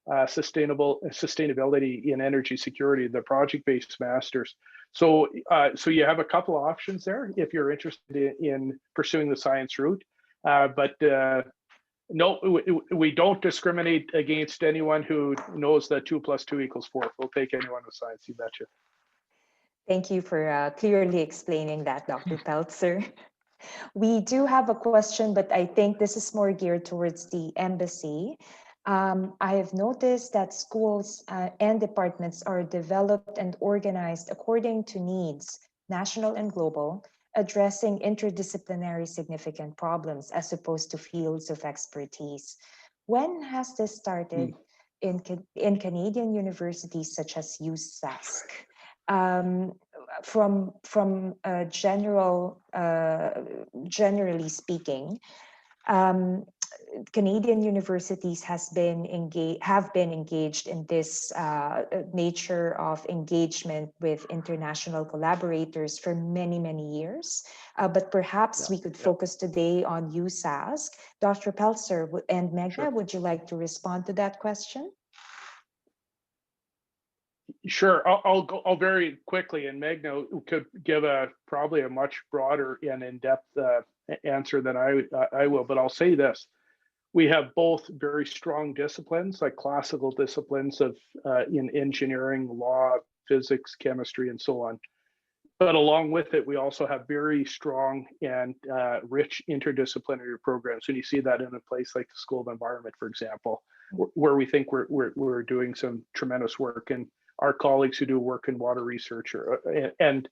Sustainability in Energy Security, the project-based masters. So, so you have a couple of options there if you're interested in pursuing the science route. But no, we don't discriminate against anyone who knows that 2 + 2 = 4. We'll take anyone with science, you betcha. Thank you for clearly explaining that, Dr. Peltzer. We do have a question, but I think this is more geared towards the embassy. I have noticed that schools and departments are developed and organized according to needs, national and global, addressing interdisciplinary significant problems as opposed to fields of expertise. When has this started in Canadian universities such as USask? From generally speaking, Canadian universities have been engaged in this nature of engagement with international collaborators for many years. But perhaps we could focus today on USask. Dr. Peltzer and Megna, Sure. would you like to respond to that question? Sure, I'll very quickly, and Megna could give probably a much broader and in-depth answer than I will. But I'll say this: we have both very strong disciplines, like classical disciplines of in engineering, law, physics, chemistry, and so on. But along with it, we also have very strong and rich interdisciplinary programs. And you see that in a place like the School of Environment, for example, where we think we're doing some tremendous work. And our colleagues who do work in water research and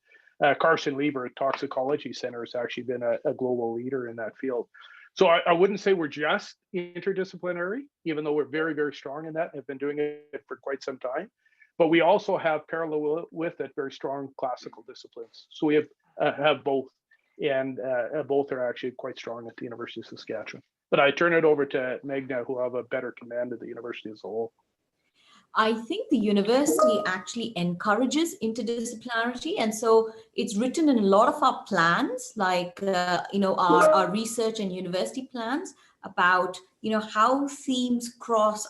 Carson Lieber at Toxicology Center has actually been a global leader in that field. So I wouldn't say we're just interdisciplinary, even though we're very strong in that and have been doing it for quite some time. But we also have parallel with it very strong classical disciplines. So we have both, and both are actually quite strong at the University of Saskatchewan. But I turn it over to Megna, who will have a better command of the university as a whole. I think the university actually encourages interdisciplinarity, and so it's written in a lot of our plans, like our research and university plans, about how themes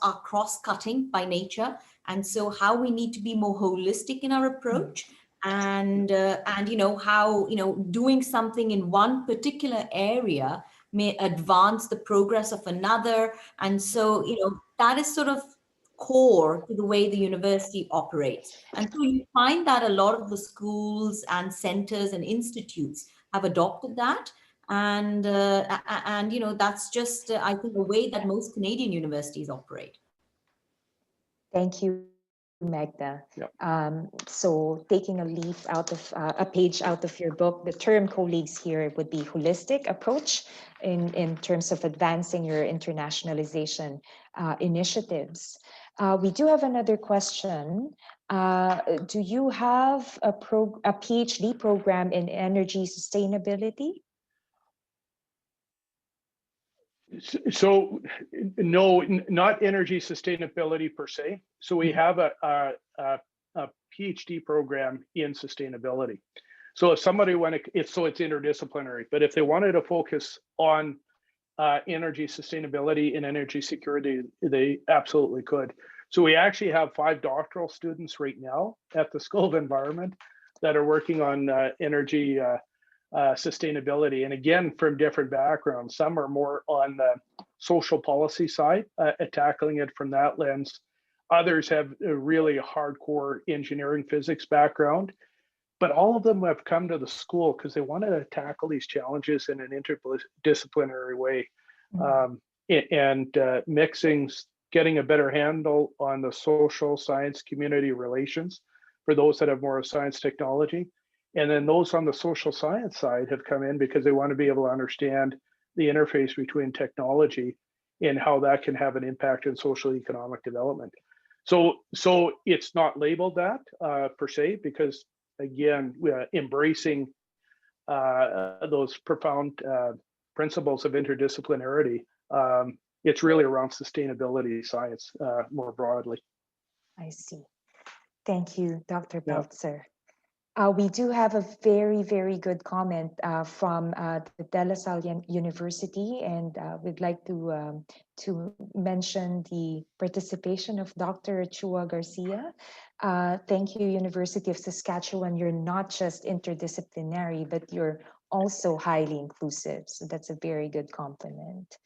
are cross-cutting by nature, and so how we need to be more holistic in our approach, and how doing something in one particular area may advance the progress of another, and so that is sort of core to the way the university operates. And so you find that a lot of the schools and centers and institutes have adopted that. And that's just, I think, the way that most Canadian universities operate. Thank you, Magda. Yep. So taking a page out of your book, the term colleagues here would be holistic approach in terms of advancing your internationalization initiatives. We do have another question. Do you have a PhD program in energy sustainability? So no, not energy sustainability per se. So we have a PhD program in sustainability. So if somebody wanted, it's interdisciplinary, but if they wanted to focus on energy sustainability and energy security, they absolutely could. So we actually have 5 doctoral students right now at the School of Environment that are working on energy sustainability. And again, from different backgrounds. Some are more on the social policy side, tackling it from that lens. Others have a really hardcore engineering physics background. But all of them have come to the school because they wanted to tackle these challenges in an interdisciplinary way. And mixing, getting a better handle on the social science community relations for those that have more of science technology. And then those on the social science side have come in because they want to be able to understand the interface between technology and how that can have an impact on social economic development. So it's not labeled that per se, because again, embracing those profound principles of interdisciplinarity, it's really around sustainability science more broadly. I see. Thank you, Dr. Yeah. Beltzer. We do have a very, very good comment from the De La Salle University, and we'd like to mention the participation of Dr. Chua Garcia. Thank you, University of Saskatchewan. You're not just interdisciplinary, but you're also highly inclusive. So that's a very good compliment.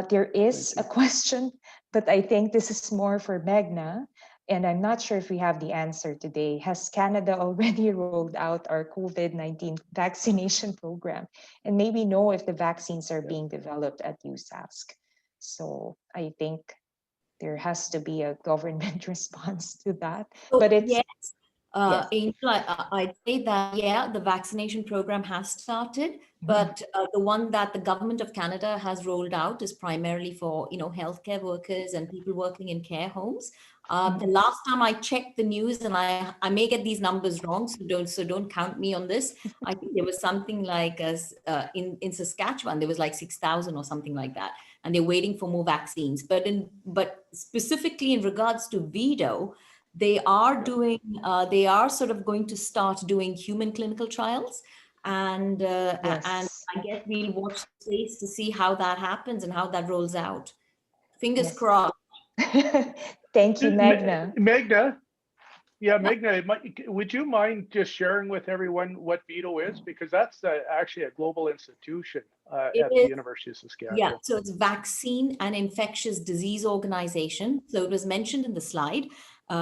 There is a question, but I think this is more for Meghna. And I'm not sure if we have the answer today. Has Canada already rolled out our COVID-19 vaccination program? And maybe know if the vaccines are being developed at USask. So I think there has to be a government response to that. So, But it's yes, yes. Angel, I'd say that, yeah, the vaccination program has started, but the one that the government of Canada has rolled out is primarily for, healthcare workers and people working in care homes. The last time I checked the news, and I may get these numbers wrong, so don't count me on this. I think there was something like in Saskatchewan, there was like 6,000 or something like that, and they're waiting for more vaccines. But specifically in regards to VIDO, they are sort of going to start doing human clinical trials, and Yes. I guess we'll watch the space to see how that happens and how that rolls out. Fingers Yes. crossed. Thank you, Meghna. Meghna, would you mind just sharing with everyone what VIDO is? Because that's actually a global institution at the University of Saskatchewan. Yeah, so it's Vaccine and Infectious Disease Organization. So it was mentioned in the slide,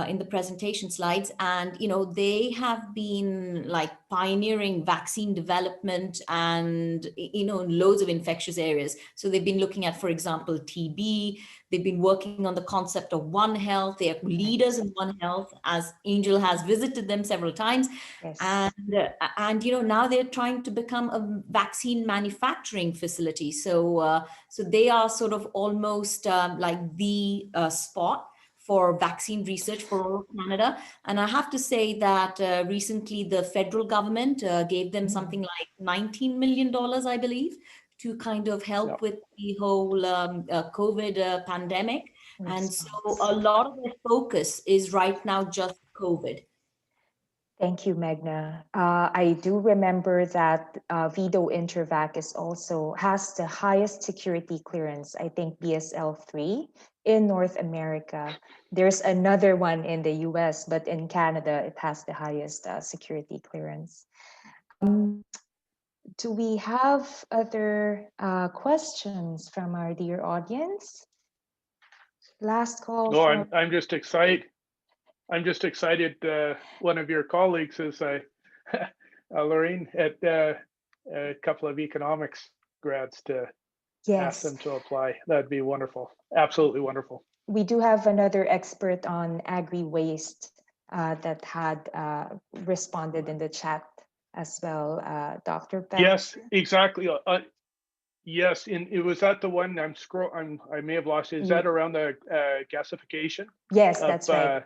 in the presentation slides, and they have been like pioneering vaccine development and loads of infectious areas. So they've been looking at, for example, TB. They've been working on the concept of One Health. They are leaders in One Health, as Angel has visited them several times. Yes. And now they're trying to become a vaccine manufacturing facility. So they are sort of almost like the spot for vaccine research for all of Canada. And I have to say that recently the federal government gave them something like $19 million, I believe, to kind of help with the whole COVID pandemic. And so a lot of their focus is right now just COVID. Thank you, Meghna. I do remember that VIDO Intervac has the highest security clearance, I think BSL-3 in North America. There's another one in the US, but in Canada, it has the highest security clearance. Do we have other questions from our dear audience? Last call. No, I'm just excited. I'm just excited. One of your colleagues is Lorraine at a couple of economics grads to ask them to apply. That'd be wonderful. Absolutely wonderful. We do have another expert on agri-waste that had responded in the chat as well, Dr. Bell. Yes, exactly. Yes, and it was that the one I may have lost it. Is that around the gasification? Yes, that's right.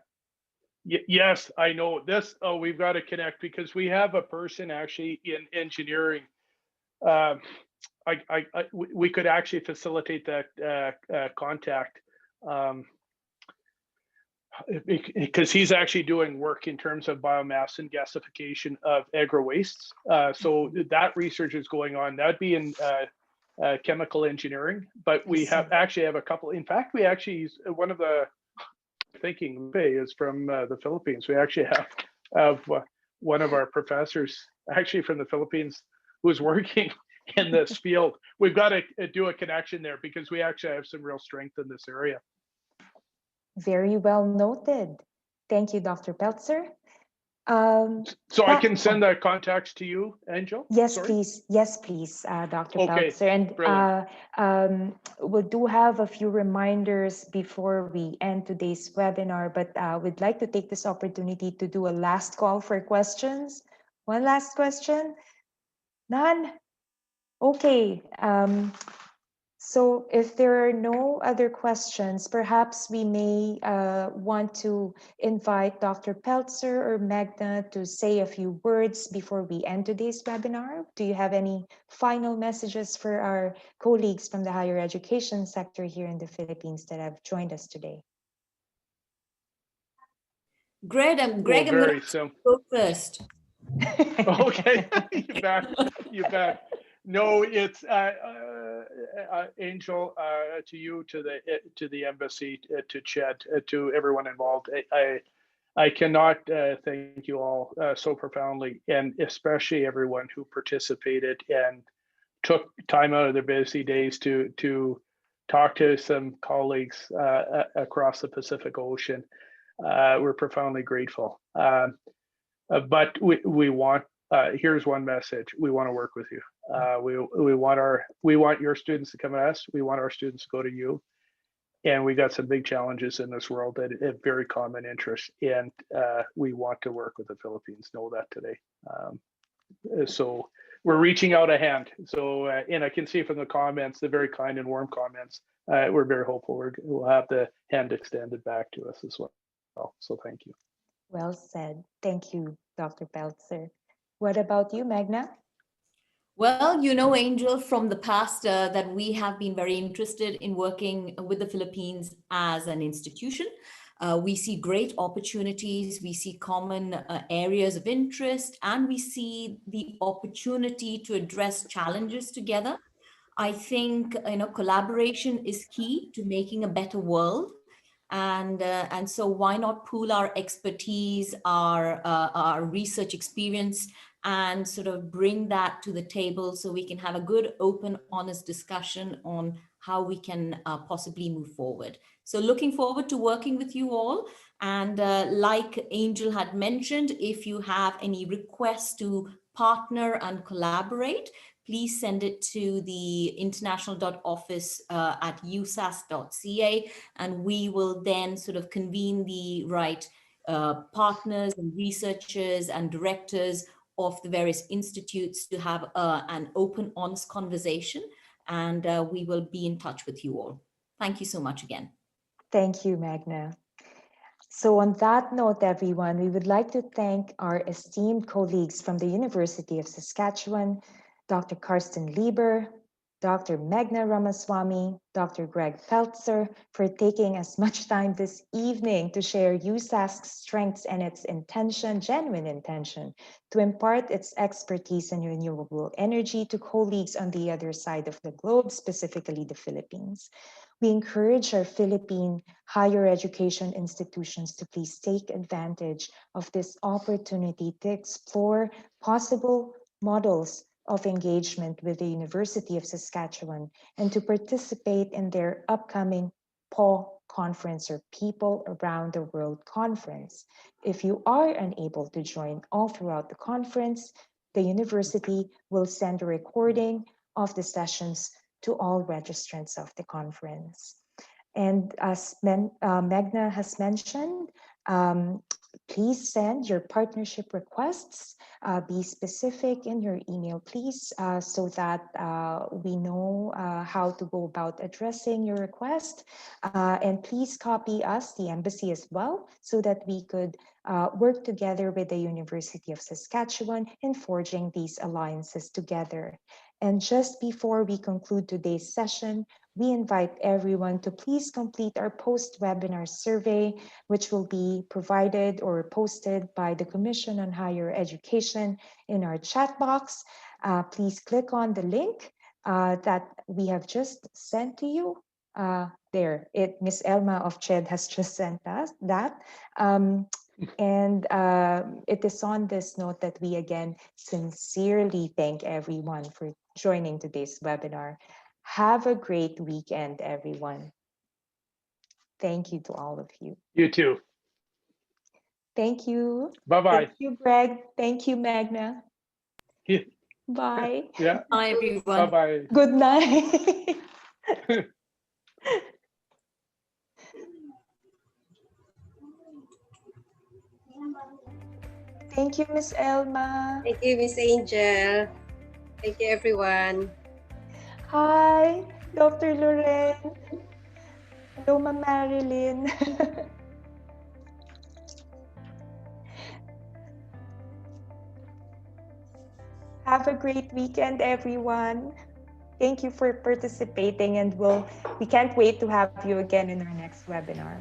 Yes, I know this. Oh, we've got to connect because we have a person actually in engineering we could actually facilitate that contact. Because he's actually doing work in terms of biomass and gasification of agro wastes. So that research is going on. That'd be in chemical engineering, but we actually have a couple. In fact, we actually use one of the thinking is from the Philippines. We actually have one of our professors actually from the Philippines who's working in this field. We've got to do a connection there because we actually have some real strength in this area. Very well noted. Thank you, Dr. Peltzer. So I can send the contacts to you, Angel? Yes, Sorry? please. Yes, please, Dr. Okay, Peltzer. And we do have a few reminders before we end today's webinar, but we'd like to take this opportunity to do a last call for questions. One last question? None? Okay. So if there are no other questions, perhaps we may want to invite Dr. Peltzer or Magna to say a few words before we end today's webinar. Do you have any final messages for our colleagues from the higher education sector here in the Philippines that have joined us today? Greg, I'm going to go first. Okay, you bet. No, it's Angel, to you, to the embassy, to Chet, to everyone involved. I cannot thank you all so profoundly, and especially everyone who participated and took time out of their busy days to talk to some colleagues across the Pacific Ocean. We're profoundly grateful. But we want. Here's one message: we want to work with you. We want your students to come to us. We want our students to go to you. And we got some big challenges in this world that have very common interests, and we want to work with the Philippines. Know that today. So we're reaching out a hand. So and I can see from the comments, the very kind and warm comments, we're very hopeful we'll have the hand extended back to us as well. So thank you. Well said. Thank you, Dr. Peltzer. What about you, Magna? Well, you know, Angel, from the past that we have been very interested in working with the Philippines as an institution. We see great opportunities, we see common areas of interest, and we see the opportunity to address challenges together. I think, collaboration is key to making a better world. And so why not pool our expertise, our research experience, and sort of bring that to the table so we can have a good, open, honest discussion on how we can possibly move forward. So looking forward to working with you all. And like Angel had mentioned, if you have any requests to partner and collaborate, please send it to the international.office at usas.ca, and we will then sort of convene the right partners and researchers and directors of the various institutes to have an open, honest conversation, and we will be in touch with you all. Thank you so much again. Thank you, Magna. So on that note, everyone, we would like to thank our esteemed colleagues from the University of Saskatchewan, Dr. Karsten Lieber, Dr. Magna Ramaswamy, Dr. Greg Peltzer, for taking as much time this evening to share USask's strengths and its intention, genuine intention, to impart its expertise in renewable energy to colleagues on the other side of the globe, specifically the Philippines. We encourage our Philippine higher education institutions to please take advantage of this opportunity to explore possible models of engagement with the University of Saskatchewan and to participate in their upcoming PAW conference, or People Around the World conference. If you are unable to join all throughout the conference, the university will send a recording of the sessions to all registrants of the conference. And as Magna has mentioned, please send your partnership requests. Be specific in your email, please, so that we know how to go about addressing your request. And please copy us, the embassy, as well, so that we could work together with the University of Saskatchewan in forging these alliances together. And just before we conclude today's session, we invite everyone to please complete our post-webinar survey, which will be provided or posted by the Commission on Higher Education in our chat box. Please click on the link that we have just sent to you. There, Miss Elma of CHED has just sent us that. And it is on this note that we again sincerely thank everyone for joining today's webinar. Have a great weekend, everyone. Thank you to all of you. You too. Thank you. Bye-bye. Thank you, Greg. Thank you, Magna. Yeah. Bye. Yeah. Bye, everyone. Bye-bye. Good night. Thank you, Miss Elma. Thank you, Miss Angel. Thank you, everyone. Hi, Dr. Loren. Hello, Ma'am Marilyn. Have a great weekend, everyone. Thank you for participating, and we can't wait to have you again in our next webinar.